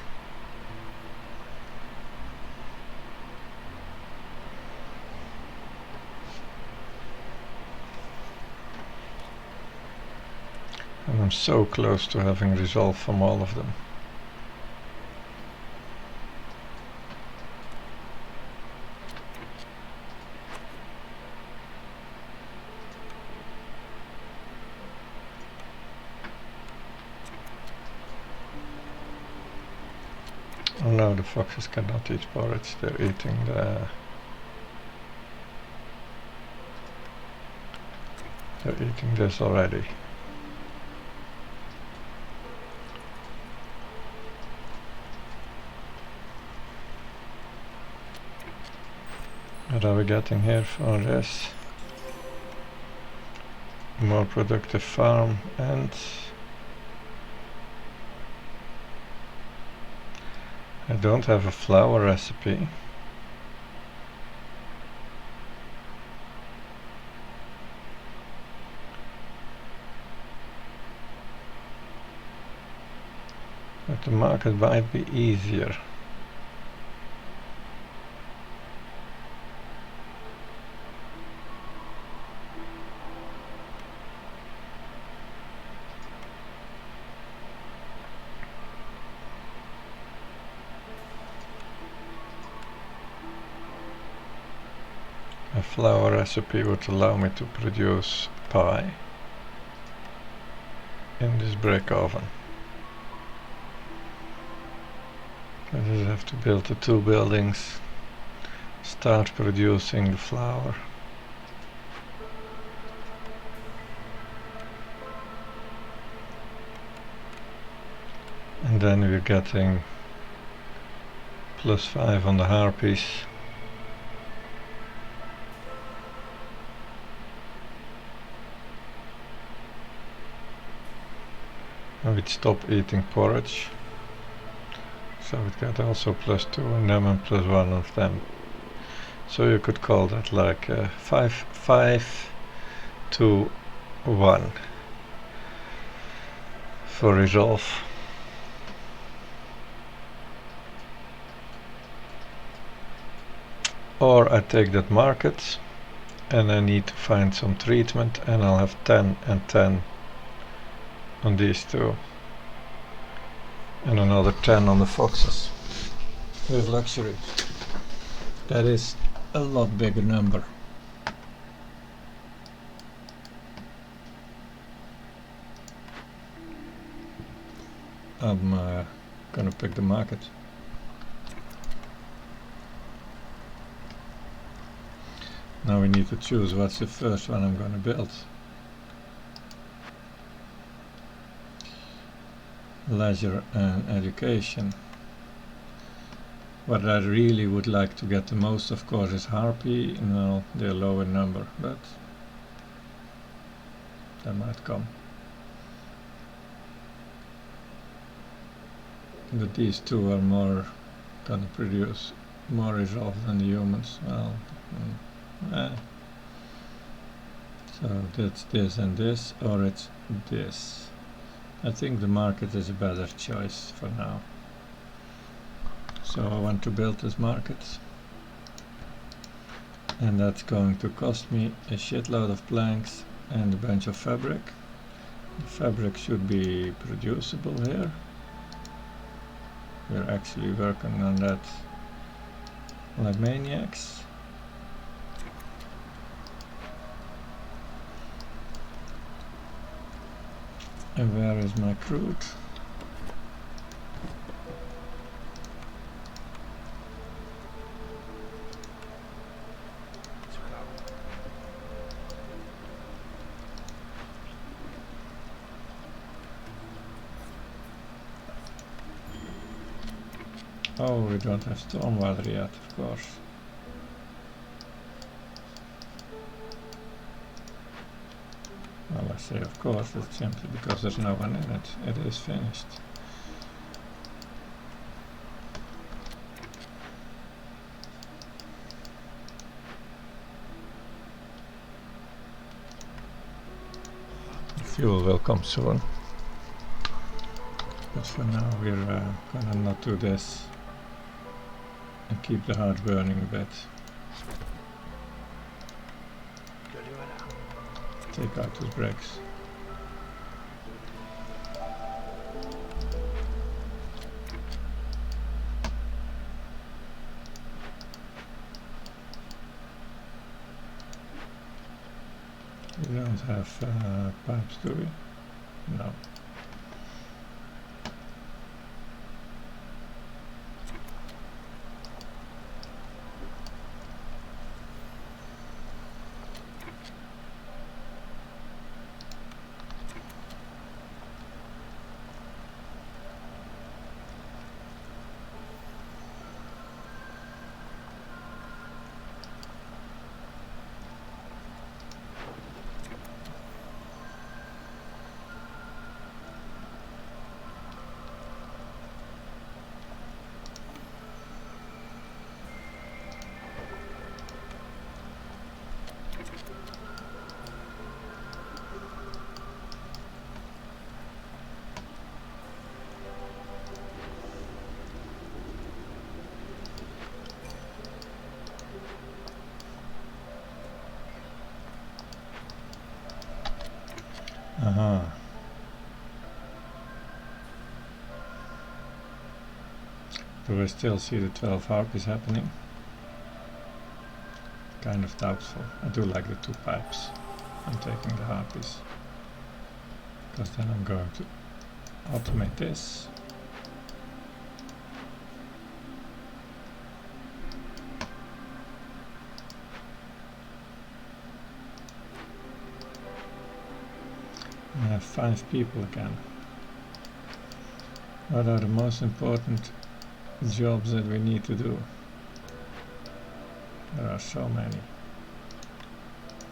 And I'm so close to having resolve from all of them. Oh no, the foxes cannot eat porridge, they're eating they're eating this already. What are we getting here for this? More productive farm, and I don't have a flour recipe. But the market might be easier. A flour recipe would allow me to produce pie in this brick oven. I just have to build the 2 buildings, start producing the flour. And then we're getting +5 on the harpies. And we'd stop eating porridge. So it got also +2 on them and +1 of them. So you could call that like 5 to 1 for resolve. Or I take that market and I need to find some treatment, and I'll have 10 and 10 on these two. And another 10 on the foxes. With luxury. That is a lot bigger number. I'm gonna pick the market. Now we need to choose what's the first one I'm gonna build. Leisure and education. What I really would like to get the most, of course, is harpy. No, they're low in number, but they might come. But these two are more gonna produce more resolve than the humans. Well, so that's this and this, or it's this. I think the market is a better choice for now. So I want to build this market, and that's going to cost me a shitload of planks and a bunch of fabric. The fabric should be producible here. We're actually working on that like maniacs. And where is my crude? Oh, we don't have stormwater yet, of course. Well, I say of course, that's simply because there's no one in it. It is finished. The fuel will come soon. But for now we're gonna not do this and keep the heart burning a bit. Take out those brakes. We don't have pipes, do we? No. Aha. Do I still see the 12 harpies happening? Kind of doubtful. I do like the 2 pipes. I'm taking the harpies. Because then I'm going to automate this. I have 5 people again. What are the most important jobs that we need to do? There are so many.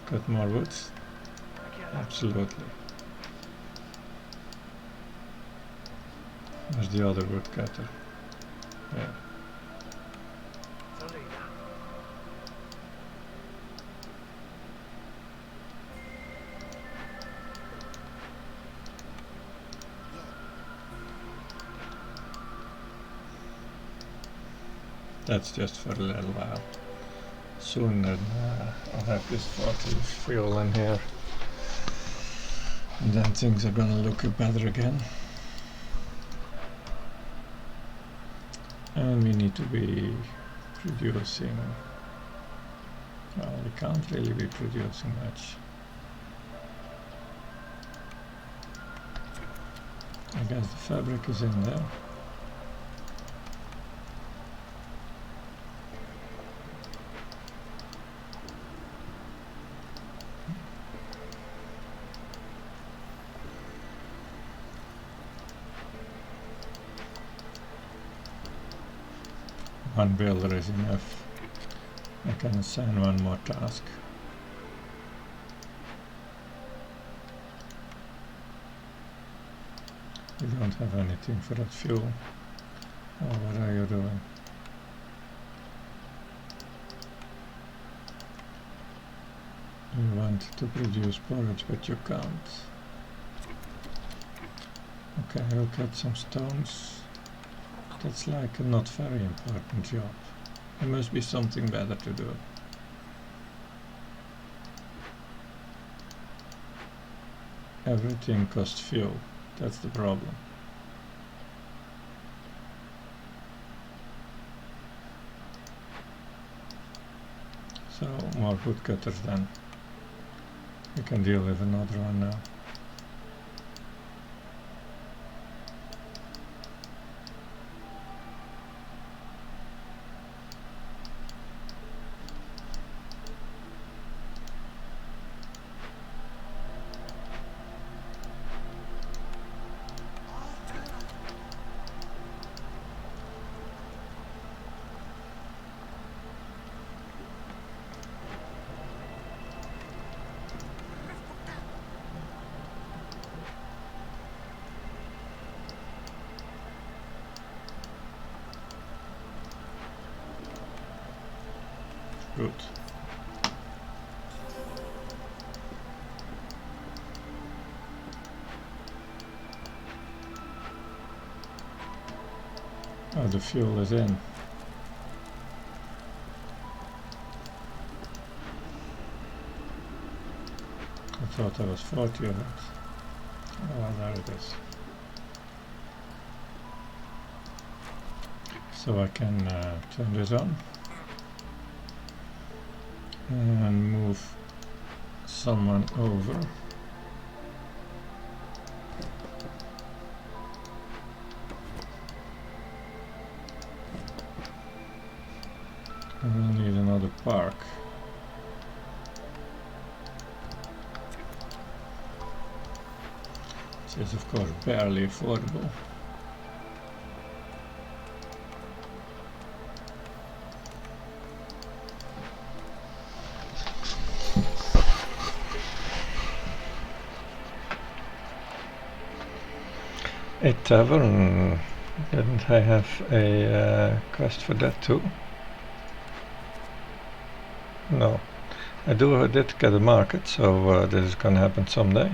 Cut more woods? Absolutely. Where's the other woodcutter? Yeah. That's just for a little while. Soon I'll have this 40 fuel in here. And then things are gonna look better again. And we need to be producing. Well, we can't really be producing much. I guess the fabric is in there. One builder is enough. I can assign one more task. We don't have anything for that fuel. Oh, what are you doing? You want to produce porridge, but you can't. Okay, I'll cut some stones. That's like a not very important job. There must be something better to do. Everything costs fuel. That's the problem. So, more woodcutters then. We can deal with another one now. Good. Oh, the fuel is in. I thought there was 40 of it. Oh, well, there it is. So I can turn this on and move someone over. And we'll need another park. Which is of course barely affordable. A tavern, didn't I have a quest for that too? No, I did get a market, so this is gonna happen someday.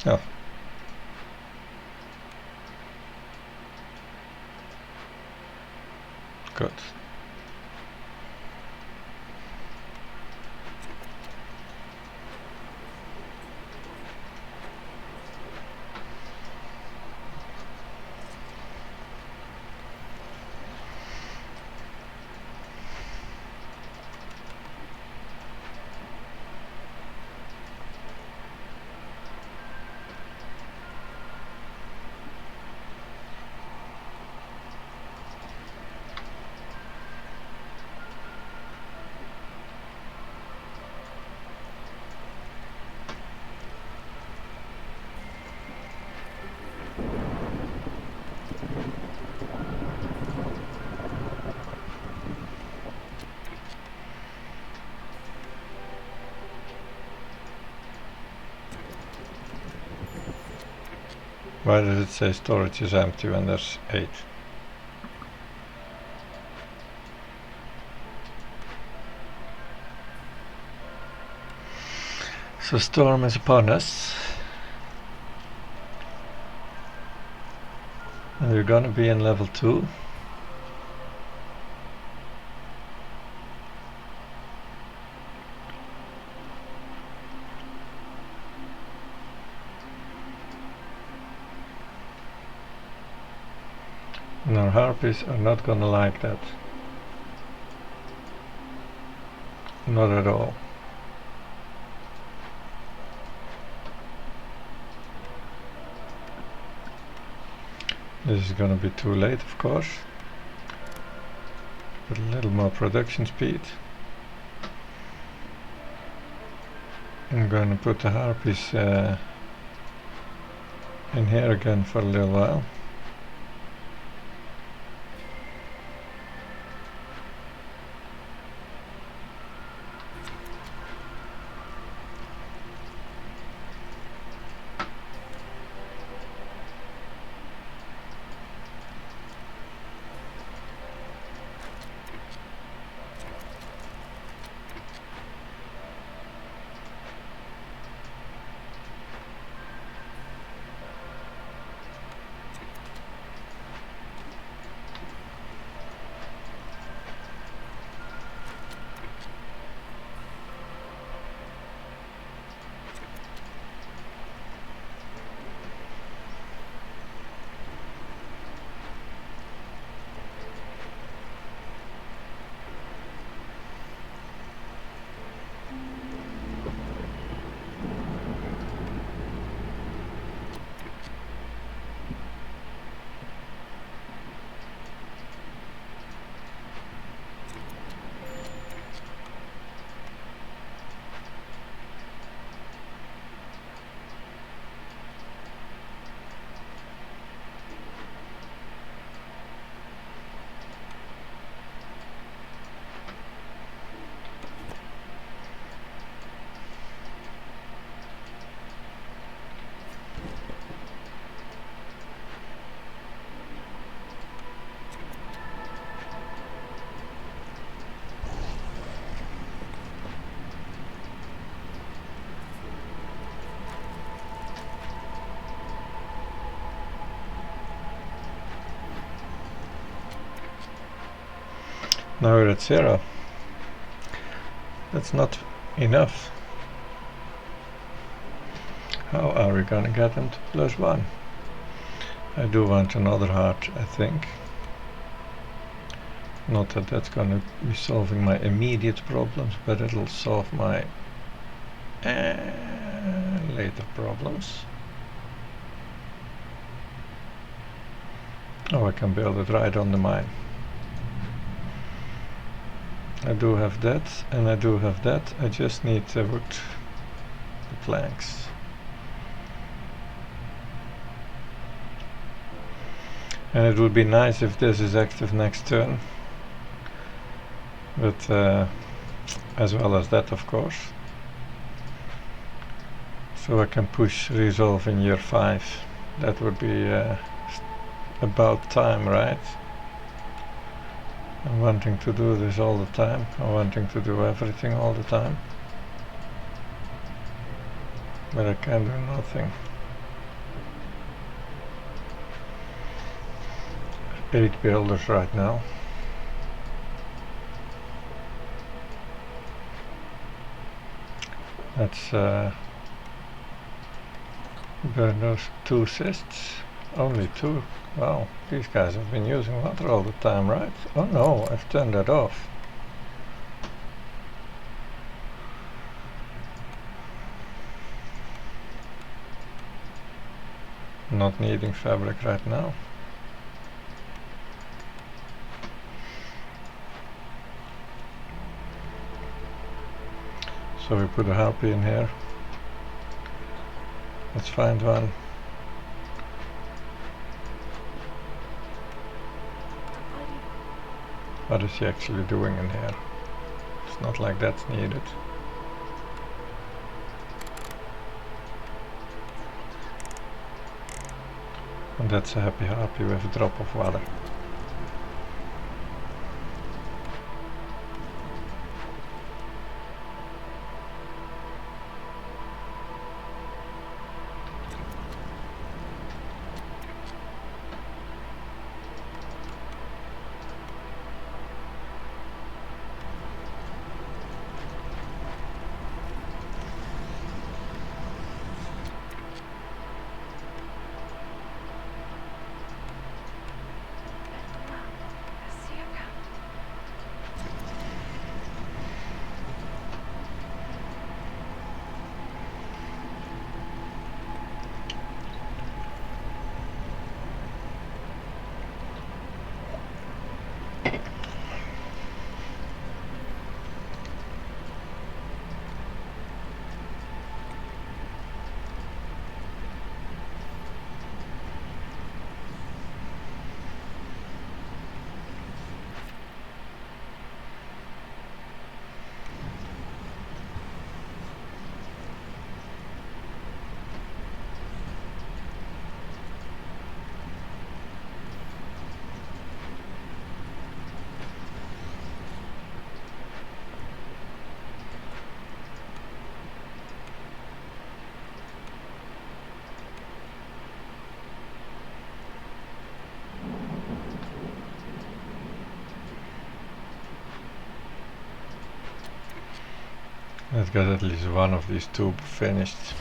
Oh. Good. Why does it say storage is empty when there's 8? So storm is upon us. And we're gonna be in level 2. And our harpies are not gonna like that. Not at all. This is gonna be too late, of course. But a little more production speed. I'm gonna put the harpies in here again for a little while. Now we're at 0. That's not enough. How are we gonna get them to +1? I do want another heart, I think. Not that that's gonna be solving my immediate problems, but it'll solve my later problems. Oh, I can build it right on the mine. I do have that, and I do have that. I just need the wood, the planks. And it would be nice if this is active next turn. But as well as that, of course. So I can push resolve in year 5. That would be about time, right? I'm wanting to do this all the time. I'm wanting to do everything all the time. But I can do nothing. 8 builders right now. Let's burn those 2 cysts. Only 2. Wow, these guys have been using water all the time, right? Oh no, I've turned that off. Not needing fabric right now. So we put a harpy in here. Let's find one. What is he actually doing in here? It's not like that's needed. And that's a happy harpy with a drop of water. Let's get at least one of these 2 finished.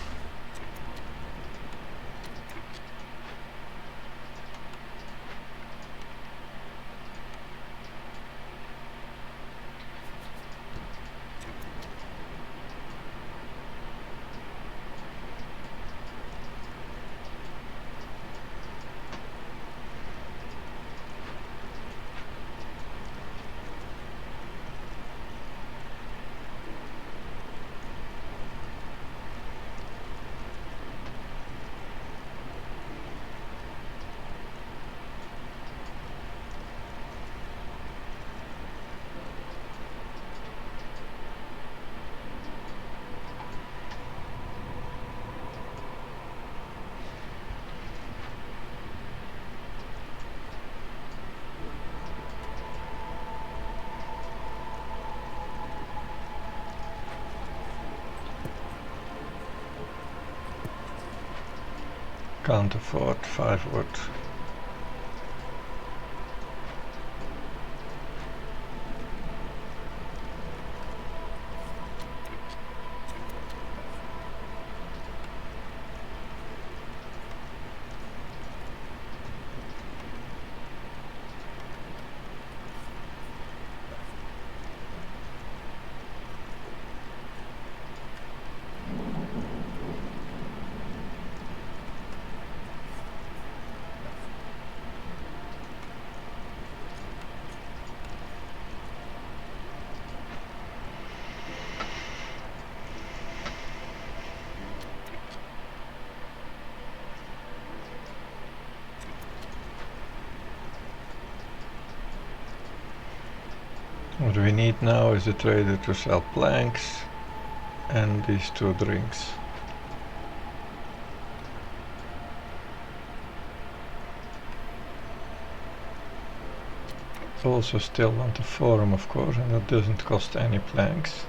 Can't afford 5 wood. What we need now is a trader to sell planks and these 2 drinks. Also still want a forum, of course, and that doesn't cost any planks.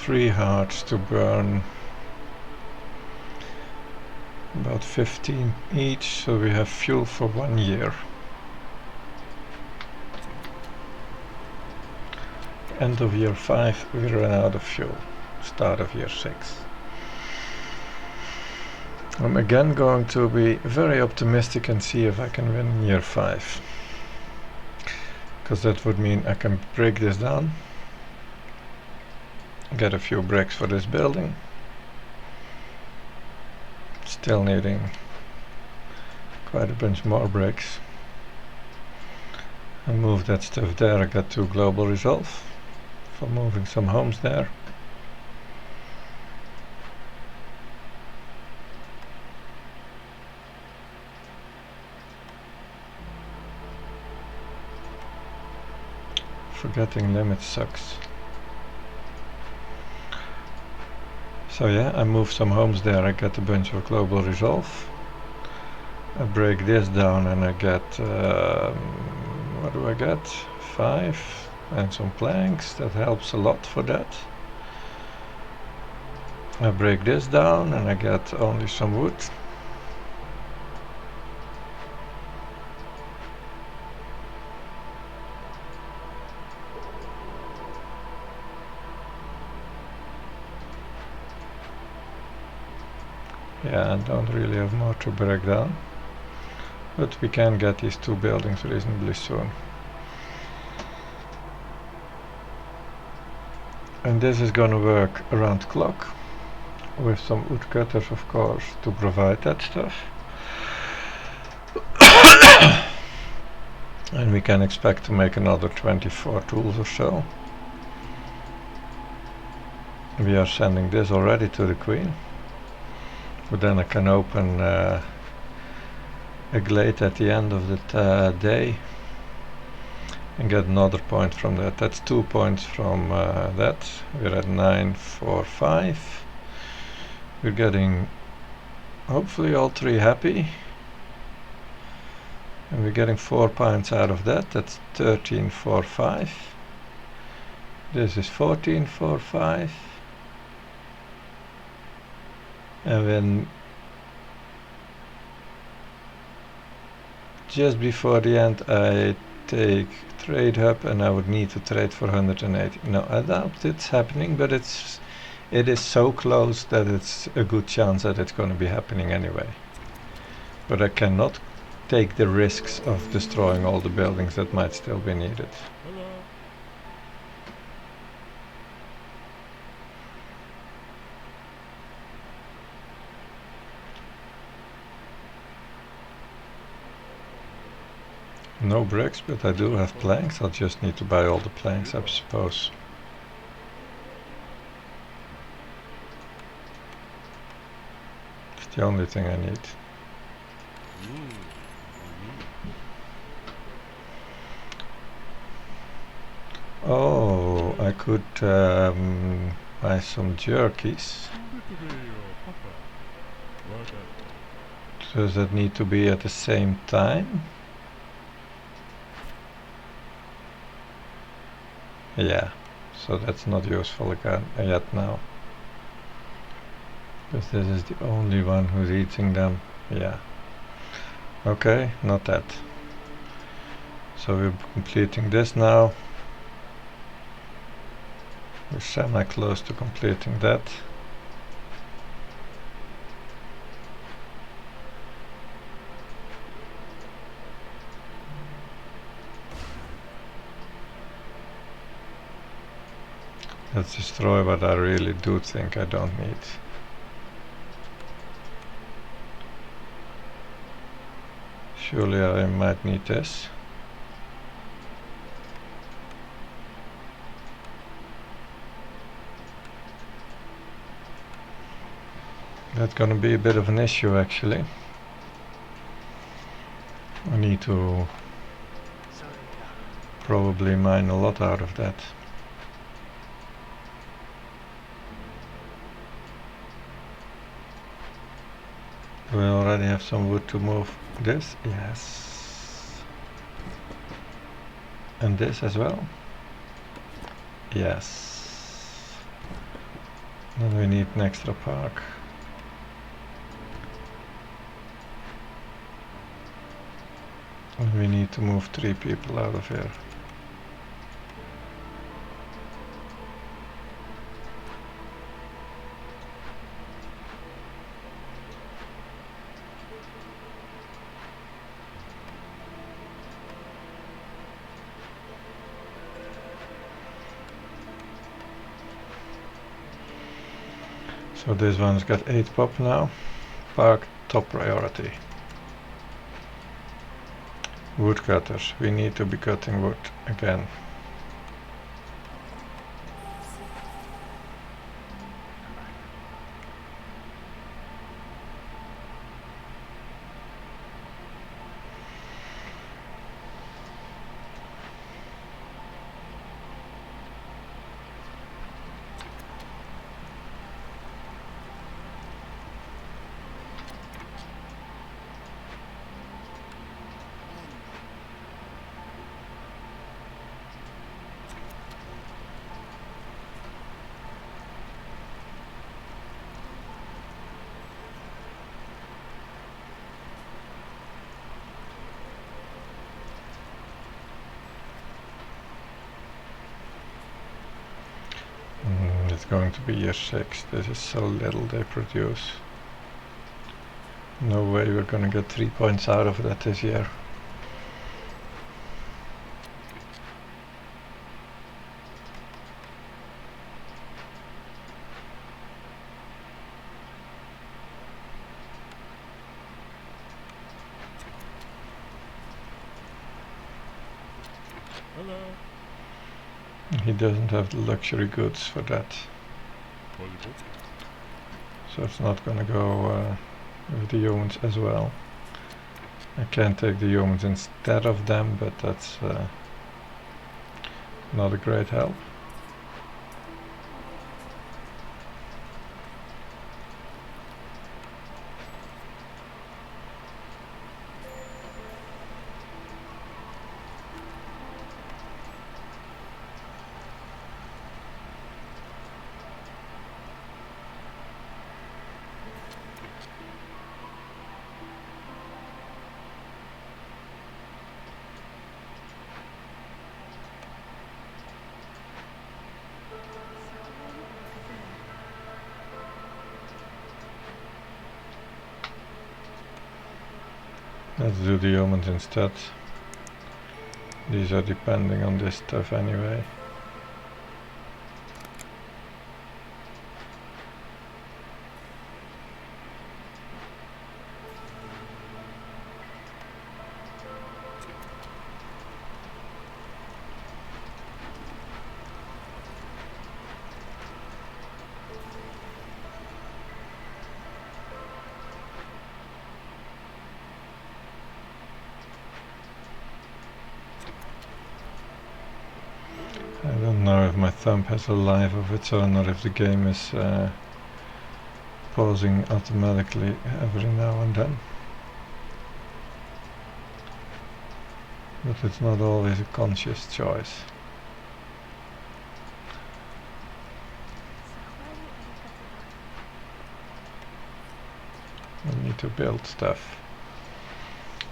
3 hearts to burn about 15 each, so we have fuel for 1 year. End of year 5 we run out of fuel. Start of year 6. I'm again going to be very optimistic and see if I can win in year 5. Because that would mean I can break this down, get a few bricks for this building, still needing quite a bunch more bricks, and move that stuff there. I got 2 global resolve for moving some homes there. Forgetting limits sucks. So yeah, I move some homes there, I get a bunch of global resolve. I break this down and I get, what do I get? 5 and some planks, that helps a lot for that. I break this down and I get only some wood. Yeah, I don't really have more to break down, but we can get these 2 buildings reasonably soon. And this is gonna work around the clock, with some woodcutters of course to provide that stuff. And we can expect to make another 24 tools or so. We are sending this already to the Queen. But then I can open a glade at the end of the day and get another point from that. That's 2 points from that. We're at 9, 4, 5. We're getting hopefully all 3 happy. And we're getting 4 points out of that. That's 13, 4, 5. This is 14, 4, 5. And then just before the end I take trade hub and I would need to trade for 180. No, I doubt it's happening, but it is so close that it's a good chance that it's going to be happening anyway. But I cannot take the risks of destroying all the buildings that might still be needed. No bricks, but I do have planks. I'll just need to buy all the planks, I suppose. It's the only thing I need. Oh, I could buy some jerkies. Does that need to be at the same time? Yeah, so that's not useful again yet now. Because this is the only one who's eating them. Yeah. Okay, not that. So we're completing this now. We're semi-close to completing that. Let's destroy what I really do think I don't need. Surely I might need this. That's gonna be a bit of an issue actually. I need to probably mine a lot out of that. Do we already have some wood to move this? Yes. And this as well? Yes. And we need an extra park. And we need to move 3 people out of here. So this one's got 8 pop now. Park top priority. Woodcutters. We need to be cutting wood again. It's going to be year 6. This is so little they produce. No way we're gonna get 3 points out of that this year. Hello. He doesn't have the luxury goods for that. So it's not gonna go with the humans as well. I can take the humans instead of them, but that's not a great help. Let's do the humans instead. These are depending on this stuff anyway. I don't know if my thumb has a live of its own or if the game is pausing automatically every now and then. But it's not always a conscious choice. I need to build stuff.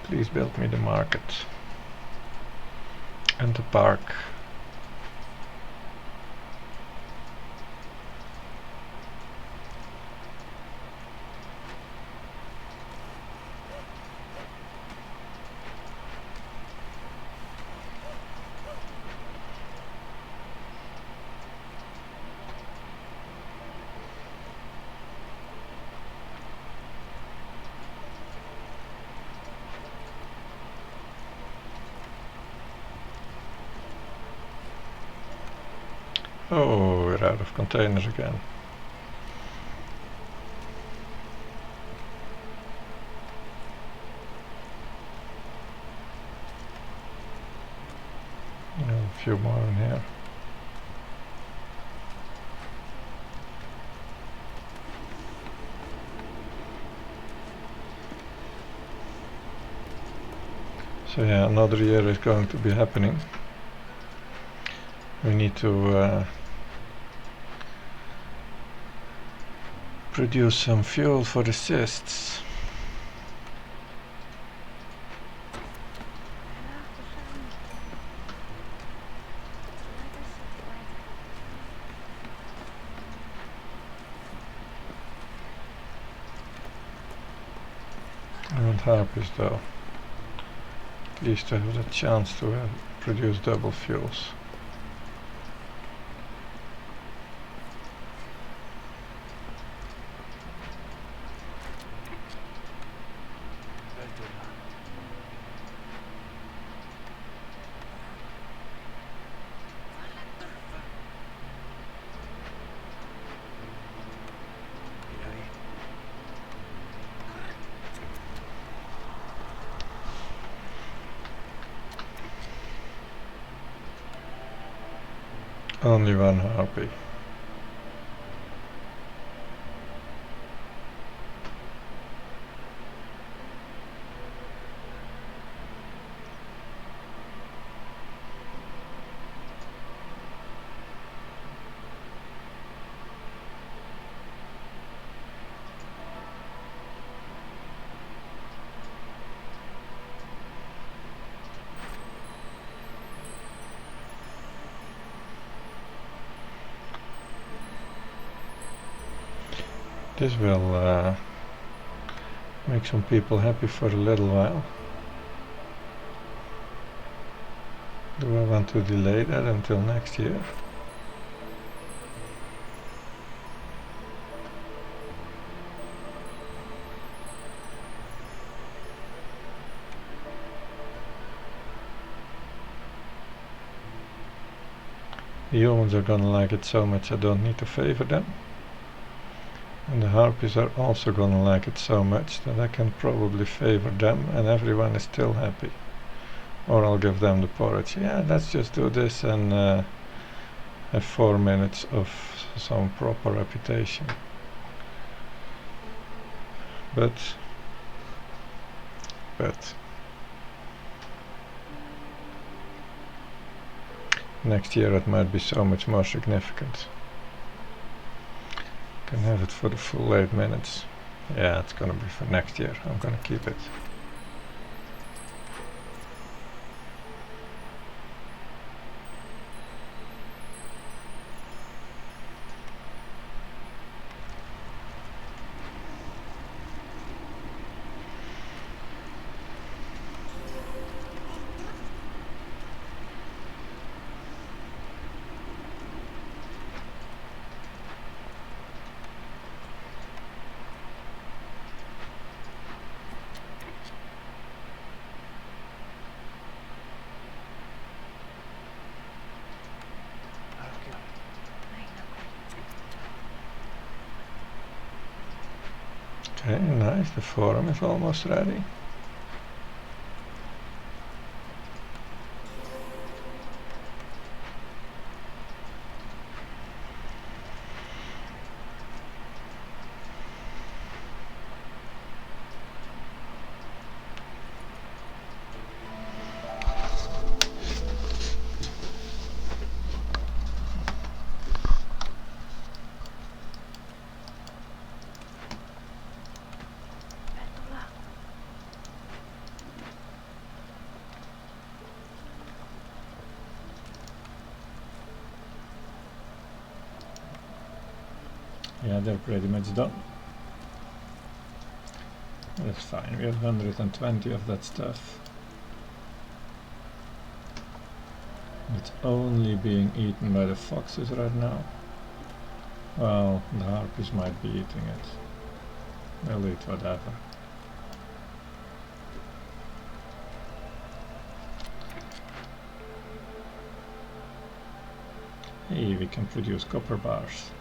Please build me the market and the park. Oh, we're out of containers again. A few more in here. So yeah, another year is going to be happening. We need to produce some fuel for the cysts. And harpies though. At least I have the chance to produce double fuels. Only one harpy. This will make some people happy for a little while. Do I want to delay that until next year? The humans are gonna like it so much I don't need to favor them. And the harpies are also gonna like it so much that I can probably favor them and everyone is still happy. Or I'll give them the porridge. Yeah, let's just do this and have 4 minutes of some proper reputation. But next year it might be so much more significant. Can have it for the full 8 minutes. Yeah, it's gonna be for next year. I'm gonna keep it. Okay, nice. The forum is almost ready. Yeah, they're pretty much done. That's fine, we have 120 of that stuff. It's only being eaten by the foxes right now. Well, the harpies might be eating it. They'll eat whatever. Hey, we can produce copper bars.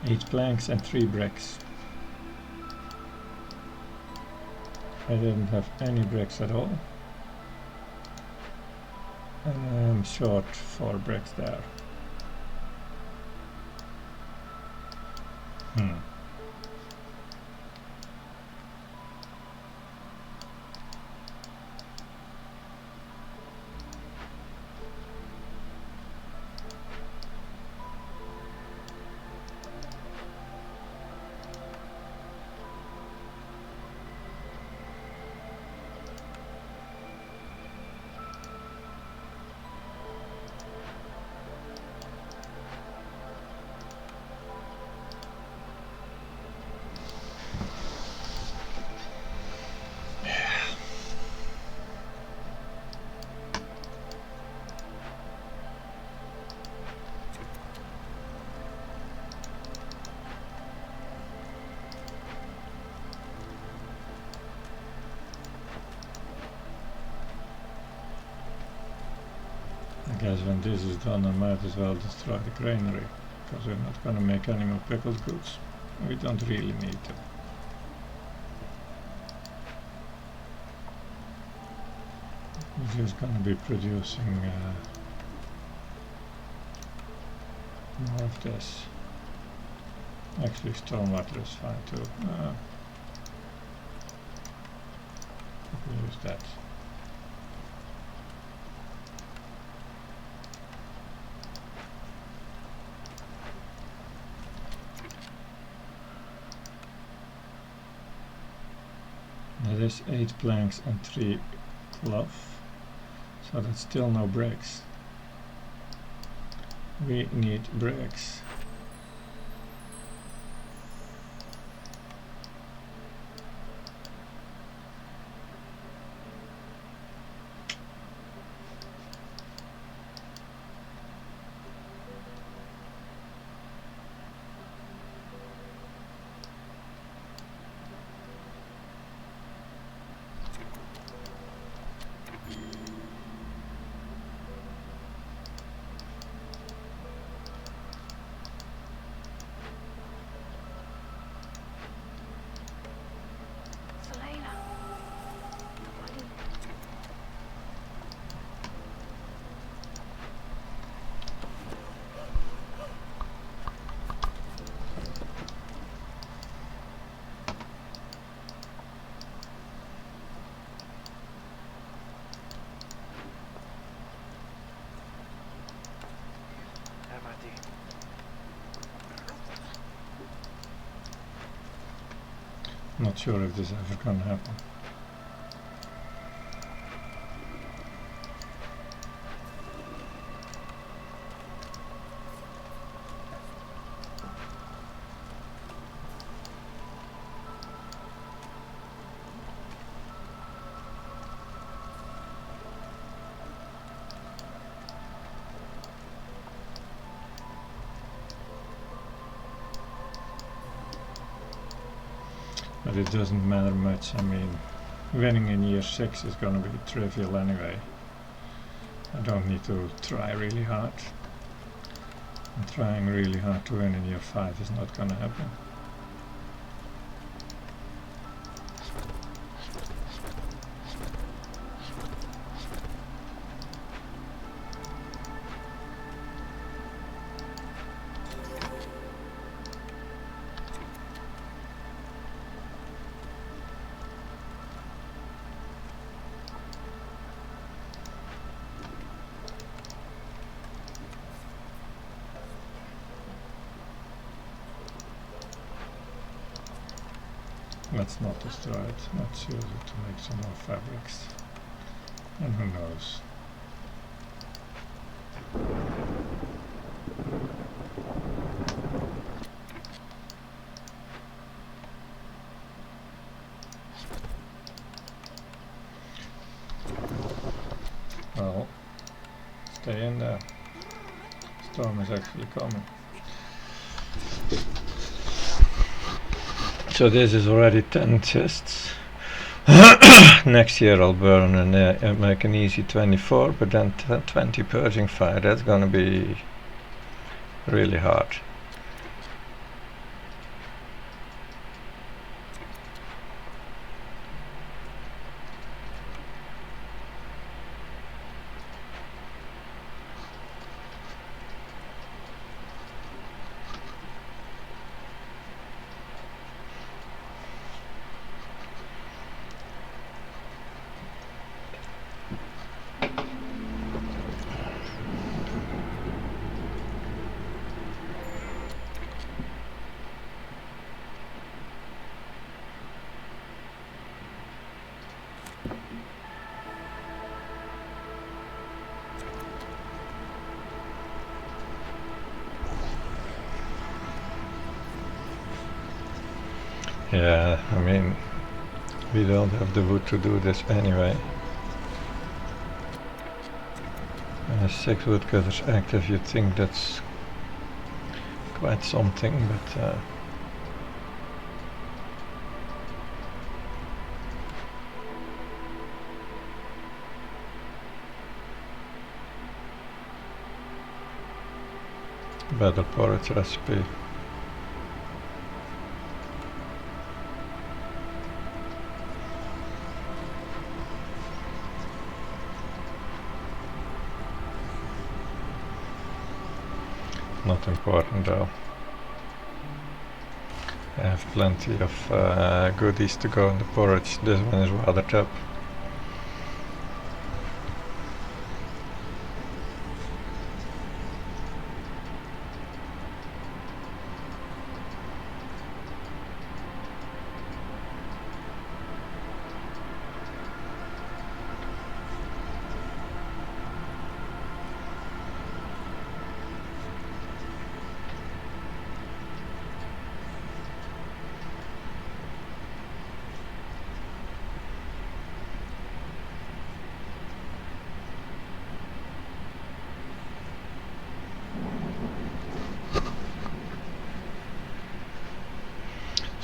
Eight planks and 3 bricks. I didn't have any bricks at all. And I'm short 4 bricks there. I guess when this is done I might as well destroy the granary, because we're not gonna make any more pickled goods. We don't really need to. We're just gonna be producing more of this. Actually, stormwater is fine too. Use that. That is 8 planks and 3 cloth, so that's still no bricks. We need bricks. Not sure if this ever gonna happen. But it doesn't matter much. I mean, winning in year 6 is gonna be trivial anyway. I don't need to try really hard. And trying really hard to win in year 5 is not gonna happen. Let's not destroy it, let's use it to make some more fabrics. And who knows. Well, stay in there. Storm is actually coming. So this is already 10 chests. Next year I'll burn and make an easy 24, but then 20 purging fire, that's gonna be really hard. Yeah, I mean, we don't have the wood to do this anyway. 6 woodcutters active, you'd think that's quite something, but better porridge recipe. Not important though. I have plenty of goodies to go in the porridge. This one is rather tough.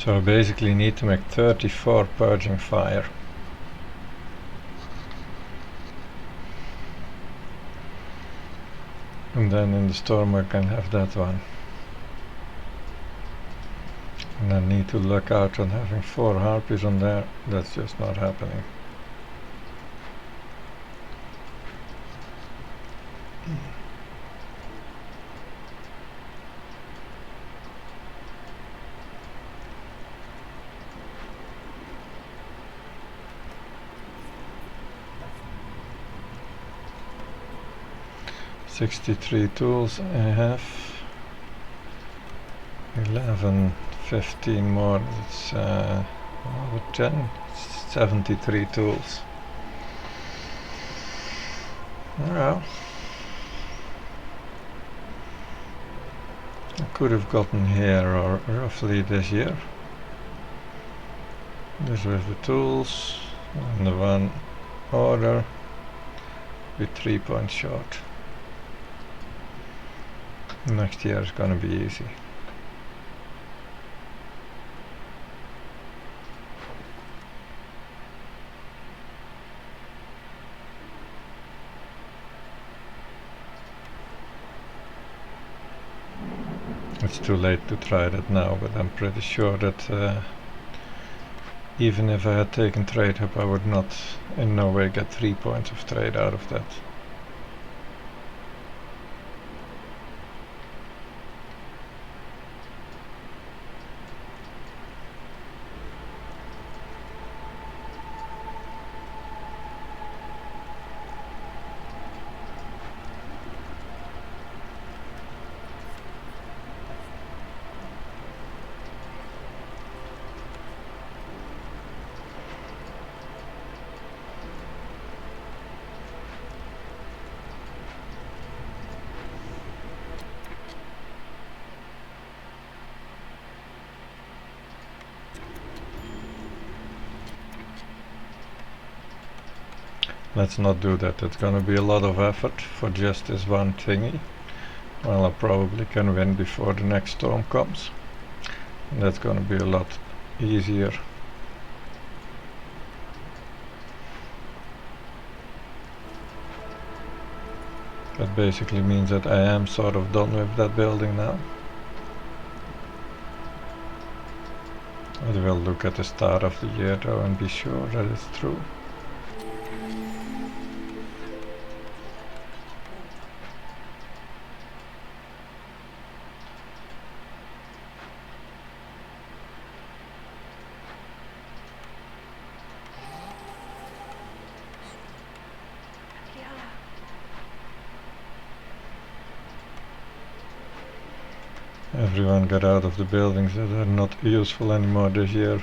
So I basically need to make 34 purging fire. And then in the storm I can have that one. And I need to look out on having 4 harpies on there. That's just not happening. "63 tools I have, 11, 15 more, it's another 10, 73 tools. Well, I could have gotten here or roughly this year. This with the tools and the one order with 3 points short. Next year is gonna be easy. It's too late to try that now, but I'm pretty sure that even if I had taken trade hub, I would not in no way get 3 points of trade out of that. Let's not do that. It's gonna be a lot of effort for just this one thingy. Well, I probably can win before the next storm comes. And that's gonna be a lot easier. That basically means that I am sort of done with that building now. I will look at the start of the year though and be sure that it's true. Everyone got out of the buildings that are not useful anymore this year.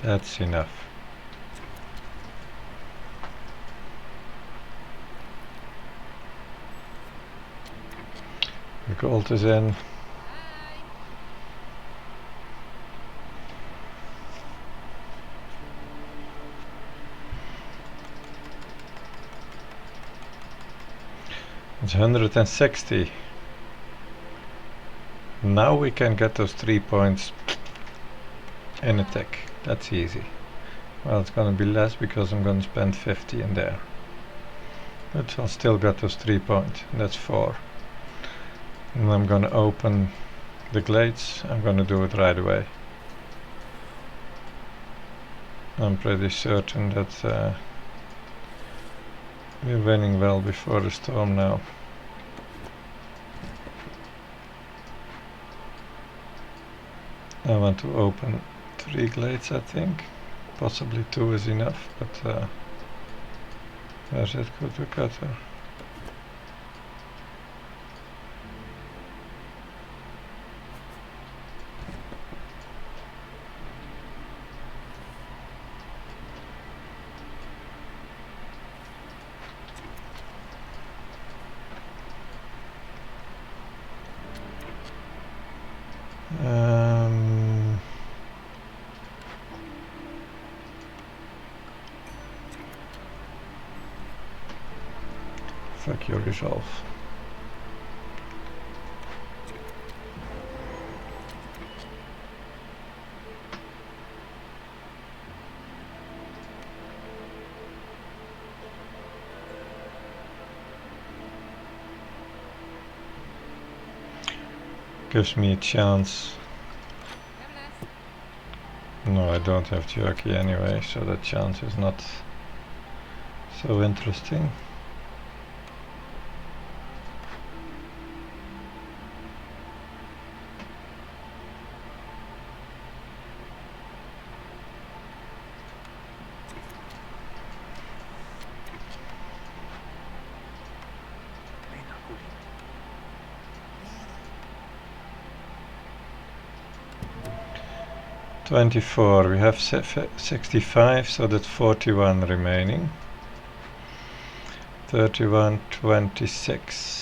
That's enough. The gold is in. It's 160. Now we can get those 3 points in a tick. That's easy. Well, it's gonna be less because I'm gonna spend 50 in there. But I'll still get those 3 points. That's 4. And I'm gonna open the glades. I'm gonna do it right away. I'm pretty certain that we're winning well before the storm now. I want to open 3 glades, I think. Possibly 2 is enough, but where's that good cutter? Fuck your resolve. Gives me a chance. No, I don't have jerky anyway, so that chance is not so interesting. $24, we have 65, so that's 41 remaining. 31, 26.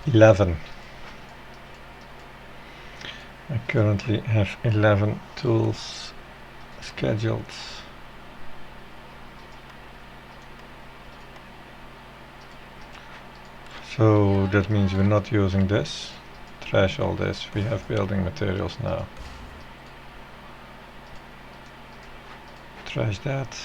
$11. I currently have 11 tools scheduled. So that means we're not using this. Trash all this. We have building materials now. Trash that.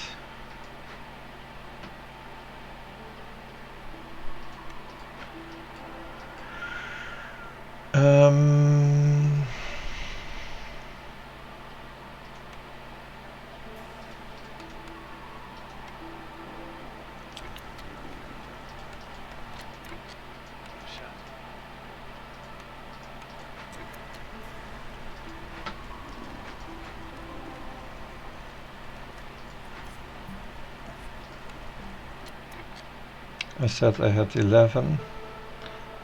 I said I had 11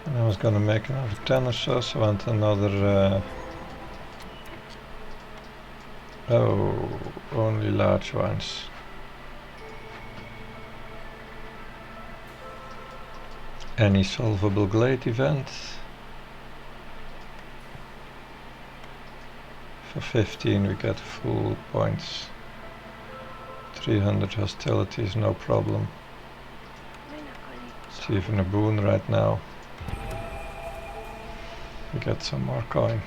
and I was gonna make another 10 or so, so I want another oh, only large ones. Any solvable glade event for 15 we get full points. 300 hostilities, no problem. It's even a boon right now. We get some more coin.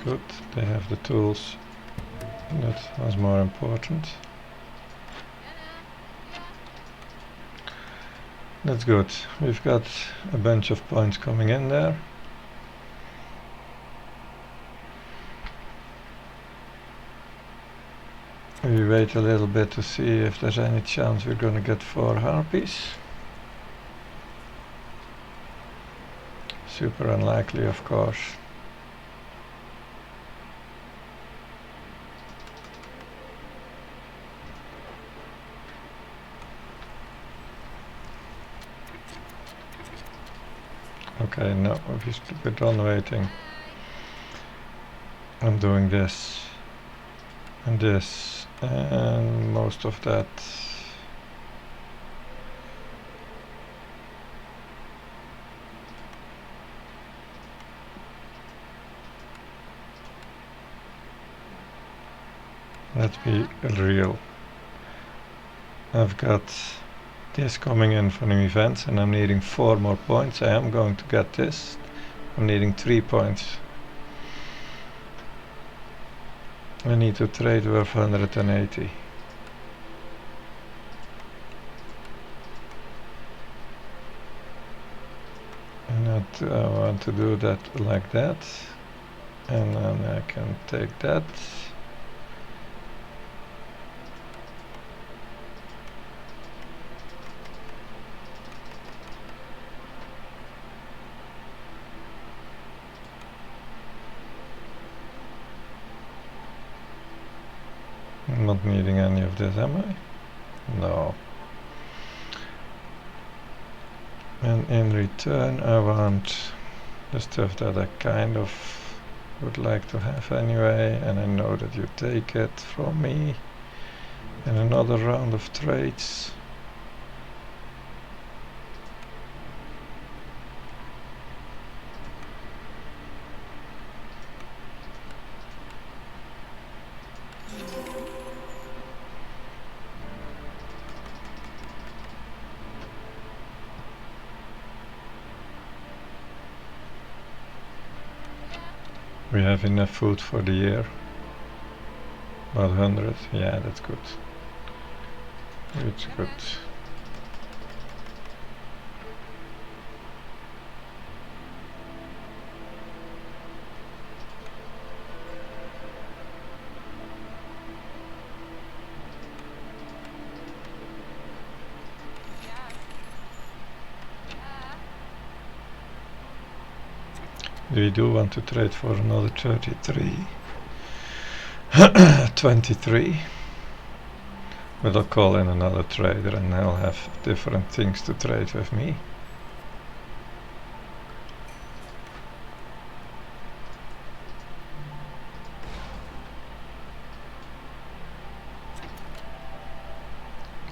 Good, they have the tools. That was more important. That's good. We've got a bunch of points coming in there. We wait a little bit to see if there's any chance we're gonna get 4 harpies. Super unlikely, of course. Okay, no, we're done waiting. I'm doing this and this and most of that. Let's be real. I've got this coming in from the events and I'm needing 4 more points. I am going to get this. I'm needing 3 points. I need to trade worth 180. And I want to do that like that. And then I can take that. I'm not needing any of this, am I? No. And in return I want the stuff that I kind of would like to have anyway, and I know that you take it from me in another round of trades. We have enough food for the year. About 100, yeah, that's good. It's good. We do want to trade for another 33. 23. But I'll call in another trader and they'll have different things to trade with me.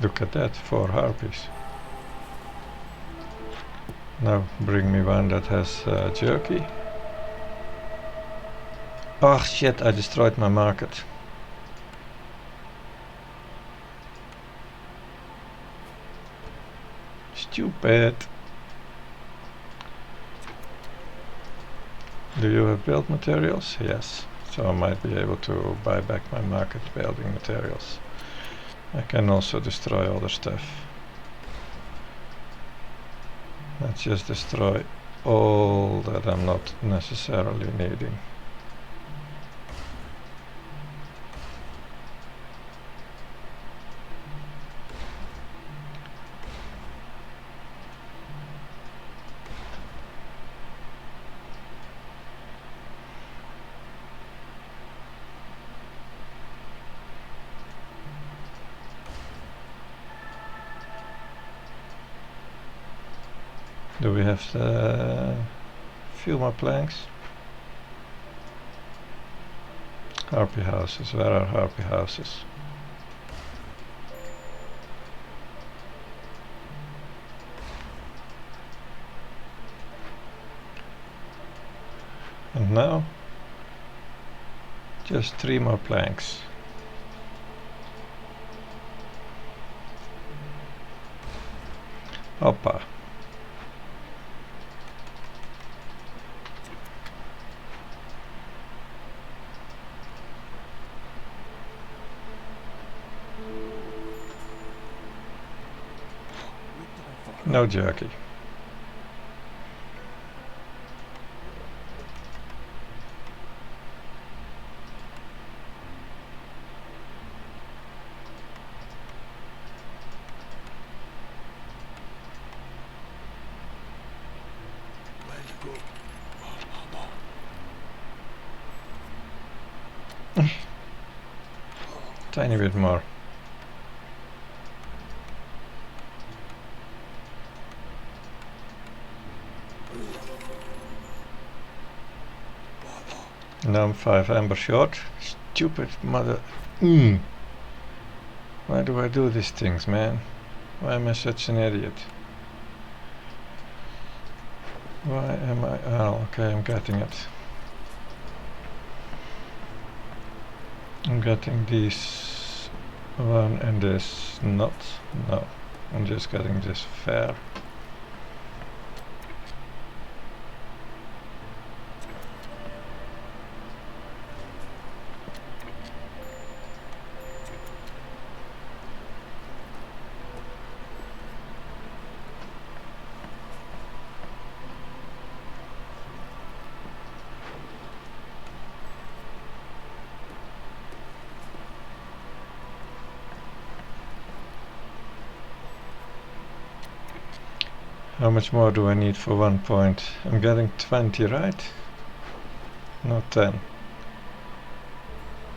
Look at that, 4 harpies. Now bring me one that has jerky. Oh shit, I destroyed my market. Stupid. Do you have build materials? Yes. So I might be able to buy back my market building materials. I can also destroy other stuff. Let's just destroy all that I'm not necessarily needing. Do we have few more planks? Harpy houses, where are harpy houses? And now, just 3 more planks. Hoppa. No jerky. Tiny bit more. Now I'm 5 amber short. Stupid mother. Why do I do these things, man? Why am I such an idiot? Why am I... Oh, okay, I'm getting it. I'm getting these one and this not. No, I'm just getting this fair. How much more do I need for 1 point? I'm getting 20, right? No, 10.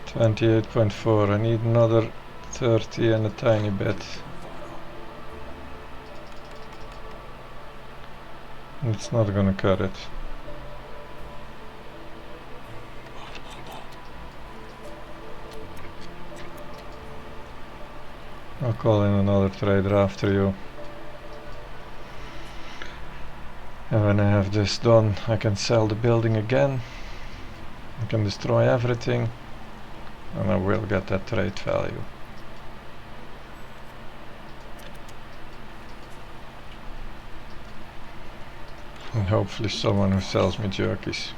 28.4. I need another 30 and a tiny bit. It's not gonna cut it. I'll call in another trader after you. And when I have this done, I can sell the building again. I can destroy everything. And I will get that trade value. And hopefully someone who sells me jerkies.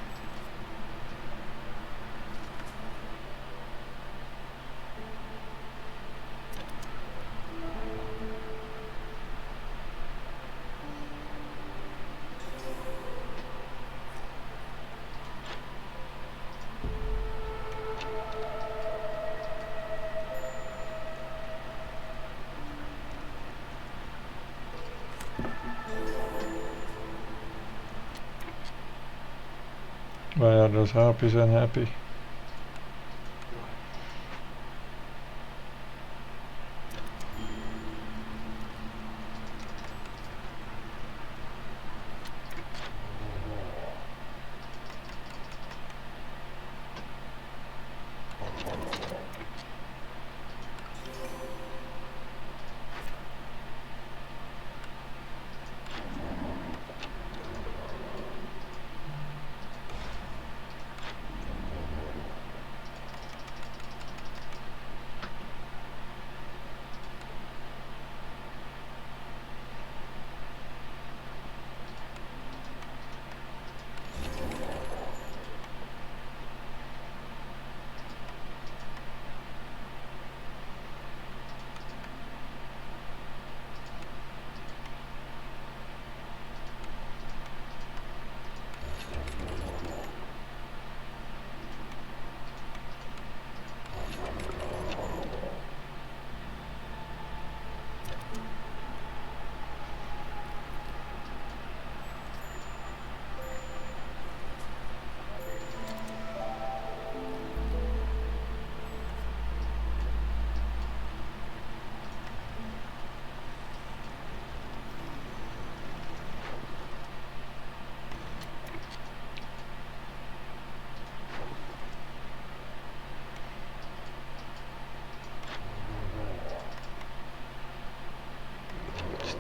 Why are those harpies unhappy?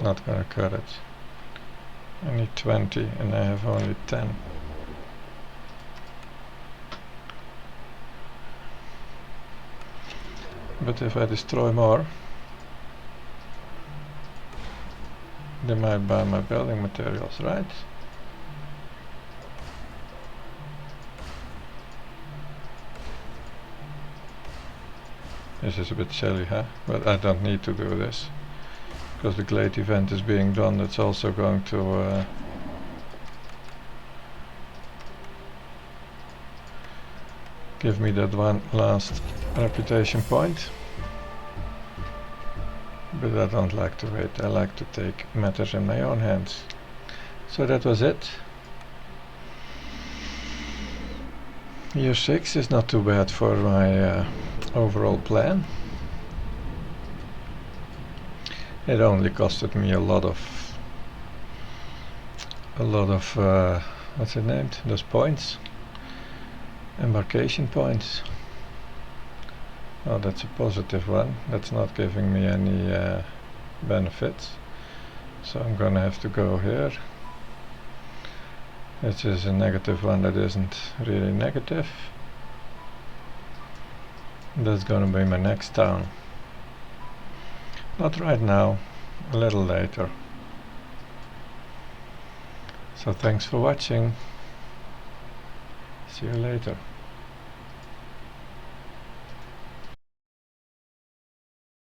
Not gonna cut it. I need 20 and I have only 10. But if I destroy more, they might buy my building materials, right? This is a bit silly, huh? But I don't need to do this. Because the Glade event is being done, it's also going to give me that one last reputation point. But I don't like to wait, I like to take matters in my own hands. So that was it. Year 6 is not too bad for my overall plan. It only costed me a lot of what's it named? Those points, embarkation points. Oh, that's a positive one. That's not giving me any benefits. So I'm gonna have to go here. This is a negative one that isn't really negative. That's gonna be my next town. Not right now, a little later. So thanks for watching. See you later.